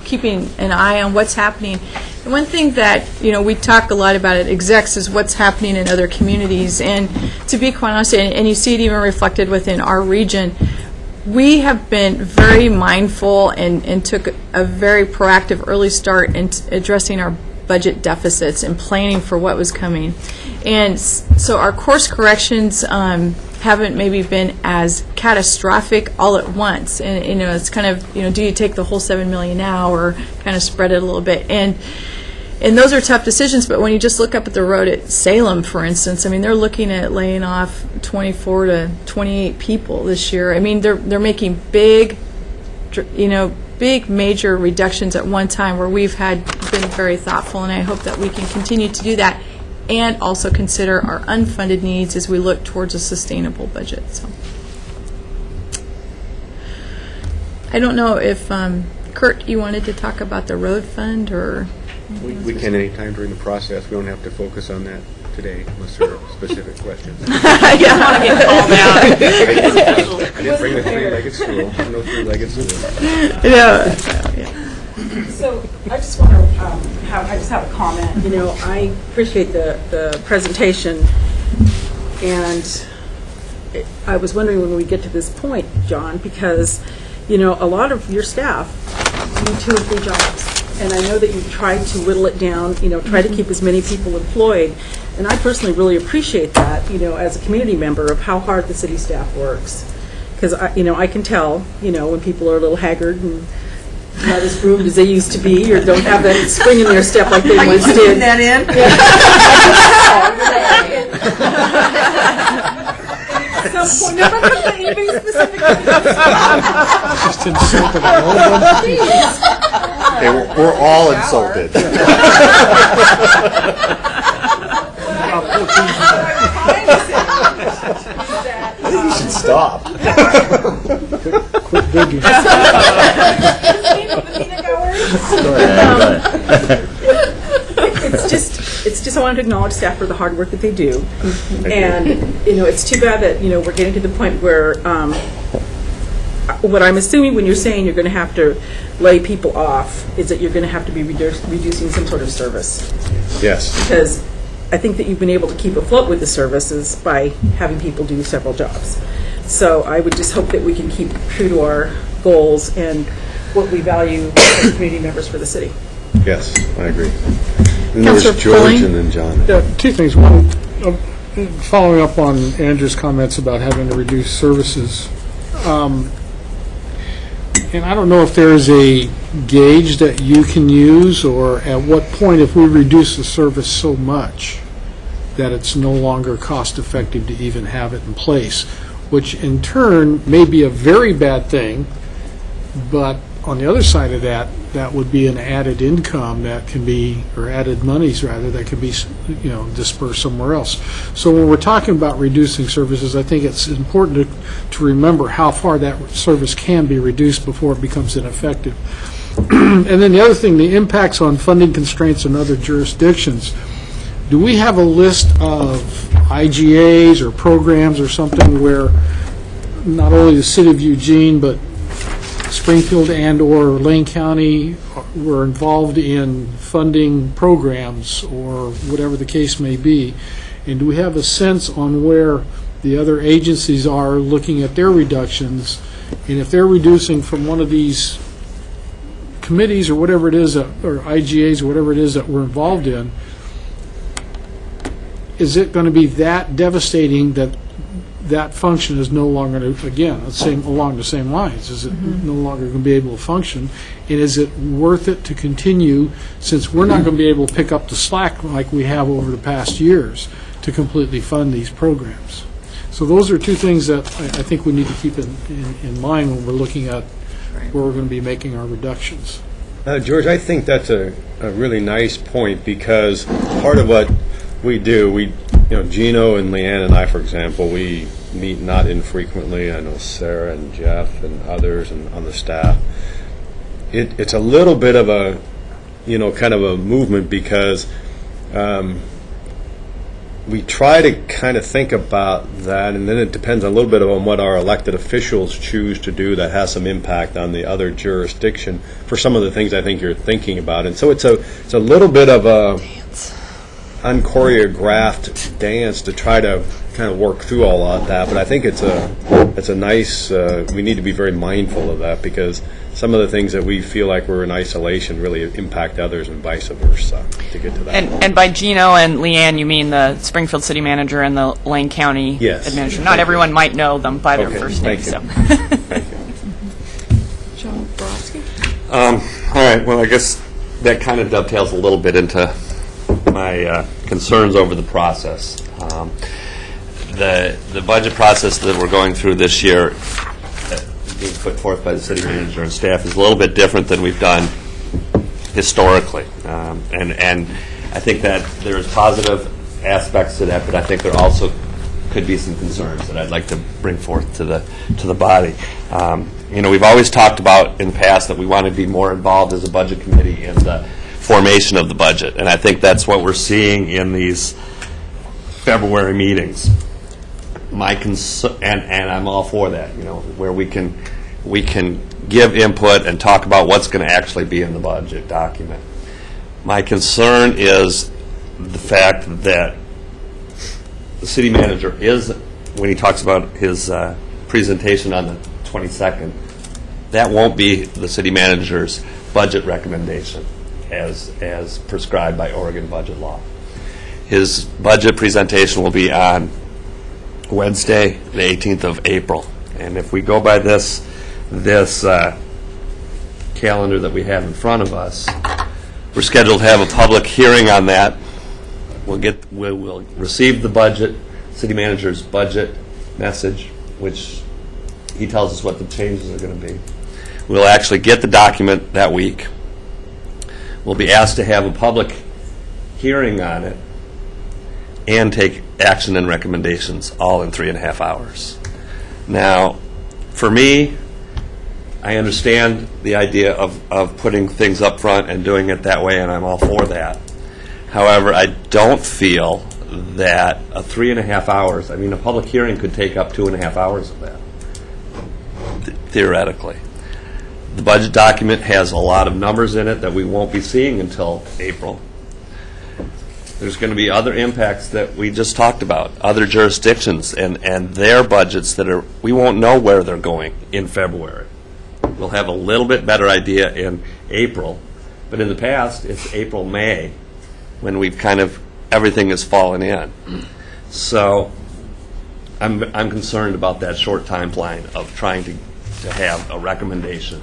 keeping an eye on what's happening. And one thing that, we talk a lot about at execs is what's happening in other communities. And to be quite honest, and you see it even reflected within our region, we have been very mindful and took a very proactive early start in addressing our budget deficits and planning for what was coming. And so our course corrections haven't maybe been as catastrophic all at once. And, it's kind of, do you take the whole $7 million now or kind of spread it a little bit? And those are tough decisions, but when you just look up at the road at Salem, for instance, they're looking at laying off 24 to 28 people this year. They're making big major reductions at one time where we've been very thoughtful, and I hope that we can continue to do that and also consider our unfunded needs as we look towards a sustainable budget. So, I don't know if, Kurt, you wanted to talk about the road fund, or? We can anytime during the process. We don't have to focus on that today unless there are specific questions. I just want to get called out. I didn't bring the three-legged stool. No three-legged stool. Yeah. So I just want to have a comment. You know, I appreciate the presentation, and I was wondering when we get to this point, John, because, you know, a lot of your staff do 2 or 3 jobs. And I know that you've tried to whittle it down, you know, try to keep as many people employed. And I personally really appreciate that, you know, as a community member, of how hard the city staff works. Because, you know, I can tell, you know, when people are a little haggard and not as groomed as they used to be, or don't have that spring in their step like they once did. Are you putting that in? At some point, never put anything specific. Just insulted all of them. Okay, we're all insulted. You should stop. Quit digging. It's just I wanted to acknowledge staff for the hard work that they do. And, you know, it's too bad that, you know, we're getting to the point where, what I'm assuming when you're saying you're going to have to lay people off is that you're going to have to be reducing some sort of service. Yes. Because I think that you've been able to keep afloat with the services by having people do several jobs. So I would just hope that we can keep true to our goals and what we value as community members for the city. Yes, I agree. And there was Councilor George Pulling? and then John. Yeah, 2 things. One, following up on Andrew's comments about having to reduce services. And I don't know if there's a gauge that you can use, or at what point, if we reduce the service so much that it's no longer cost effective to even have it in place, which in turn may be a very bad thing, but on the other side of that, that would be an added income that can be, or added monies rather, that can be, you know, dispersed somewhere else. So when we're talking about reducing services, I think it's important to remember how far that service can be reduced before it becomes ineffective. And then the other thing, the impacts on funding constraints in other jurisdictions. Do we have a list of IGAs or programs or something where not only the city of Eugene, but Springfield and or Lane County were involved in funding programs or whatever the case may be? And do we have a sense on where the other agencies are looking at their reductions? And if they're reducing from one of these committees or whatever it is, or IGAs or whatever it is that we're involved in, is it going to be that devastating that that function is no longer, again, along the same lines? Is it no longer going to be able to function? And is it worth it to continue, since we're not going to be able to pick up the slack like we have over the past years, to completely fund these programs? So those are 2 things that I think we need to keep in mind when we're looking at where we're going to be making our reductions. George, I think that's a really nice point, because part of what we do, Gino and Leanne and I, for example, we meet not infrequently. I know Sarah and Jeff and others and on the staff. It's a little bit of a, kind of a movement, because we try to kind of think about that, and then it depends a little bit on what our elected officials choose to do that has some impact on the other jurisdiction for some of the things I think you're thinking about. And so it's a little bit of a unchoreographed dance to try to kind of work through all of that, but I think it's a nice, we need to be very mindful of that, because some of the things that we feel like we're in isolation really impact others, and vice versa, to get to that. And by Gino and Leanne, you mean the Springfield City Manager and the Lane County Administrator. Not everyone might know them by their first name. Thank you. Thank you. John Borowski? All right, well, I guess that kind of dovetails a little bit into my concerns over the process. The budget process that we're going through this year, being put forth by the city manager and staff, is a little bit different than we've done historically. And I think that there is positive aspects to that, but I think there also could be some concerns that I'd like to bring forth to the body. We've always talked about in the past that we want to be more involved as a budget committee in the formation of the budget, and I think that's what we're seeing in these February meetings. My concern, and I'm all for that, where we can give input and talk about what's going to actually be in the budget document. My concern is the fact that the city manager is, when he talks about his presentation on the 22nd, that won't be the city manager's budget recommendation as prescribed by Oregon budget law. His budget presentation will be on Wednesday, the 18th of April. And if we go by this calendar that we have in front of us, we're scheduled to have a public hearing on that. We'll receive the budget, city manager's budget message, which he tells us what the changes are going to be. We'll actually get the document that week. We'll be asked to have a public hearing on it and take action and recommendations all in 3.5 hours. Now, for me, I understand the idea of putting things up front and doing it that way, and I'm all for that. However, I don't feel that a 3.5 hours, a public hearing could take up 2.5 hours of that, theoretically. The budget document has a lot of numbers in it that we won't be seeing until April. There's going to be other impacts that we just talked about, other jurisdictions and their budgets that we won't know where they're going in February. We'll have a little bit better idea in April, but in the past, it's April, May, when we've everything has fallen in. So I'm concerned about that short timeline of trying to have a recommendation,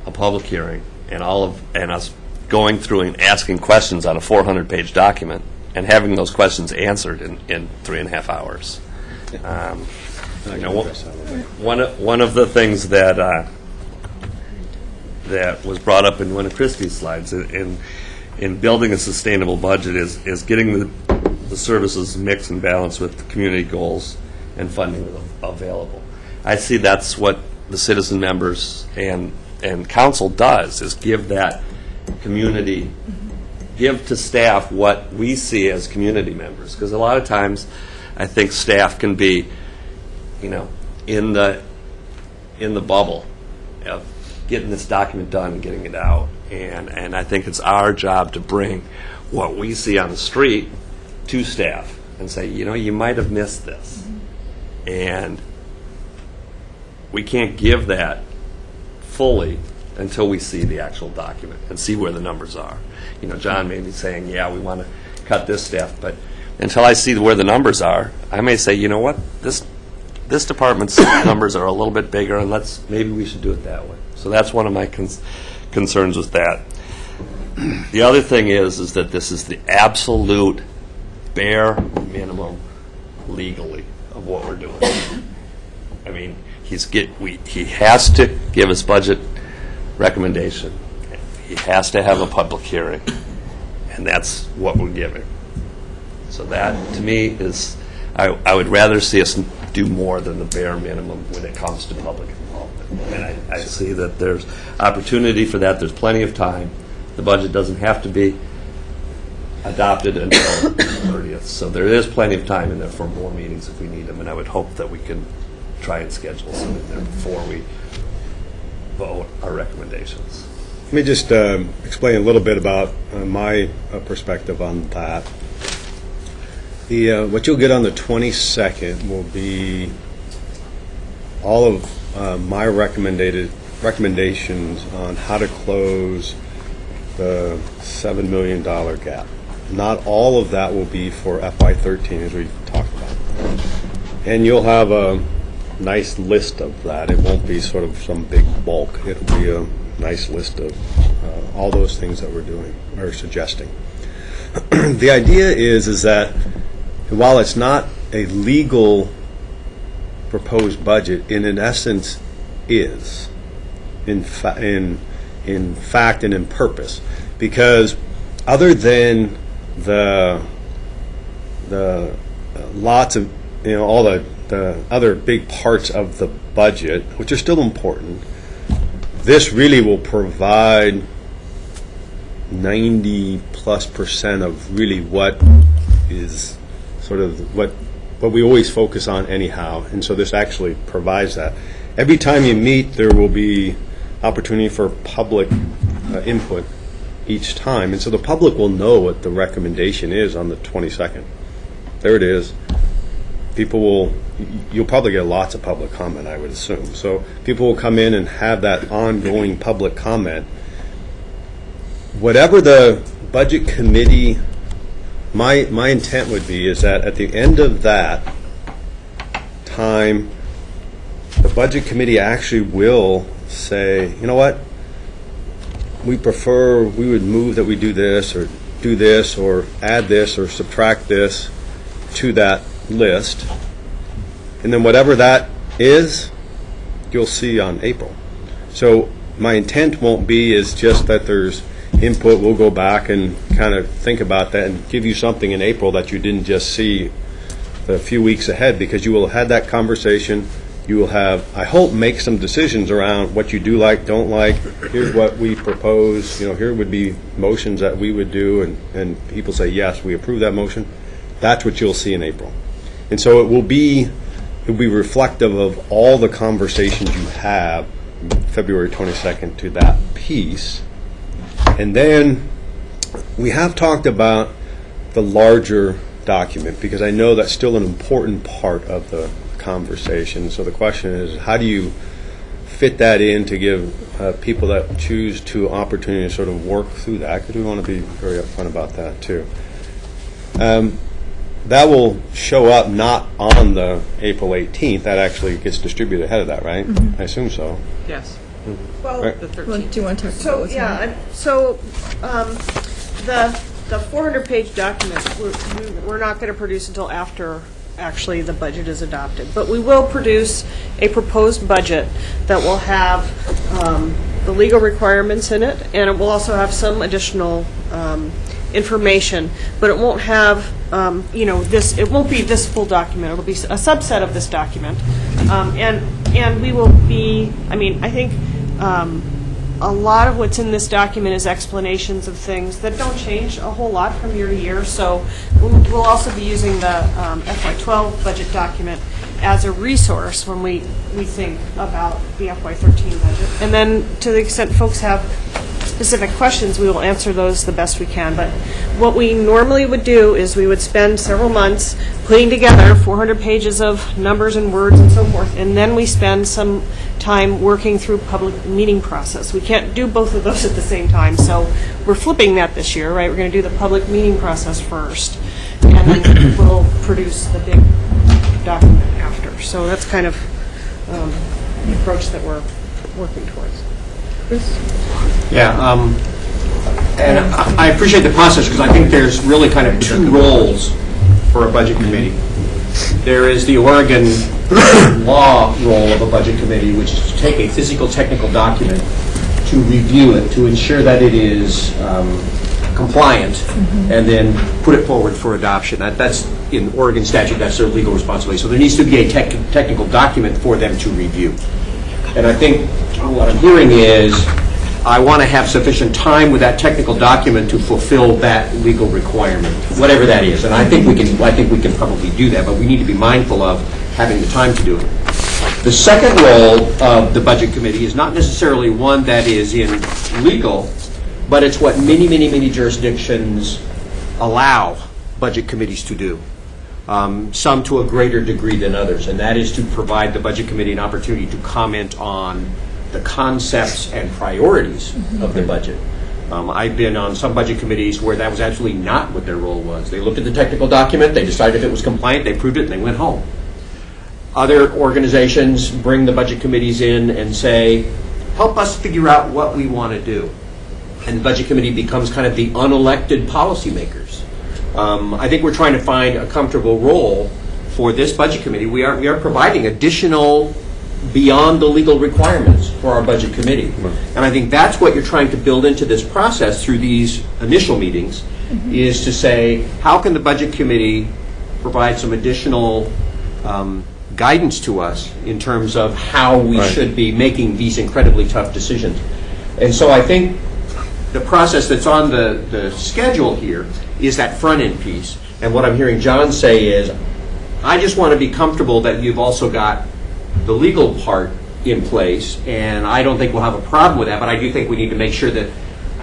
a public hearing, and us going through and asking questions on a 400-page document and having those questions answered in 3.5 hours. One of the things that was brought up in one of Christie's slides in building a sustainable budget is getting the services mix and balance with the community goals and funding available. I see that's what the citizen members and council does, is give that community, give to staff what we see as community members. Because a lot of times I think staff can be, in the bubble of getting this document done and getting it out. And I think it's our job to bring what we see on the street to staff and say, you might have missed this. And we can't give that fully until we see the actual document and see where the numbers are. John may be saying, yeah, we want to cut this staff, but until I see where the numbers are, I may say, you know what, this department's numbers are a little bit bigger, and maybe we should do it that way. So that's one of my concerns with that. The other thing is that this is the absolute bare minimum legally of what we're doing. He has to give us budget recommendation. He has to have a public hearing, and that's what we're giving. So that, to me, is I would rather see us do more than the bare minimum when it comes to public involvement. And I see that there's opportunity for that. There's plenty of time. The budget doesn't have to be adopted until the 30th. So there is plenty of time in there for more meetings if we need them, and I would hope that we can try and schedule some in there before we vote our recommendations. Let me just explain a little bit about my perspective on that. What you'll get on the 22nd will be all of my recommendations on how to close the $7 million gap. Not all of that will be for FY13, as we talked about. And you'll have a nice list of that. It won't be sort of some big bulk. It'll be a nice list of all those things that we're doing or suggesting. The idea is that while it's not a legal proposed budget, it in essence is, in fact and in purpose, because other than the lots of, all the other big parts of the budget, which are still important, this really will provide 90+% of really what is sort of what we always focus on anyhow, and so this actually provides that. Every time you meet, there will be opportunity for public input each time, and so the public will know what the recommendation is on the 22nd. There it is. You'll probably get lots of public comment, I would assume. So people will come in and have that ongoing public comment. Whatever the budget committee, my intent would be is that at the end of that time, the budget committee actually will say, you know what, we would move that we do this or add this or subtract this to that list. And then whatever that is, you'll see on April. So my intent won't be is just that there's input. We'll go back and kind of think about that and give you something in April that you didn't just see a few weeks ahead, because you will have had that conversation. You will have, I hope, make some decisions around what you do like, don't like. Here's what we propose. Here would be motions that we would do, and people say, yes, we approve that motion. That's what you'll see in April. And so it will be reflective of all the conversations you have February 22nd to that piece. And then we have talked about the larger document, because I know that's still an important part of the conversation. So the question is, how do you fit that in to give people that choose to opportunity to sort of work through that, because we want to be very upfront about that too. That will show up not on the April 18th. That actually gets distributed ahead of that, right? I assume so. Yes. Well, The 13th. Do you want to talk about So, what's yeah, the 400-page document, we're not going to produce until after, actually, the budget is adopted. But we will produce a proposed budget that will have the legal requirements in it, and it will also have some additional information, but it won't have, it won't be this full document. It'll be a subset of this document. And we will be, I think a lot of what's in this document is explanations of things that don't change a whole lot from year to year. So we'll also be using the FY12 budget document as a resource when we think about the FY13 budget. And then to the extent folks have specific questions, we will answer those the best we can. But what we normally would do is we would spend several months putting together 400 pages of numbers and words and so forth, and then we spend some time working through public meeting process. We can't do both of those at the same time, so we're flipping that this year, right? We're going to do the public meeting process first, and then we'll produce the big document after. So that's kind of the approach that we're working towards. Yeah, and I appreciate the process, because I think there's really kind of two roles for a budget committee. There is the Oregon law role of a budget committee, which is to take a physical technical document, to review it, to ensure that it is compliant, and then put it forward for adoption. That's in Oregon statute, that's their legal responsibility. So there needs to be a technical document for them to review. And I think what I'm hearing is I want to have sufficient time with that technical document to fulfill that legal requirement, whatever that is. And I think we can probably do that, but we need to be mindful of having the time to do it. The second role of the budget committee is not necessarily one that is in legal, but it's what many, many, many jurisdictions allow budget committees to do. Some to a greater degree than others, and that is to provide the budget committee an opportunity to comment on the concepts and priorities of the budget. I've been on some budget committees where that was absolutely not what their role was. They looked at the technical document, they decided if it was compliant, they approved it, and they went home. Other organizations bring the budget committees in and say, help us figure out what we want to do. And the budget committee becomes kind of the unelected policymakers. I think we're trying to find a comfortable role for this budget committee. We are providing additional beyond the legal requirements for our budget committee. And I think that's what you're trying to build into this process through these initial meetings, is to say, how can the budget committee provide some additional guidance to us in terms of how we should be making these incredibly tough decisions. And so I think the process that's on the schedule here is that front-end piece. And what I'm hearing John say is, I just want to be comfortable that you've also got the legal part in place, and I don't think we'll have a problem with that, but I do think we need to make sure that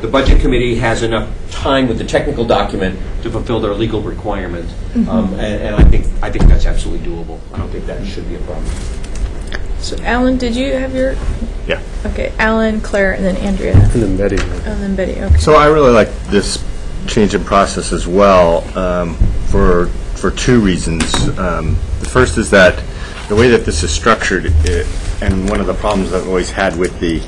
the Budget Committee has enough time with the technical document to fulfill their legal requirements. And I think that's absolutely doable. I don't think that should be a problem. So, Alan, did you have your? Yeah. Okay, Alan, Claire, and then Andrea. And then Betty. And then Betty, okay. So I really like this change in process as well, for two reasons. The first is that the way that this is structured, and one of the problems I've always had with the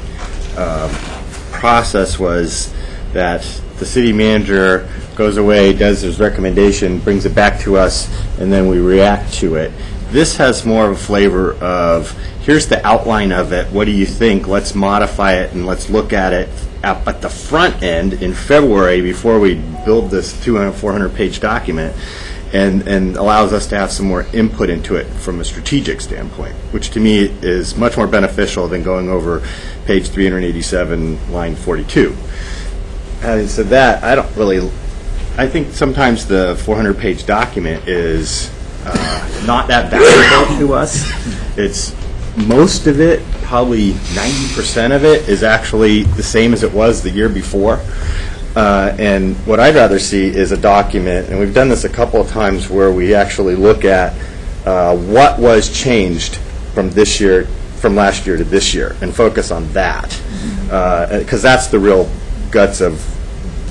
process was that the city manager goes away, does his recommendation, brings it back to us, and then we react to it. This has more of a flavor of, here's the outline of it, what do you think, let's modify it, and let's look at it at the front end in February before we build this 200, 400-page document, and allows us to have some more input into it from a strategic standpoint, which to me is much more beneficial than going over page 387, line 42. Having said that, I think sometimes the 400-page document is not that valuable to us. It's most of it, probably 90% of it, is actually the same as it was the year before. And what I'd rather see is a document, and we've done this a couple of times, where we actually look at what was changed from last year to this year, and focus on that, because that's the real guts of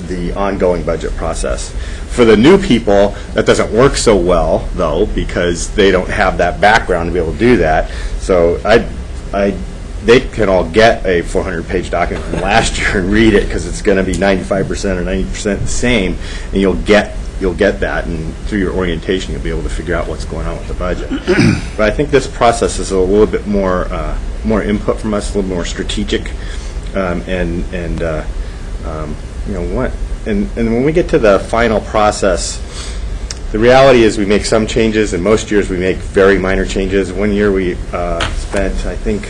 the ongoing budget process. For the new people, that doesn't work so well, though, because they don't have that background to be able to do that. So they can all get a 400-page document from last year and read it, because it's going to be 95% or 90% the same, and you'll get that, and through your orientation you'll be able to figure out what's going on with the budget. But I think this process is a little bit more input from us, a little more strategic, and when we get to the final process, the reality is we make some changes, and most years we make very minor changes. One year we spent, I think,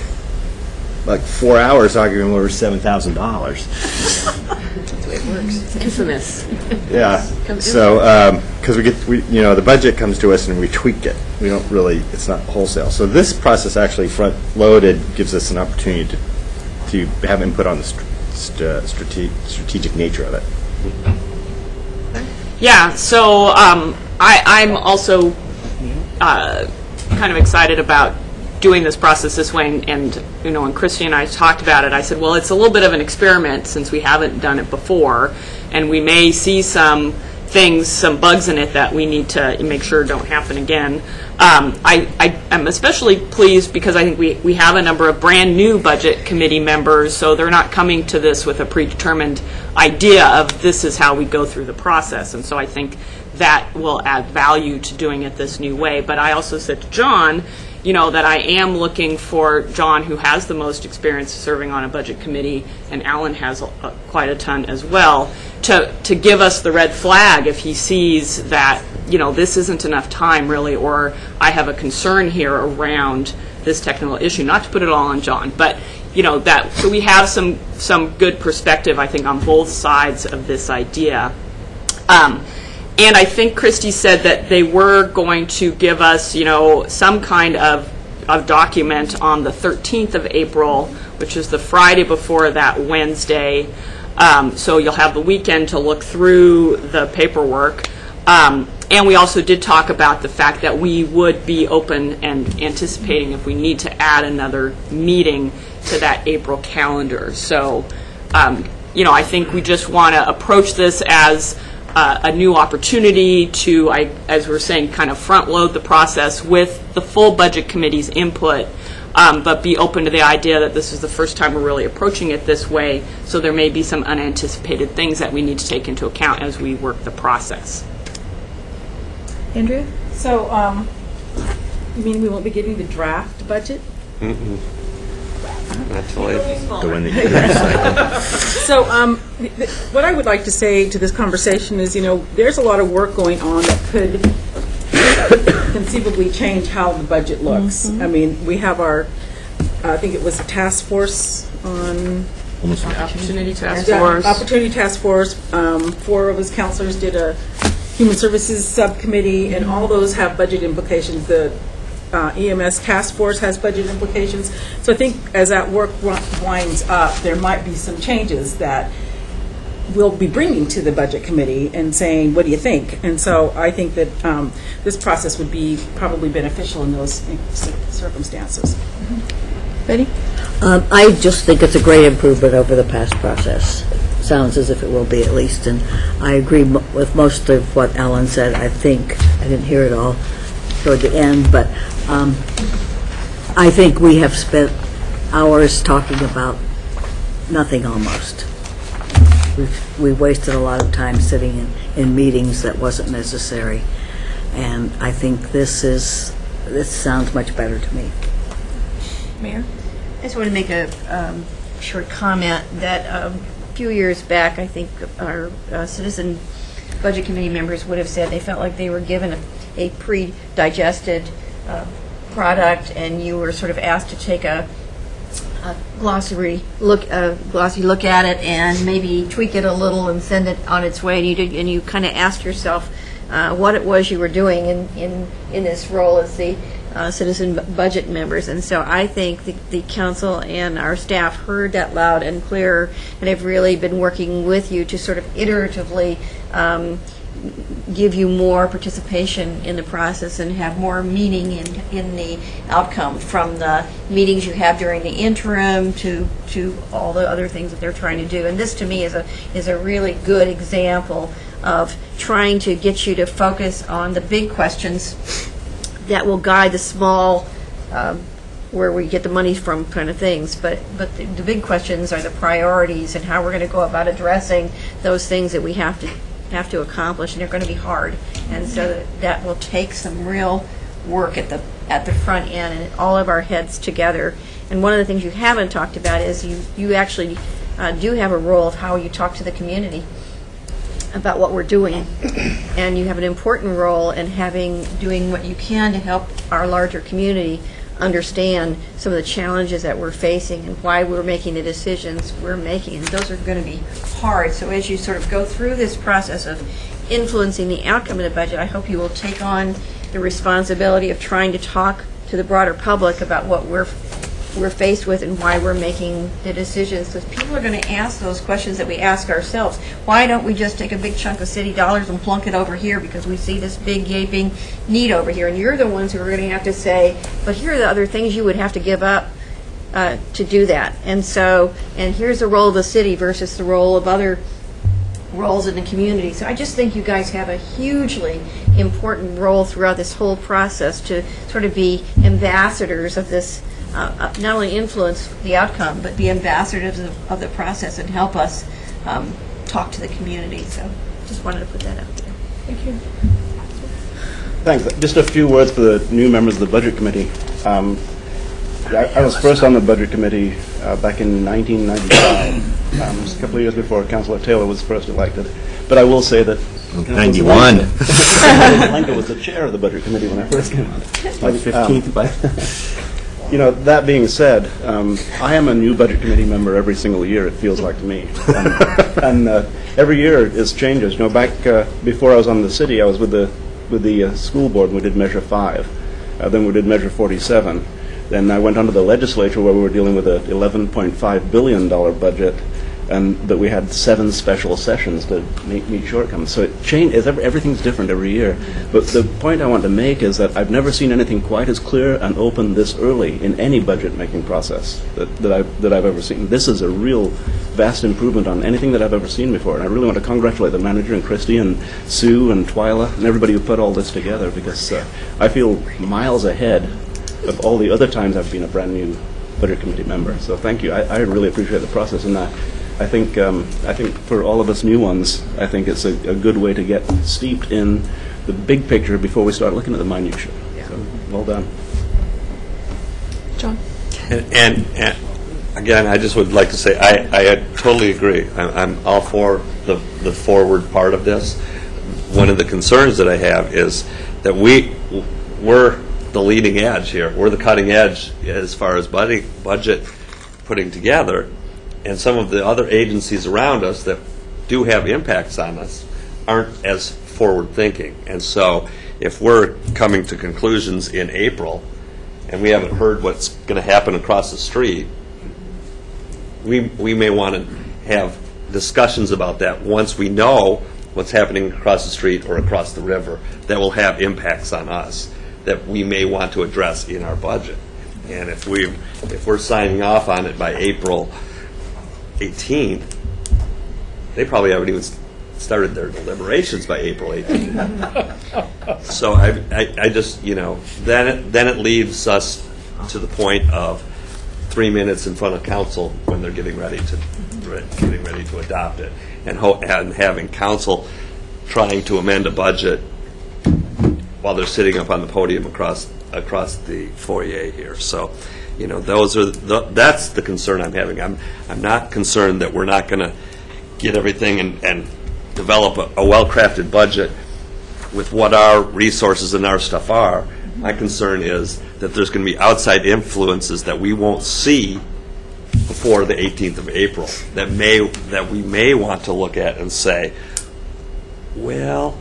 like 4 hours arguing over $7,000. That's the way it works. It's infamous. Yeah. So, because the budget comes to us and we tweak it. We don't really, it's not wholesale. So this process actually front-loaded gives us an opportunity to have input on the strategic nature of it. Yeah, so I'm also kind of excited about doing this process this way, and when Christy and I talked about it, I said, well, it's a little bit of an experiment since we haven't done it before, and we may see some bugs in it that we need to make sure don't happen again. I'm especially pleased because I think we have a number of brand new budget committee members, so they're not coming to this with a predetermined idea of this is how we go through the process, and so I think that will add value to doing it this new way. But I also said to John, that I am looking for John, who has the most experience serving on a budget committee, and Alan has quite a ton as well, to give us the red flag if he sees that, this isn't enough time really, or I have a concern here around this technical issue. Not to put it all on John, but so we have some good perspective, I think, on both sides of this idea. And I think Christy said that they were going to give us, some kind of document on the 13th of April, which is the Friday before that Wednesday. So you'll have the weekend to look through the paperwork. And we also did talk about the fact that we would be open and anticipating if we need to add another meeting to that April calendar. So, I think we just want to approach this as a new opportunity to, as we're saying, kind of front load the process with the full budget committee's input, but be open to the idea that this is the first time we're really approaching it this way, so there may be some unanticipated things that we need to take into account as we work the process. Andrea? So, you mean we won't be getting the draft budget? Actually, The one that you recycle. So, what I would like to say to this conversation is, there's a lot of work going on that could conceivably change how the budget looks. I mean, we have our, I think it was a task force on... Opportunity Task Yeah, Force. Opportunity Task Force. 4 of us counselors did a Human Services Subcommittee, and all those have budget implications. The EMS Task Force has budget implications. So I think as that work winds up, there might be some changes that we'll be bringing to the Budget Committee and saying, what do you think? And so I think that this process would be probably beneficial in those circumstances. Betty? I just think it's a great improvement over the past process. Sounds as if it will be, at least, and I agree with most of what Alan said. I think, I didn't hear it all toward the end, but I think we have spent hours talking about nothing almost. We've wasted a lot of time sitting in meetings that wasn't necessary, and I think this sounds much better to me. Mayor? I just want to make a short comment that a few years back, I think our Citizen Budget Committee members would have said they felt like they were given a pre-digested product, and you were sort of asked to take a glossy look at it and maybe tweak it a little and send it on its way. And you kind of asked yourself what it was you were doing in this role as the citizen budget members. And so I think the council and our staff heard that loud and clear, and have really been working with you to sort of iteratively give you more participation in the process and have more meaning in the outcome, from the meetings you have during the interim to all the other things that they're trying to do. And this, to me, is a really good example of trying to get you to focus on the big questions that will guide the small, where we get the money from kind of things. But the big questions are the priorities and how we're going to go about addressing those things that we have to accomplish, and they're going to be hard. And so that will take some real work at the front end and all of our heads together. And one of the things you haven't talked about is you actually do have a role of how you talk to the community about what we're doing, and you have an important role in doing what you can to help our larger community understand some of the challenges that we're facing and why we're making the decisions we're making. And those are going to be hard. So as you sort of go through this process of influencing the outcome of the budget, I hope you will take on the responsibility of trying to talk to the broader public about what we're faced with and why we're making the decisions. Because people are going to ask those questions that we ask ourselves. Why don't we just take a big chunk of city dollars and plunk it over here because we see this big gaping need over here? And you're the ones who are going to have to say, but here are the other things you would have to give up to do that. And here's the role of the city versus the role of other roles in the community. So I just think you guys have a hugely important role throughout this whole process to sort of be ambassadors of this, not only influence the outcome, but be ambassadors of the process and help us talk to the community. So just wanted to put that out there. Thank you. Thanks. Just a few words for the new members of the Budget Committee. I was first on the Budget Committee back in 1995, just a couple of years before Councillor Taylor was first elected. But I will say that 91. Lenka was the chair of the Budget Committee when I first came on. Like 15th, but you know, that being said, I am a new Budget Committee member every single year, it feels like to me. And every year it changes. You know, back before I was on the city, I was with the school board, and we did Measure 5. Then we did Measure 47. Then I went on to the legislature, where we were dealing with a $11.5 billion budget, and that we had 7 special sessions to meet shortcomings. So it changed. Everything's different every year. But the point I want to make is that I've never seen anything quite as clear and open this early in any budget-making process that I've ever seen. This is a real vast improvement on anything that I've ever seen before. And I really want to congratulate the manager and Christy and Sue and Twyla and everybody who put all this together, because I feel miles ahead of all the other times I've been a brand new Budget Committee member. So thank you. I really appreciate the process, and I think for all of us new ones, I think it's a good way to get steeped in the big picture before we start looking at the minutiae. Yeah. So well done. John? And again, I just would like to say I totally agree. I'm all for the forward part of this. One of the concerns that I have is that we're the leading edge here. We're the cutting edge as far as budget putting together, and some of the other agencies around us that do have impacts on us aren't as forward-thinking. And so if we're coming to conclusions in April and we haven't heard what's going to happen across the street, we may want to have discussions about that once we know what's happening across the street or across the river that will have impacts on us that we may want to address in our budget. And if we're signing off on it by April 18th, they probably haven't even started their deliberations by April 18th. So I just, then it leaves us to the point of 3 minutes in front of council when they're getting ready to adopt it, and having council trying to amend a budget while they're sitting up on the podium across the foyer here. So, that's the concern I'm having. I'm not concerned that we're not going to get everything and develop a well-crafted budget with what our resources and our stuff are. My concern is that there's going to be outside influences that we won't see before the 18th of April that we may want to look at and say, well,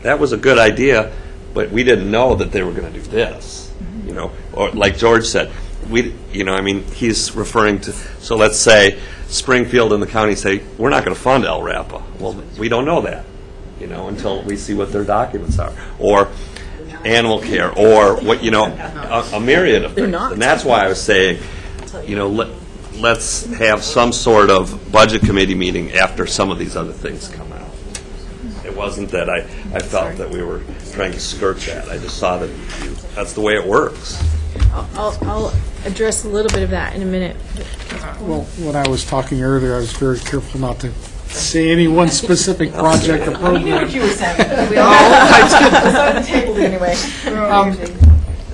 that was a good idea, but we didn't know that they were going to do this. Or like George said, he's referring to, so let's say Springfield and the county say, we're not going to fund LRAPA. Well, we don't know that, until we see what their documents are. Or animal care, or what, a myriad of things. And that's why I was saying, let's have some sort of budget committee meeting after some of these other things come out. It wasn't that I felt that we were trying to skirt that. I just saw that that's the way it works. I'll address a little bit of that in a minute. Well, when I was talking earlier, I was very careful not to say any one specific project or program. You knew what you were saying. We all was on the table anyway.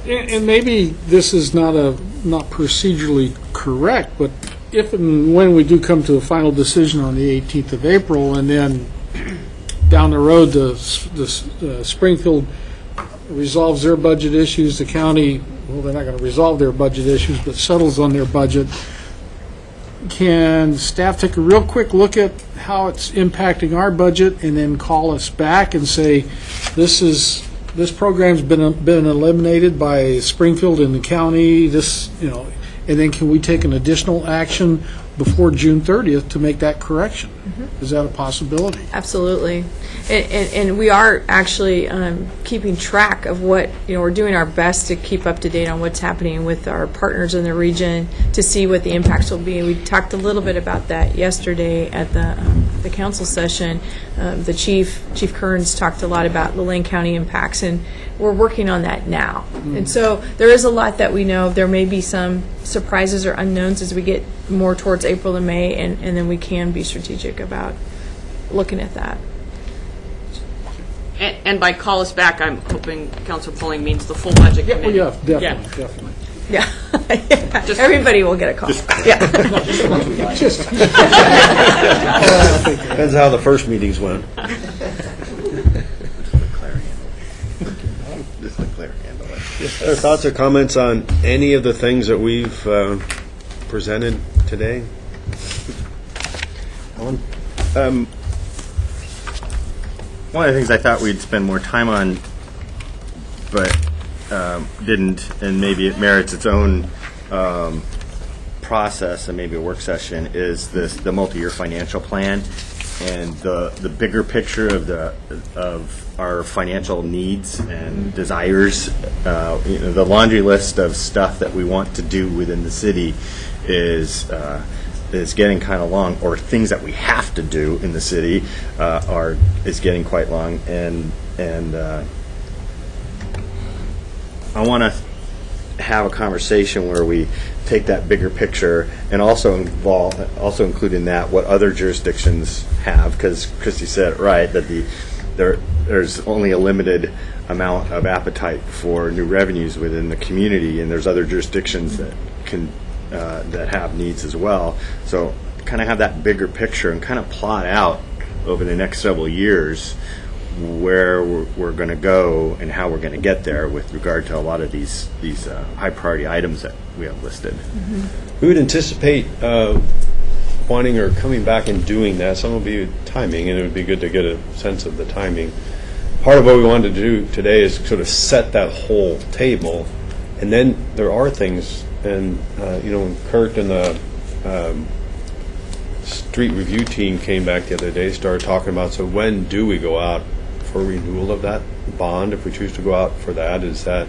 And maybe this is not procedurally correct, but if and when we do come to a final decision on the 18th of April, and then down the road, the Springfield resolves their budget issues, the county, well, they're not going to resolve their budget issues, but settles on their budget. Can staff take a real quick look at how it's impacting our budget and then call us back and say, this program's been eliminated by Springfield and the county, and then can we take an additional action before June 30th to make that correction? Is that a possibility? Absolutely. And we are actually keeping track of what, we're doing our best to keep up to date on what's happening with our partners in the region to see what the impacts will be. We talked a little bit about that yesterday at the council session. The Chief Kearns talked a lot about the Lane County impacts, and we're working on that now. And so there is a lot that we know. There may be some surprises or unknowns as we get more towards April and May, and then we can be strategic about looking at that. And by call us back, I'm hoping Councilor Pulling means the full budget committee. Well, yeah, definitely. Yeah. Everybody will get a call. Depends how the first meetings went. Other thoughts or comments on any of the things that we've presented today? One of the things I thought we'd spend more time on, but didn't, and maybe it merits its own process and maybe a work session, is the multi-year financial plan and the bigger picture of our financial needs and desires. The laundry list of stuff that we want to do within the city is getting kind of long, or things that we have to do in the city is getting quite long, and I want to have a conversation where we take that bigger picture and also include in that what other jurisdictions have, because Christy said it right, that there's only a limited amount of appetite for new revenues within the community, and there's other jurisdictions that can that have needs as well. So kind of have that bigger picture and kind of plot out over the next several years where we're going to go and how we're going to get there with regard to a lot of these high priority items that we have listed. We would anticipate wanting or coming back and doing that. Some will be timing, and it would be good to get a sense of the timing. Part of what we wanted to do today is sort of set that whole table, and then there are things, and when Kurt and the street review team came back the other day, started talking about, so when do we go out for renewal of that bond? If we choose to go out for that, is that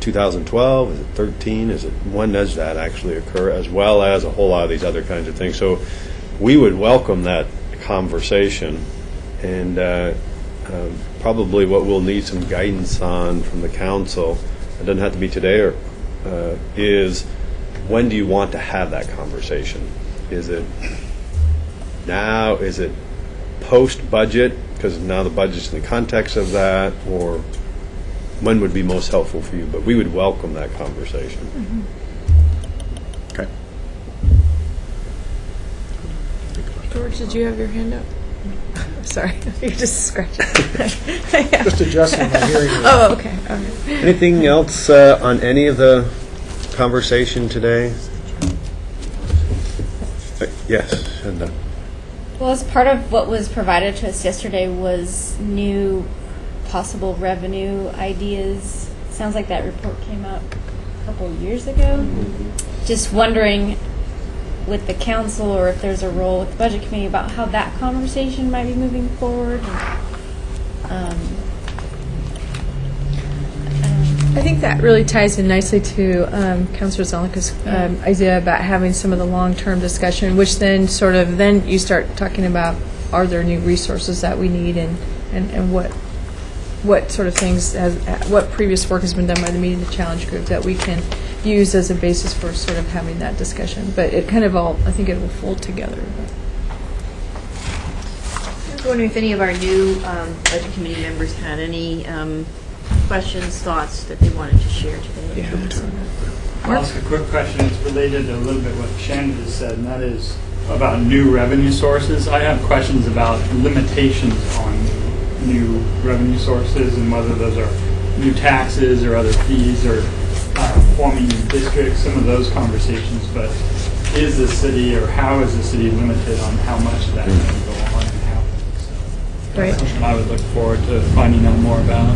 2012? Is it 13? When does that actually occur? As well as a whole lot of these other kinds of things. So we would welcome that conversation, and probably what we'll need some guidance on from the council, it doesn't have to be today, is when do you want to have that conversation? Is it now? Is it post-budget? Because now the budget's in the context of that, or when would be most helpful for you? But we would welcome that conversation. Okay. George, did you have your hand up? Sorry, you're just scratching. Just adjusting my hearing. Oh, okay. All right. Anything else on any of the conversation today? Yes, and Well, as part of what was provided to us yesterday was new possible revenue ideas. Sounds like that report came out a couple of years ago. Just wondering with the council, or if there's a role with the budget committee, about how that conversation might be moving forward. I think that really ties in nicely to Councilor Zelnick's idea about having some of the long-term discussion, which then then you start talking about, are there new resources that we need, and what sort of things, what previous work has been done by the Meeting the Challenge group that we can use as a basis for sort of having that discussion. But it kind of all, I think it will fold together. I was wondering if any of our new budget committee members had any questions, thoughts that they wanted to share today. I'll ask a quick question. It's related to a little bit what Shannon just said, and that is about new revenue sources. I have questions about limitations on new revenue sources and whether those are new taxes or other fees or forming new districts, some of those conversations. But is the city, or how is the city limited on how much that can go on and happen? So that's something I would look forward to finding out more about.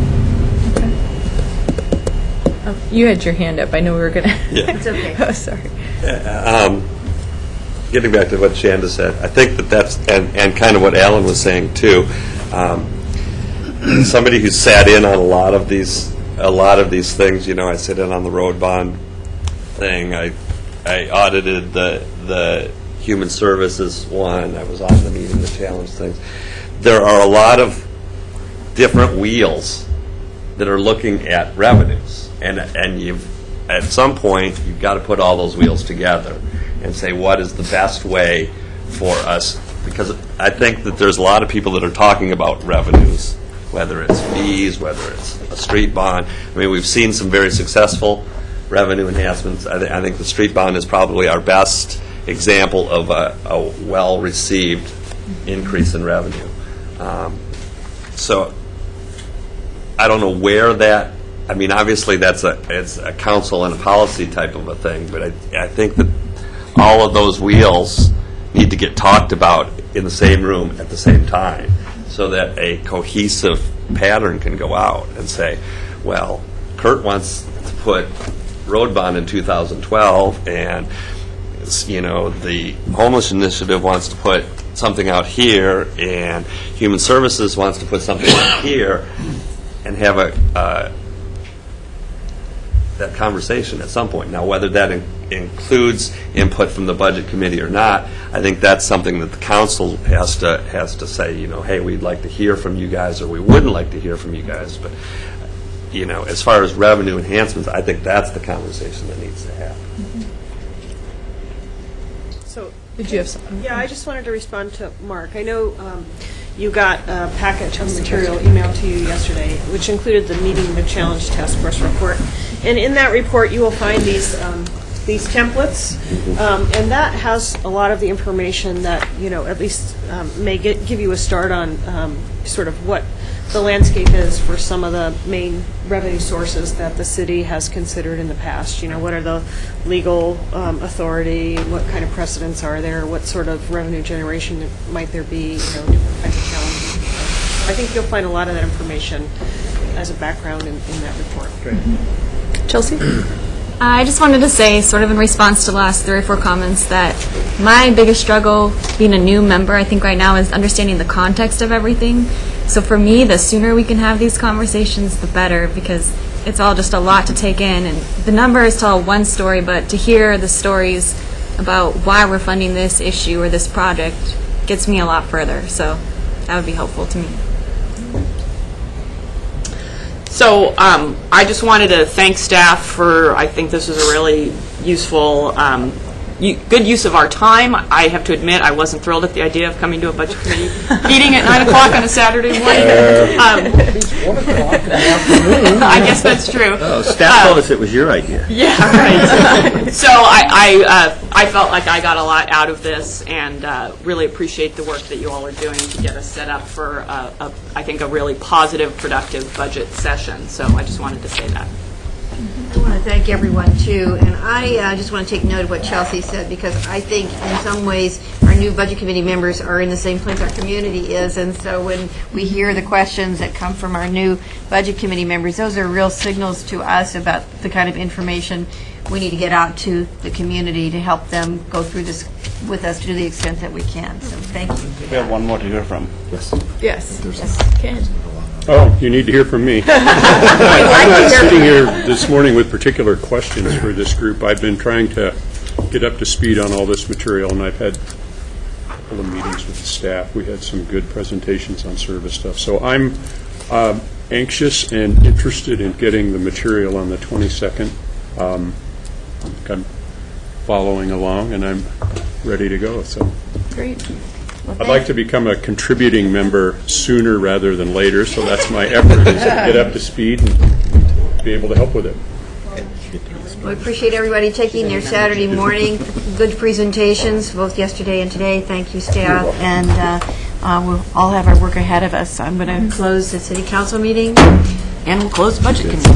You had your hand up. I know we were going to. Yeah. It's okay. Oh, sorry. Getting back to what Shanda said, I think that's and kind of what Alan was saying too. Somebody who sat in on a lot of these things. I sit in on the road bond thing. I audited the human services one. I was on the Meeting the Challenge things. There are a lot of different wheels that are looking at revenues, and at some point you've got to put all those wheels together and say what is the best way for us, because I think that there's a lot of people that are talking about revenues, whether it's fees, whether it's a street bond. I mean, we've seen some very successful revenue enhancements. I think the street bond is probably our best example of a well-received increase in revenue. So I don't know where that, I mean, obviously it's a council and a policy type of a thing, but I think that all of those wheels need to get talked about in the same room at the same time so that a cohesive pattern can go out and say, well, Kurt wants to put road bond in 2012, and the homeless initiative wants to put something out here, and human services wants to put something out here, and have that conversation at some point. Now, whether that includes input from the budget committee or not, I think that's something that the council has to say, hey, we'd like to hear from you guys, or we wouldn't like to hear from you guys. But as far as revenue enhancements, I think that's the conversation that needs to happen. So, did you have something? Yeah, I just wanted to respond to Mark. I know you got a package of material emailed to you yesterday, which included the Meeting the Challenge Task Force report. And in that report, you will find these these templates, and that has a lot of the information that, at least may give you a start on sort of what the landscape is for some of the main revenue sources that the city has considered in the past. What are the legal authority, what kind of precedents are there, what sort of revenue generation might there be, different kinds of challenges. I think you'll find a lot of that information as a background in that report. Mm-hmm. Chelsea? I just wanted to say, sort of in response to the last 3 or 4 comments, that my biggest struggle being a new member, I think right now, is understanding the context of everything. So for me, the sooner we can have these conversations, the better, because it's all just a lot to take in. And the numbers tell one story, but to hear the stories about why we're funding this issue or this project gets me a lot further. So that would be helpful to me. So I just wanted to thank staff for, I think this is a really useful, good use of our time. I have to admit, I wasn't thrilled at the idea of coming to a budget committee meeting at 9 o'clock on a Saturday morning. I guess that's true. Oh, staff told us it was your idea. Yeah, right. So I felt like I got a lot out of this, and really appreciate the work that you all are doing to get us set up for, I think, a really positive, productive budget session. So I just wanted to say that. I want to thank everyone, too, and I just want to take note of what Chelsea said, because I think in some ways our new Budget Committee members are in the same place our community is, and so when we hear the questions that come from our new Budget Committee members, those are real signals to us about the kind of information we need to get out to the community to help them go through this with us to the extent that we can. So thank you. We have one more to hear from. Yes. Ken. Oh, you need to hear from me. I'm not sitting here this morning with particular questions for this group. I've been trying to get up to speed on all this material, and I've had a couple of meetings with the staff. We had some good presentations on service stuff. So I'm anxious and interested in getting the material on the 22nd. I'm following along, and I'm ready to go. So Great. Well, I'd like to become a contributing member sooner rather than later, so that's my effort, is to get up to speed and be able to help with it. We appreciate everybody taking their Saturday morning, good presentations, both yesterday and today. Thank you, staff, and we'll all have our work ahead of us. I'm going to close the City Council meeting, And we'll close the Budget Committee.